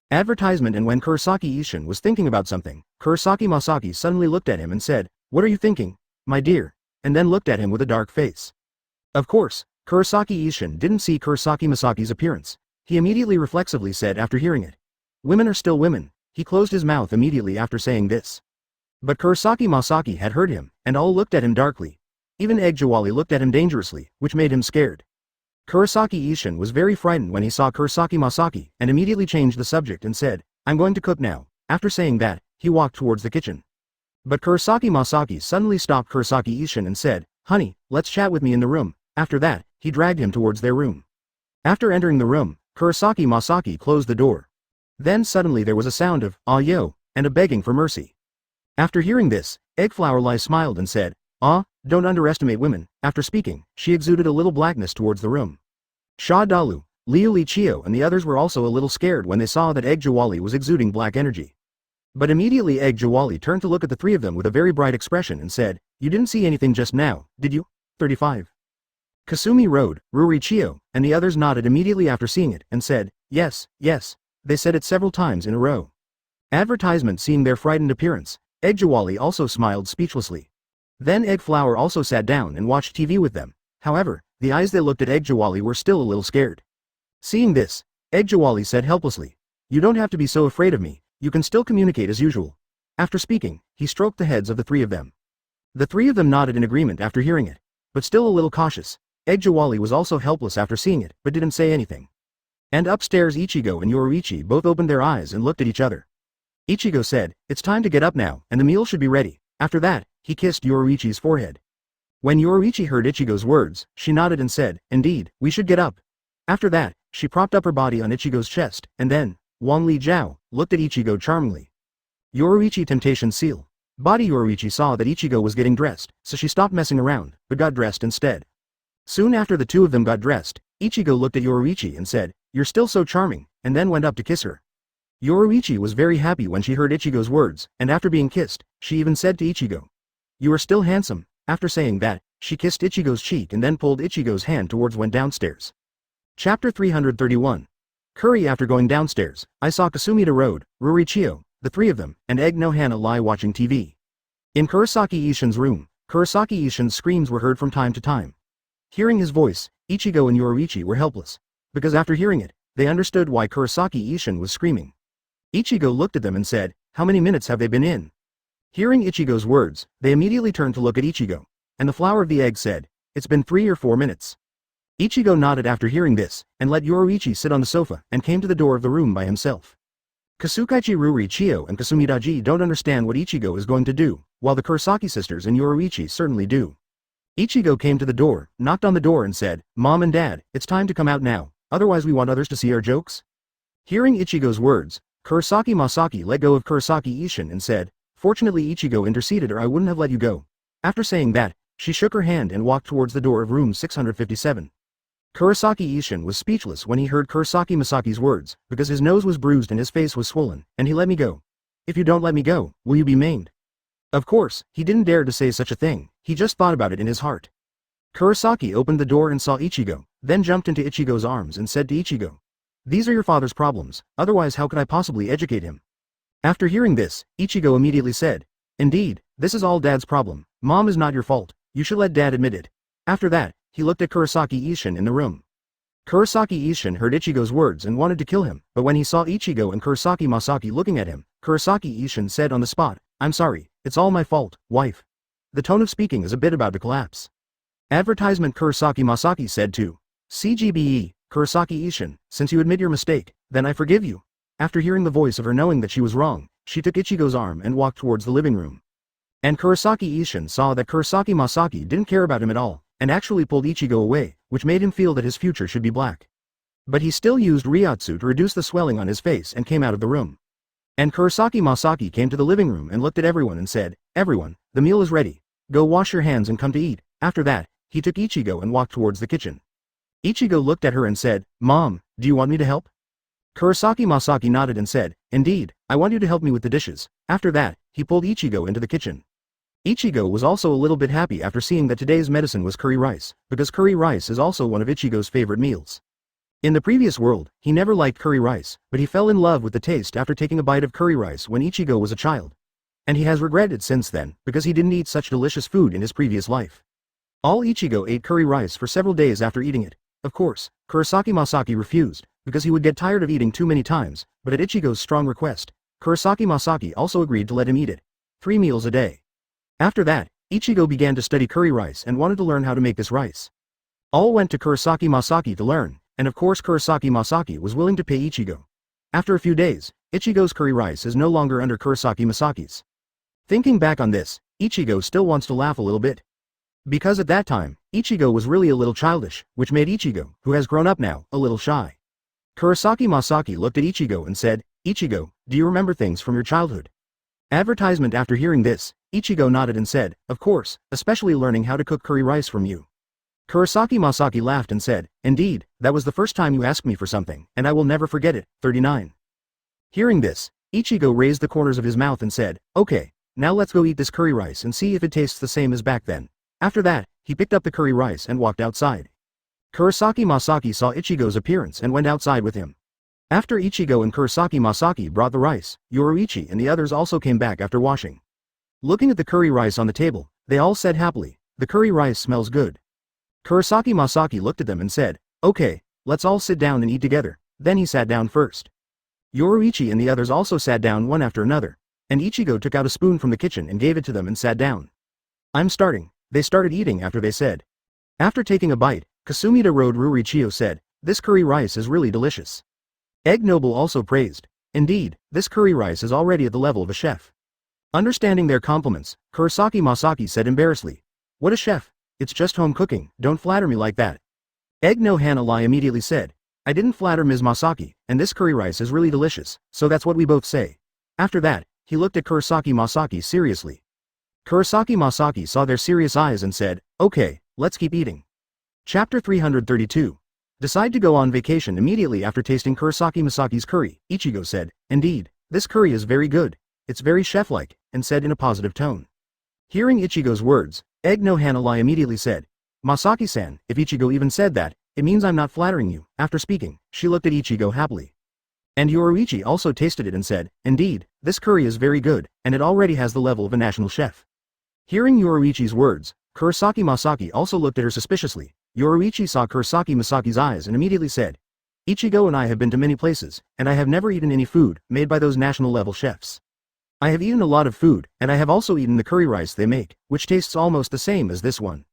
Advertisement. And when Kurosaki Ishin was thinking about something, Kurosaki Masaki suddenly looked at him and said, "What are you thinking, my dear?" and then looked at him with a dark face. Of course, Kurosaki Ishin didn't see Kurosaki Masaki's appearance. He immediately reflexively said after hearing it, "Women are still women." He closed his mouth immediately after saying this. But Kurosaki Masaki had heard him, and all looked at him darkly. Even Eggjiwali looked at him dangerously, which made him scared. Kurosaki Ishin was very frightened when he saw Kurosaki Masaki, and immediately changed the subject and said, "I'm going to cook now." After saying that, he walked towards the kitchen. But Kurosaki Masaki suddenly stopped Kurosaki Ishin and said, "Honey, let's chat with me in the room." After that, he dragged him towards their room. After entering the room, Kurosaki Masaki closed the door. Then suddenly there was a sound of, "Ah yo," and a begging for mercy. After hearing this, Eggflower Lie smiled and said, "Ah, don't underestimate women." After speaking, she exuded a little blackness towards the room. Sha Dalu, Liu Li Chio and the others were also a little scared when they saw that Eggjiwali was exuding black energy. But immediately Eggjiwali turned to look at the three of them with a very bright expression and said, "You didn't see anything just now, did you?" 35. Kasumi Road, Rurichio, and the others nodded immediately after seeing it, and said, "Yes, yes." They said it several times in a row. Advertisement. Seeing their frightened appearance, Eggjiwali also smiled speechlessly. Then Eggflower also sat down and watched TV with them. However, the eyes that looked at Eggjiwali were still a little scared. Seeing this, Eggjiwali said helplessly, "You don't have to be so afraid of me, you can still communicate as usual." After speaking, he stroked the heads of the three of them. The three of them nodded in agreement after hearing it, but still a little cautious. Eggjiwali was also helpless after seeing it, but didn't say anything. And upstairs Ichigo and Yoruichi both opened their eyes and looked at each other. Ichigo said, "It's time to get up now, and the meal should be ready." After that, he kissed Yoruichi's forehead. When Yoruichi heard Ichigo's words, she nodded and said, "Indeed, we should get up." After that, she propped up her body on Ichigo's chest, and then, Wang Li Jiao, looked at Ichigo charmingly. Yoruichi Temptation Seal. Body. Yoruichi saw that Ichigo was getting dressed, so she stopped messing around, but got dressed instead. Soon after the two of them got dressed, Ichigo looked at Yoruichi and said, "You're still so charming," and then went up to kiss her. Yoruichi was very happy when she heard Ichigo's words, and after being kissed, she even said to Ichigo, "You are still handsome." After saying that, she kissed Ichigo's cheek and then pulled Ichigo's hand towards went downstairs. Chapter 331. Curry. After going downstairs, I saw Kasumida Road, Rurichio, the three of them, and Eggnohana Lie watching TV. In Kurosaki Ishin's room, Kurosaki Ishin's screams were heard from time to time. Hearing his voice, Ichigo and Yoruichi were helpless, because after hearing it, they understood why Kurosaki Ishin was screaming. Ichigo looked at them and said, "How many minutes have they been in?" Hearing Ichigo's words, they immediately turned to look at Ichigo, and the flower of the egg said, "It's been 3 or 4 minutes." Ichigo nodded after hearing this, and let Yoruichi sit on the sofa and came to the door of the room by himself. Kasukaichi Rurichio and Kasumidaji don't understand what Ichigo is going to do, while the Kurosaki sisters and Yoruichi certainly do. Ichigo came to the door, knocked on the door and said, "Mom and Dad, it's time to come out now, otherwise we want others to see our jokes." Hearing Ichigo's words, Kurosaki Masaki let go of Kurosaki Ishin and said, "Fortunately Ichigo interceded or I wouldn't have let you go." After saying that, she shook her hand and walked towards the door of room 657. Kurosaki Ishin was speechless when he heard Kurosaki Masaki's words, because his nose was bruised and his face was swollen, and he let me go. "If you don't let me go, will you be maimed?" Of course, he didn't dare to say such a thing, he just thought about it in his heart. Kurosaki opened the door and saw Ichigo, then jumped into Ichigo's arms and said to Ichigo, "These are your father's problems, otherwise how could I possibly educate him?" After hearing this, Ichigo immediately said, "Indeed, this is all Dad's problem. Mom is not your fault. You should let Dad admit it. After that, he looked at Kurosaki Ishin in the room. Kurosaki Ishin heard Ichigo's words and wanted to kill him, but when he saw Ichigo and Kurosaki Masaki looking at him, Kurosaki Ishin said on the spot, I'm sorry, it's all my fault, wife. The tone of speaking is a bit about to collapse. Advertisement Kurosaki Masaki said to CGBE, Kurosaki Ishin, since you admit your mistake, then I forgive you. After hearing the voice of her knowing that she was wrong, she took Ichigo's arm and walked towards the living room. And Kurosaki Ishin saw that Kurosaki Masaki didn't care about him at all, and actually pulled Ichigo away, which made him feel that his future should be black. But he still used Ryotsu to reduce the swelling on his face and came out of the room. And Kurosaki Masaki came to the living room and looked at everyone and said, everyone, the meal is ready. Go wash your hands and come to eat. After that, he took Ichigo and walked towards the kitchen. Ichigo looked at her and said, Mom, do you want me to help? Kurosaki Masaki nodded and said, indeed, I want you to help me with the dishes. After that, he pulled Ichigo into the kitchen. Ichigo was also a little bit happy after seeing that today's medicine was curry rice, because curry rice is also one of Ichigo's favorite meals. In the previous world, he never liked curry rice, but he fell in love with the taste after taking a bite of curry rice when Ichigo was a child. And he has regretted since then, because he didn't eat such delicious food in his previous life. All Ichigo ate curry rice for several days after eating it. Of course, Kurosaki Masaki refused, because he would get tired of eating too many times, but at Ichigo's strong request, Kurosaki Masaki also agreed to let him eat it. 3 meals a day. After that, Ichigo began to study curry rice and wanted to learn how to make this rice. All went to Kurosaki Masaki to learn, and of course Kurosaki Masaki was willing to pay Ichigo. After a few days, Ichigo's curry rice is no longer under Kurosaki Masaki's. Thinking back on this, Ichigo still wants to laugh a little bit. Because at that time, Ichigo was really a little childish, which made Ichigo, who has grown up now, a little shy. Kurosaki Masaki looked at Ichigo and said, Ichigo, do you remember things from your childhood? Advertisement after hearing this, Ichigo nodded and said, of course, especially learning how to cook curry rice from you. Kurosaki Masaki laughed and said, indeed, that was the first time you asked me for something, and I will never forget it. 39. Hearing this, Ichigo raised the corners of his mouth and said, okay, now let's go eat this curry rice and see if it tastes the same as back then. After that, he picked up the curry rice and walked outside. Kurosaki Masaki saw Ichigo's appearance and went outside with him. After Ichigo and Kurosaki Masaki brought the rice, Yoruichi and the others also came back after washing. Looking at the curry rice on the table, they all said happily, the curry rice smells good. Kurosaki Masaki looked at them and said, okay, let's all sit down and eat together. Then he sat down first. Yoruichi and the others also sat down one after another, and Ichigo took out a spoon from the kitchen and gave it to them and sat down. I'm starting. They started eating after they said. After taking a bite, Kasumida Road Rurichio said, this curry rice is really delicious. Egg Noble also praised, indeed, this curry rice is already at the level of a chef. Understanding their compliments, Kurosaki Masaki said embarrassedly, what a chef, it's just home cooking, don't flatter me like that. Egg no Hanalai immediately said, I didn't flatter Ms. Masaki, and this curry rice is really delicious, so that's what we both say. After that, he looked at Kurosaki Masaki seriously. Kurosaki Masaki saw their serious eyes and said, okay, let's keep eating. Chapter 332. Decide to go on vacation immediately after tasting Kurosaki Masaki's curry, Ichigo said, indeed, this curry is very good, it's very chef-like, and said in a positive tone. Hearing Ichigo's words, Egg no Hanalai immediately said, Masaki-san, if Ichigo even said that, it means I'm not flattering you. After speaking, she looked at Ichigo happily. And Yoruichi also tasted it and said, indeed, this curry is very good, and it already has the level of a national chef. Hearing Yoruichi's words, Kurosaki Masaki also looked at her suspiciously. Yoruichi saw Kurosaki Masaki's eyes and immediately said, Ichigo and I have been to many places, and I have never eaten any food made by those national-level chefs. I have eaten a lot of food, and I have also eaten the curry rice they make, which tastes almost the same as this one.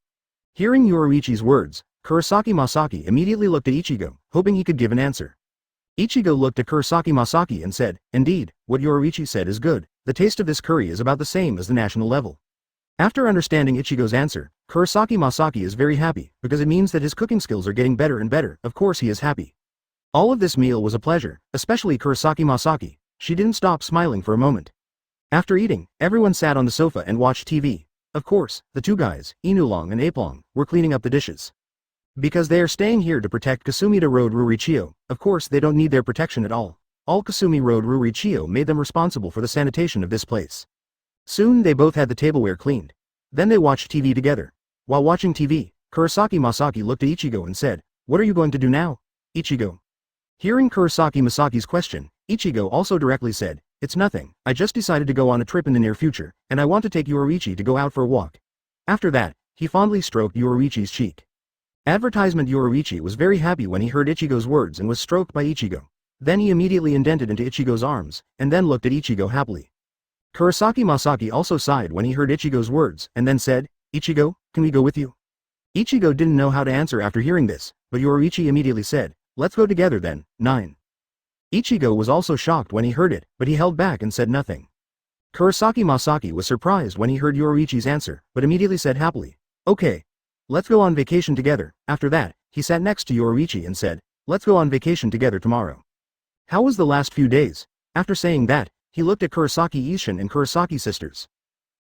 Hearing Yoruichi's words, Kurosaki Masaki immediately looked at Ichigo, hoping he could give an answer. Ichigo looked at Kurosaki Masaki and said, indeed, what Yoruichi said is good, the taste of this curry is about the same as the national level. After understanding Ichigo's answer, Kurosaki Masaki is very happy, because it means that his cooking skills are getting better and better. Of course he is happy. All of this meal was a pleasure, especially Kurosaki Masaki. She didn't stop smiling for a moment. After eating, everyone sat on the sofa and watched TV. Of course, the two guys, Inulong and Apelong, were cleaning up the dishes. Because they are staying here to protect Kasumida Road Rurichio, of course they don't need their protection at all. All Kasumi Road Rurichio made them responsible for the sanitation of this place. Soon they both had the tableware cleaned. Then they watched TV together. While watching TV, Kurosaki Masaki looked at Ichigo and said, what are you going to do now, Ichigo? Hearing Kurosaki Masaki's question, Ichigo also directly said, "It's nothing, I just decided to go on a trip in the near future, and I want to take Yoruichi to go out for a walk." After that, he fondly stroked Yoruichi's cheek. Advertisement Yoruichi was very happy when he heard Ichigo's words and was stroked by Ichigo. Then he immediately indented into Ichigo's arms, and then looked at Ichigo happily. Kurosaki Masaki also sighed when he heard Ichigo's words, and then said, "Ichigo, can we go with you?" Ichigo didn't know how to answer after hearing this, but Yoruichi immediately said, "Let's go together then." 9. Ichigo was also shocked when he heard it, but he held back and said nothing. Kurosaki Masaki was surprised when he heard Yoruichi's answer, but immediately said happily, "Okay. Let's go on vacation together." After that, he sat next to Yoruichi and said, "Let's go on vacation together tomorrow." "How was the last few days?" After saying that, he looked at Kurosaki Ishin and Kurosaki sisters.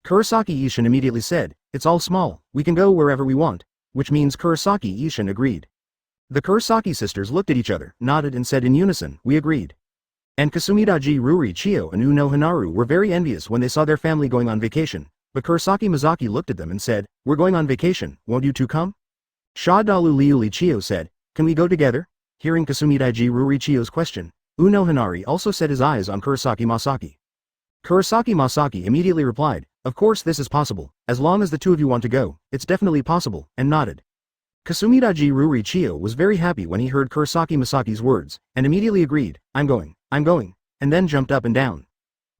Kurosaki Ishin immediately said, "It's all small, we can go wherever we want," which means Kurosaki Ishin agreed. The Kurosaki sisters looked at each other, nodded and said in unison, "We agreed." And Kasumidaji Ruri Chiyo and Uno Hinaru were very envious when they saw their family going on vacation, but Kurosaki Mizaki looked at them and said, "We're going on vacation, won't you two come?" Shadalu Liuli Chiyo said, "Can we go together?" Hearing Kasumidaji Ruri Chiyo's question, Uno Hinari also set his eyes on Kurosaki Masaki. Kurosaki Masaki immediately replied, "Of course this is possible, as long as the two of you want to go, it's definitely possible," and nodded. Kasumidaji Ruri Chiyo was very happy when he heard Kurosaki Masaki's words, and immediately agreed, I'm going, and then jumped up and down.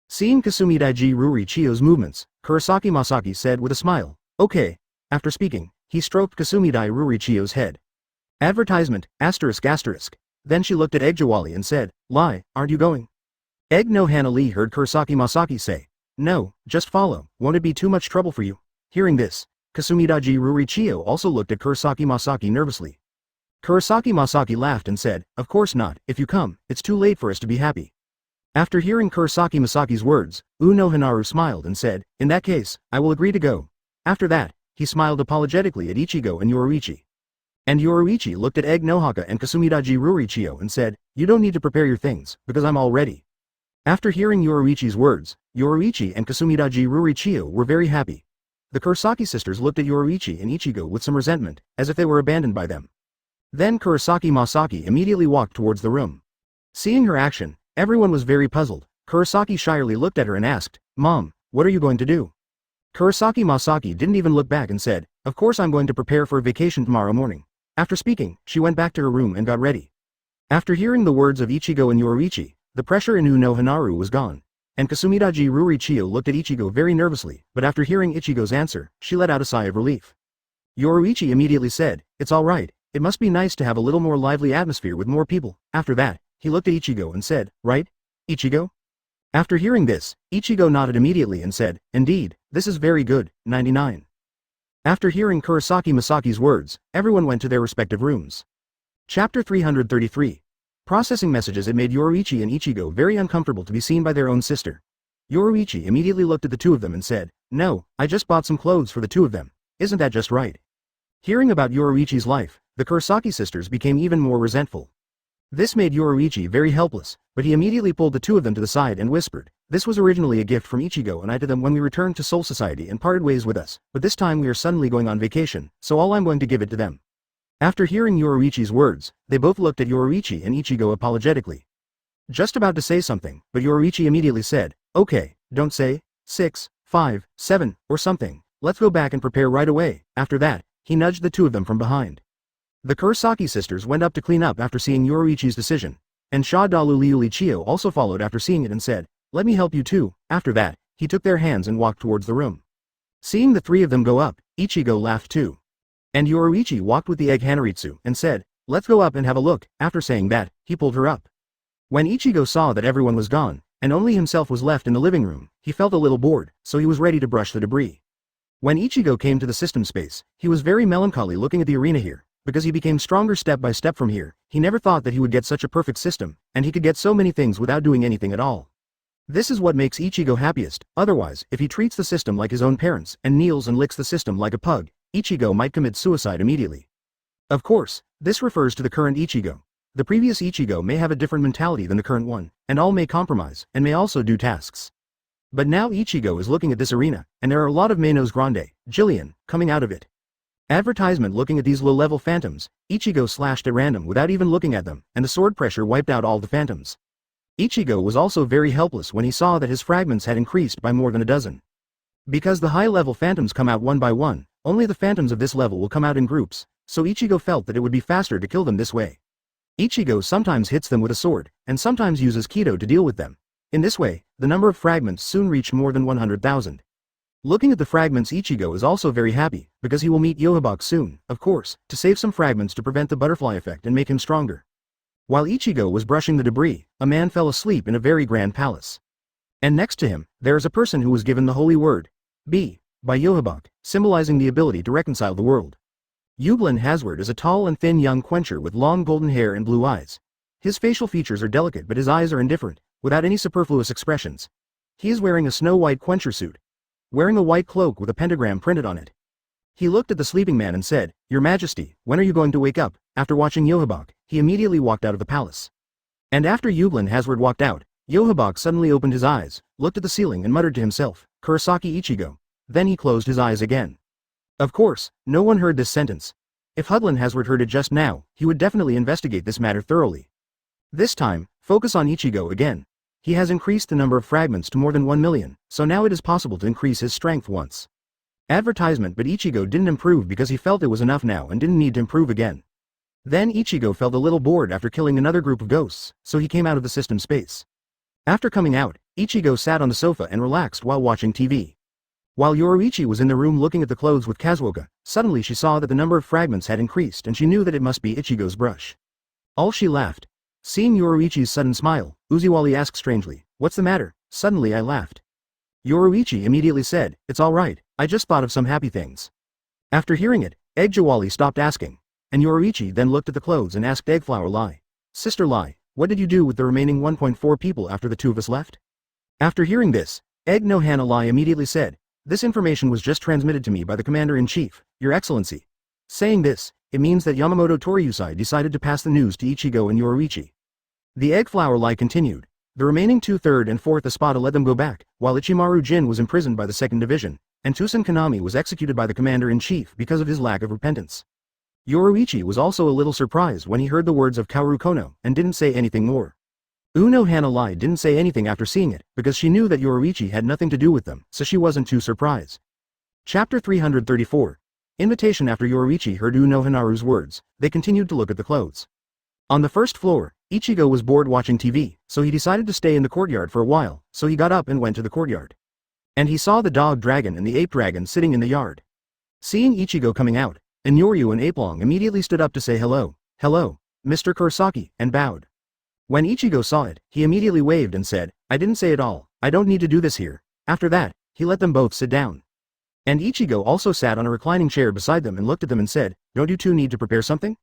Seeing Kasumidaji Ruri Chiyo's movements, Kurosaki Masaki said with a smile, "Okay." After speaking, he stroked Kasumidai Ruri Chiyo's head. Advertisement, ***. Then she looked at Egjawali and said, "Lie, aren't you going?" Egg no Hana Lee heard Kurosaki Masaki say, "No, just follow, won't it be too much trouble for you?" Hearing this, Kasumidaji Ruri Chiyo also looked at Kurosaki Masaki nervously. Kurosaki Masaki laughed and said, "Of course not, if you come, it's too late for us to be happy." After hearing Kurosaki Masaki's words, Uno Hinaru smiled and said, "In that case, I will agree to go." After that, he smiled apologetically at Ichigo and Yoruichi. And Yoruichi looked at Egg Nohaka and Kasumidaji Ruri Chiyo and said, "You don't need to prepare your things, because I'm all ready." After hearing Yoruichi's words, Yoruichi and Kasumidaji Ruri Chiyo were very happy. The Kurosaki sisters looked at Yoruichi and Ichigo with some resentment, as if they were abandoned by them. Then Kurosaki Masaki immediately walked towards the room. Seeing her action, everyone was very puzzled. Kurosaki shyly looked at her and asked, "Mom, what are you going to do?" Kurosaki Masaki didn't even look back and said, "Of course I'm going to prepare for a vacation tomorrow morning." After speaking, she went back to her room and got ready. After hearing the words of Ichigo and Yoruichi, the pressure in Uno Hinaru was gone. And Kasumidaji Ruri Chiyo looked at Ichigo very nervously, but after hearing Ichigo's answer, she let out a sigh of relief. Yoruichi immediately said, "It's all right, it must be nice to have a little more lively atmosphere with more people." After that, he looked at Ichigo and said, "Right, Ichigo?" After hearing this, Ichigo nodded immediately and said, "Indeed, this is very good." 99. After hearing Kurosaki Masaki's words, everyone went to their respective rooms. Chapter 333. Processing messages. It made Yoruichi and Ichigo very uncomfortable to be seen by their own sister. Yoruichi immediately looked at the two of them and said, "No, I just bought some clothes for the two of them. Isn't that just right?" Hearing about Yoruichi's life, the Kurosaki sisters became even more resentful. This made Yoruichi very helpless, but he immediately pulled the two of them to the side and whispered, "This was originally a gift from Ichigo and I to them when we returned to Soul Society and parted ways with us, but this time we are suddenly going on vacation, so I'm going to give it to them." After hearing Yoruichi's words, they both looked at Yoruichi and Ichigo apologetically. Just about to say something, but Yoruichi immediately said, "Okay, don't say 6, 5, 7, or something, let's go back and prepare right away." After that, he nudged the two of them from behind. The Kurosaki sisters went up to clean up after seeing Yoruichi's decision, and Shadalu Liuli Chiyo also followed after seeing it and said, "Let me help you too." After that, he took their hands and walked towards the room. Seeing the three of them go up, Ichigo laughed too. And Yoruichi walked with the egg Hanaritsu and said, "Let's go up and have a look." After saying that, he pulled her up. When Ichigo saw that everyone was gone, and only himself was left in the living room, he felt a little bored, so he was ready to brush the debris. When Ichigo came to the system space, he was very melancholy looking at the arena here, because he became stronger step by step from here. He never thought that he would get such a perfect system, and he could get so many things without doing anything at all. This is what makes Ichigo happiest. Otherwise, if he treats the system like his own parents, and kneels and licks the system like a pug, Ichigo might commit suicide immediately. Of course, this refers to the current Ichigo. The previous Ichigo may have a different mentality than the current one, and all may compromise, and may also do tasks. But now Ichigo is looking at this arena, and there are a lot of Manos Grande, Jillian, coming out of it. Advertisement. Looking at these low-level phantoms, Ichigo slashed at random without even looking at them, and the sword pressure wiped out all the phantoms. Ichigo was also very helpless when he saw that his fragments had increased by more than a dozen. Because the high-level phantoms come out one by one, only the phantoms of this level will come out in groups, so Ichigo felt that it would be faster to kill them this way. Ichigo sometimes hits them with a sword, and sometimes uses Kido to deal with them. In this way, the number of fragments soon reached more than 100,000. Looking at the fragments, Ichigo is also very happy, because he will meet Yohabach soon, of course, to save some fragments to prevent the butterfly effect and make him stronger. While Ichigo was brushing the debris, a man fell asleep in a very grand palace. And next to him, there is a person who was given the holy word, by Yohabach, symbolizing the ability to reconcile the world. Yuglin Hazard is a tall and thin young quencher with long golden hair and blue eyes. His facial features are delicate but his eyes are indifferent, without any superfluous expressions. He is wearing a snow-white quencher suit, wearing a white cloak with a pentagram printed on it. He looked at the sleeping man and said, "Your Majesty, when are you going to wake up?" After watching Yohabach, he immediately walked out of the palace. And after Yuglin Hazard walked out, Yohabach suddenly opened his eyes, looked at the ceiling and muttered to himself, "Kurosaki Ichigo." Then he closed his eyes again. Of course, no one heard this sentence. If Yuglin Hazard heard it just now, he would definitely investigate this matter thoroughly. This time, focus on Ichigo again. He has increased the number of fragments to more than 1 million, so now it is possible to increase his strength once. Advertisement, but Ichigo didn't improve because he felt it was enough now and didn't need to improve again. Then Ichigo felt a little bored after killing another group of ghosts, so he came out of the system space. After coming out, Ichigo sat on the sofa and relaxed while watching TV. While Yoruichi was in the room looking at the clothes with Kazuoka, suddenly she saw that the number of fragments had increased and she knew that it must be Ichigo's brush. All she laughed. Seeing Yoruichi's sudden smile, Uziwali asked strangely, "What's the matter?" Suddenly I laughed. Yoruichi immediately said, "It's alright, I just thought of some happy things." After hearing it, Eggjiwali stopped asking. And Yoruichi then looked at the clothes and asked Eggflower Lai, "Sister Lai, what did you do with the remaining 1.4 people after the two of us left?" After hearing this, Egg no Hana Lai immediately said, "This information was just transmitted to me by the Commander-in-Chief, Your Excellency." Saying this, it means that Yamamoto Toriusai decided to pass the news to Ichigo and Yoruichi. The Eggflower Lie continued. The remaining 2/3 and 4th Espada let them go back, while Ichimaru Jin was imprisoned by the 2nd Division, and Tusen Kanami was executed by the Commander-in-Chief because of his lack of repentance. Yoruichi was also a little surprised when he heard the words of Kaoru Kono, and didn't say anything more. Uno Hana Lai didn't say anything after seeing it, because she knew that Yoruichi had nothing to do with them, so she wasn't too surprised. Chapter 334. Invitation. After Yoruichi heard Uno Hanaru's words, they continued to look at the clothes. On the first floor, Ichigo was bored watching TV, so he decided to stay in the courtyard for a while, so he got up and went to the courtyard. And he saw the dog dragon and the ape dragon sitting in the yard. Seeing Ichigo coming out, Inyoryu and Apelong immediately stood up to say hello, Mr. Kurosaki, and bowed. When Ichigo saw it, he immediately waved and said, "I didn't say it all, I don't need to do this here." After that, he let them both sit down. And Ichigo also sat on a reclining chair beside them and looked at them and said, "Don't you two need to prepare something?"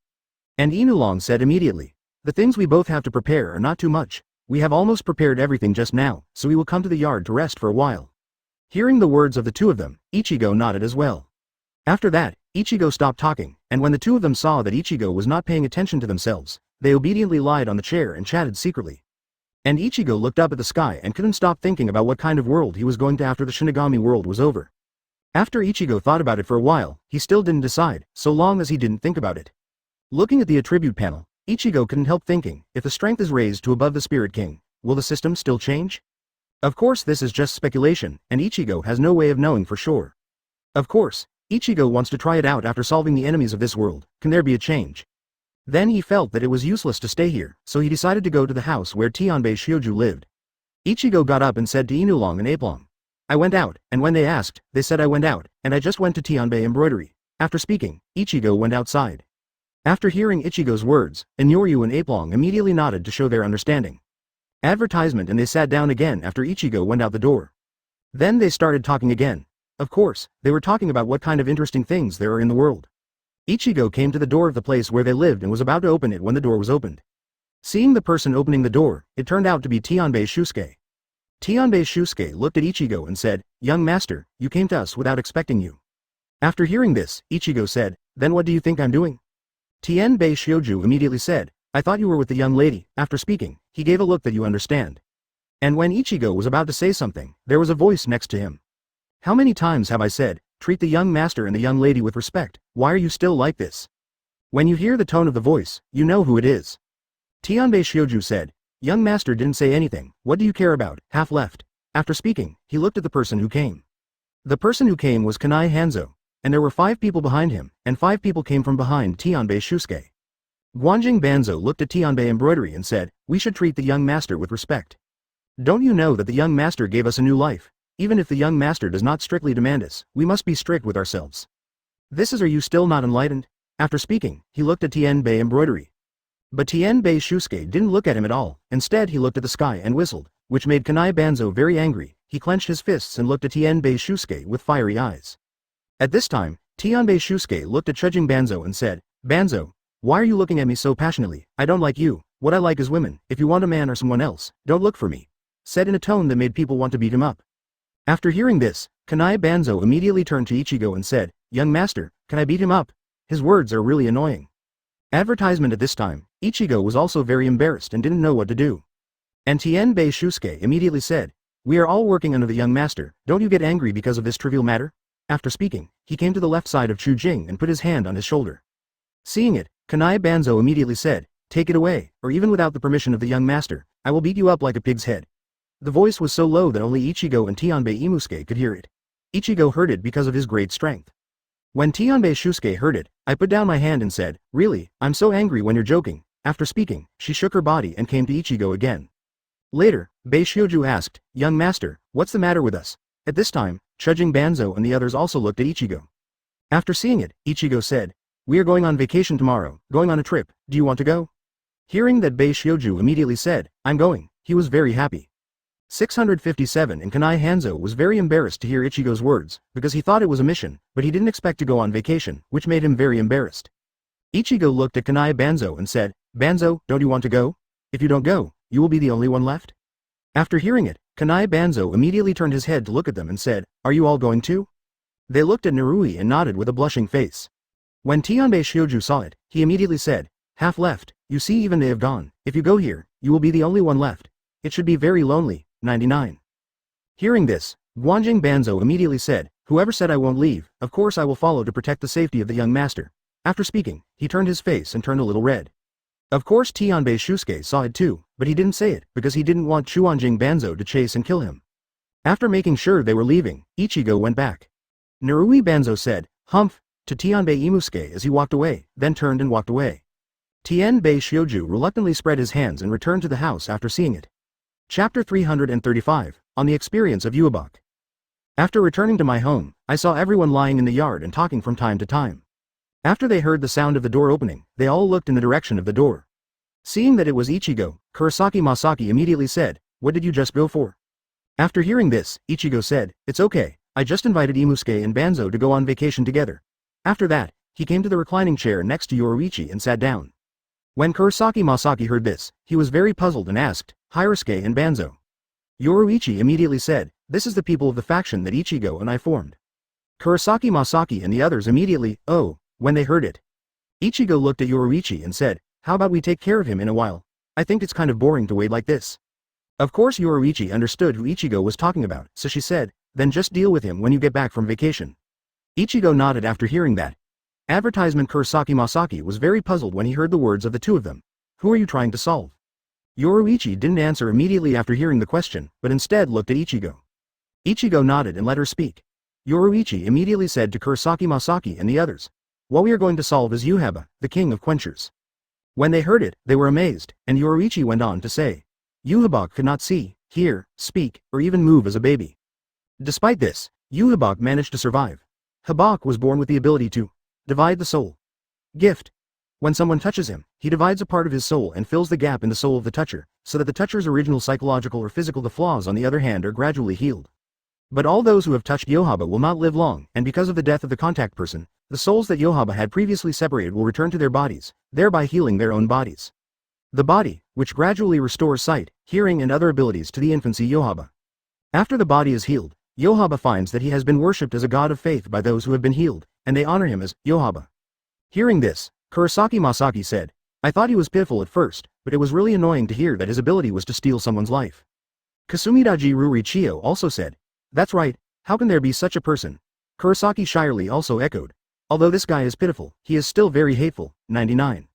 And Inulong said immediately, "The things we both have to prepare are not too much. We have almost prepared everything just now, so we will come to the yard to rest for a while." Hearing the words of the two of them, Ichigo nodded as well. After that, Ichigo stopped talking, and when the two of them saw that Ichigo was not paying attention to themselves, they obediently lied on the chair and chatted secretly. And Ichigo looked up at the sky and couldn't stop thinking about what kind of world he was going to after the Shinigami world was over. After Ichigo thought about it for a while, he still didn't decide, so long as he didn't think about it. Looking at the attribute panel, Ichigo couldn't help thinking, if the strength is raised to above the Spirit King, will the system still change? Of course this is just speculation, and Ichigo has no way of knowing for sure. Of course, Ichigo wants to try it out after solving the enemies of this world. Can there be a change? Then he felt that it was useless to stay here, so he decided to go to the house where Tianbei Shioju lived. Ichigo got up and said to Inulong and Apelong, "I went out," and when they asked, they said I went out, and I just went to Tianbei embroidery. After speaking, Ichigo went outside. After hearing Ichigo's words, Inyoryu and Apelong immediately nodded to show their understanding. Advertisement, and they sat down again after Ichigo went out the door. Then they started talking again. Of course, they were talking about what kind of interesting things there are in the world. Ichigo came to the door of the place where they lived and was about to open it when the door was opened. Seeing the person opening the door, it turned out to be Tianbei Shusuke. Tianbei Shusuke looked at Ichigo and said, "Young master, you came to us without expecting you." After hearing this, Ichigo said, "Then what do you think I'm doing?" Tianbei Shioju immediately said, "I thought you were with the young lady." After speaking, he gave a look that you understand. And when Ichigo was about to say something, there was a voice next to him. "How many times have I said, treat the young master and the young lady with respect? Why are you still like this?" When you hear the tone of the voice, you know who it is. Tianbei Shioju said, Young master didn't say anything. What do you care about? Half left. After speaking, he looked at the person who came. The person who came was Kanai Hanzo, and there were 5 people behind him, and 5 people came from behind Tianbei Shusuke. Guanjing Banzo looked at Tianbei Embroidery and said, we should treat the young master with respect. Don't you know that the young master gave us a new life? Even if the young master does not strictly demand us, we must be strict with ourselves. Are you still not enlightened? After speaking, he looked at Tianbei Embroidery. But Tianbei Shusuke didn't look at him at all. Instead he looked at the sky and whistled, which made Kanai Banzo very angry. He clenched his fists and looked at Tianbei Shusuke with fiery eyes. At this time, Tianbei Shusuke looked at Chujing Banzo and said, Banzo, why are you looking at me so passionately? I don't like you. What I like is women. If you want a man or someone else, don't look for me. Said in a tone that made people want to beat him up. After hearing this, Kanai Banzo immediately turned to Ichigo and said, young master, can I beat him up? His words are really annoying. Advertisement at this time, Ichigo was also very embarrassed and didn't know what to do. And Tianbei Shusuke immediately said, we are all working under the young master, don't you get angry because of this trivial matter? After speaking, he came to the left side of Chujing and put his hand on his shoulder. Seeing it, Kanai Banzo immediately said, take it away, or even without the permission of the young master, I will beat you up like a pig's head. The voice was so low that only Ichigo and Tianbei Imusuke could hear it. Ichigo heard it because of his great strength. When Tianbei Shusuke heard it, I put down my hand and said, really, I'm so angry when you're joking. After speaking, she shook her body and came to Ichigo again. Later, Bei Shioju asked, young master, what's the matter with us? At this time, Chujing Banzo and the others also looked at Ichigo. After seeing it, Ichigo said, we are going on vacation tomorrow, going on a trip, do you want to go? Hearing that Bei Shioju immediately said, I'm going, he was very happy. 657 and Kanai Hanzo was very embarrassed to hear Ichigo's words, because he thought it was a mission, but he didn't expect to go on vacation, which made him very embarrassed. Ichigo looked at Kanai Banzo and said, Banzo, don't you want to go? If you don't go, you will be the only one left? After hearing it, Kanai Banzo immediately turned his head to look at them and said, are you all going too? They looked at Narui and nodded with a blushing face. When Tianbei Shioju saw it, he immediately said, half left, you see even they have gone, if you go here, you will be the only one left. It should be very lonely. 99. Hearing this, Guanjing Banzo immediately said, whoever said I won't leave, of course I will follow to protect the safety of the young master. After speaking, he turned his face and turned a little red. Of course Tianbei Shusuke saw it too, but he didn't say it, because he didn't want Guanjing Banzo to chase and kill him. After making sure they were leaving, Ichigo went back. Narui Banzo said, humph, to Tianbei Imusuke as he walked away, then turned and walked away. Tianbei Shioju reluctantly spread his hands and returned to the house after seeing it. Chapter 335, on the experience of Yohabach. After returning to my home, I saw everyone lying in the yard and talking from time to time. After they heard the sound of the door opening, they all looked in the direction of the door. Seeing that it was Ichigo, Kurosaki Masaki immediately said, what did you just go for? After hearing this, Ichigo said, it's okay, I just invited Imusuke and Banzo to go on vacation together. After that, he came to the reclining chair next to Yoruichi and sat down. When Kurosaki Masaki heard this, he was very puzzled and asked, Hirosuke and Banzo. Yoruichi immediately said, this is the people of the faction that Ichigo and I formed. Kurosaki Masaki and the others immediately, oh, when they heard it. Ichigo looked at Yoruichi and said, how about we take care of him in a while? I think it's kind of boring to wait like this. Of course Yoruichi understood who Ichigo was talking about, so she said, then just deal with him when you get back from vacation. Ichigo nodded after hearing that. Advertisement Kurosaki Masaki was very puzzled when he heard the words of the two of them. Who are you trying to solve? Yoruichi didn't answer immediately after hearing the question, but instead looked at Ichigo. Ichigo nodded and let her speak. Yoruichi immediately said to Kurosaki Masaki and the others, what we are going to solve is Yohabach, the king of quenchers. When they heard it, they were amazed, and Yoruichi went on to say, Yohabach could not see, hear, speak, or even move as a baby. Despite this, Yohabach managed to survive. Hōgyoku was born with the ability to divide the soul. Gift. When someone touches him, he divides a part of his soul and fills the gap in the soul of the toucher, so that the toucher's original psychological or physical flaws on the other hand are gradually healed. But all those who have touched Yohabach will not live long, and because of the death of the contact person, the souls that Yohabach had previously separated will return to their bodies, thereby healing their own bodies. The body, which gradually restores sight, hearing and other abilities to the infancy Yohabach. After the body is healed, Yohabach finds that he has been worshipped as a god of faith by those who have been healed, and they honor him as Yohabach. Hearing this, Kurosaki Masaki said, I thought he was pitiful at first, but it was really annoying to hear that his ability was to steal someone's life. Kasumidaji Rurichio also said, that's right, how can there be such a person? Kurosaki shyly also echoed, although this guy is pitiful, he is still very hateful. 99.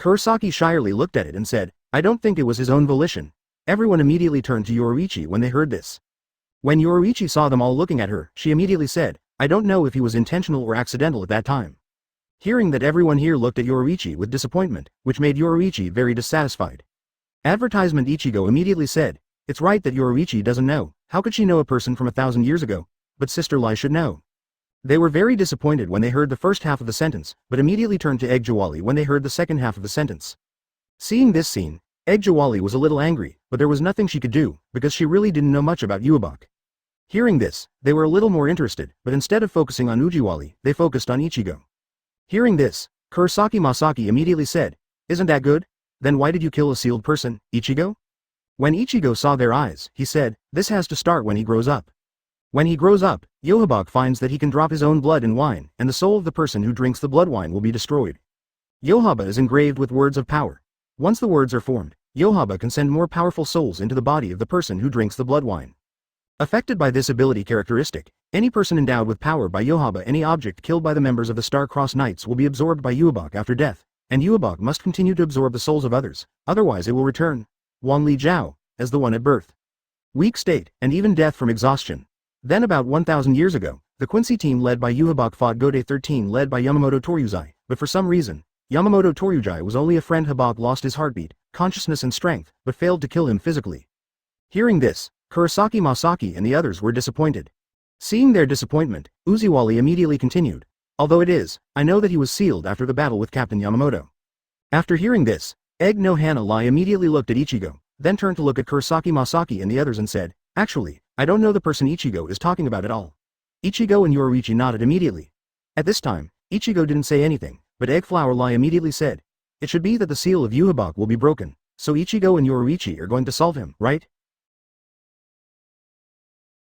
Kurosaki shyly looked at it and said, I don't think it was his own volition. Everyone immediately turned to Yoruichi when they heard this. When Yoruichi saw them all looking at her, she immediately said, I don't know if he was intentional or accidental at that time. Hearing that, everyone here looked at Yoruichi with disappointment, which made Yoruichi very dissatisfied. Advertisement Ichigo immediately said, it's right that Yoruichi doesn't know. How could she know a person from 1,000 years ago? But Sister Lai should know. They were very disappointed when they heard the first half of the sentence, but immediately turned to Egg Jawali when they heard the second half of the sentence. Seeing this scene, Egg Jawali was a little angry, but there was nothing she could do, because she really didn't know much about Yohabach. Hearing this, they were a little more interested, but instead of focusing on Ujiwali, they focused on Ichigo. Hearing this, Kurosaki Masaki immediately said, isn't that good? Then why did you kill a sealed person, Ichigo? When Ichigo saw their eyes, he said, this has to start when he grows up. When he grows up, Yohabach finds that he can drop his own blood in wine, and the soul of the person who drinks the blood wine will be destroyed. Yohabach is engraved with words of power. Once the words are formed, Yohabach can send more powerful souls into the body of the person who drinks the blood wine. Affected by this ability characteristic, any person endowed with power by Yohabach, any object killed by the members of the Star-Crossed Knights will be absorbed by Yohabach after death, and Yohabach must continue to absorb the souls of others, otherwise it will return, Wang Li Jiao, as the one at birth. Weak state, and even death from exhaustion. Then about 1,000 years ago, the Quincy team led by Yohabach fought Gode 13 led by Yamamoto Toryuzai, but for some reason, Yamamoto Toryuzai was only a friend. Habak lost his heartbeat, consciousness and strength, but failed to kill him physically. Hearing this, Kurosaki Masaki and the others were disappointed. Seeing their disappointment, Uziwali immediately continued. Although it is, I know that he was sealed after the battle with Captain Yamamoto. After hearing this, Egg no Hana Lai immediately looked at Ichigo, then turned to look at Kurosaki Masaki and the others and said, actually, I don't know the person Ichigo is talking about at all. Ichigo and Yoruichi nodded immediately. At this time, Ichigo didn't say anything, but Egg Flower Lai immediately said, it should be that the seal of Yohabach will be broken, so Ichigo and Yoruichi are going to solve him, right?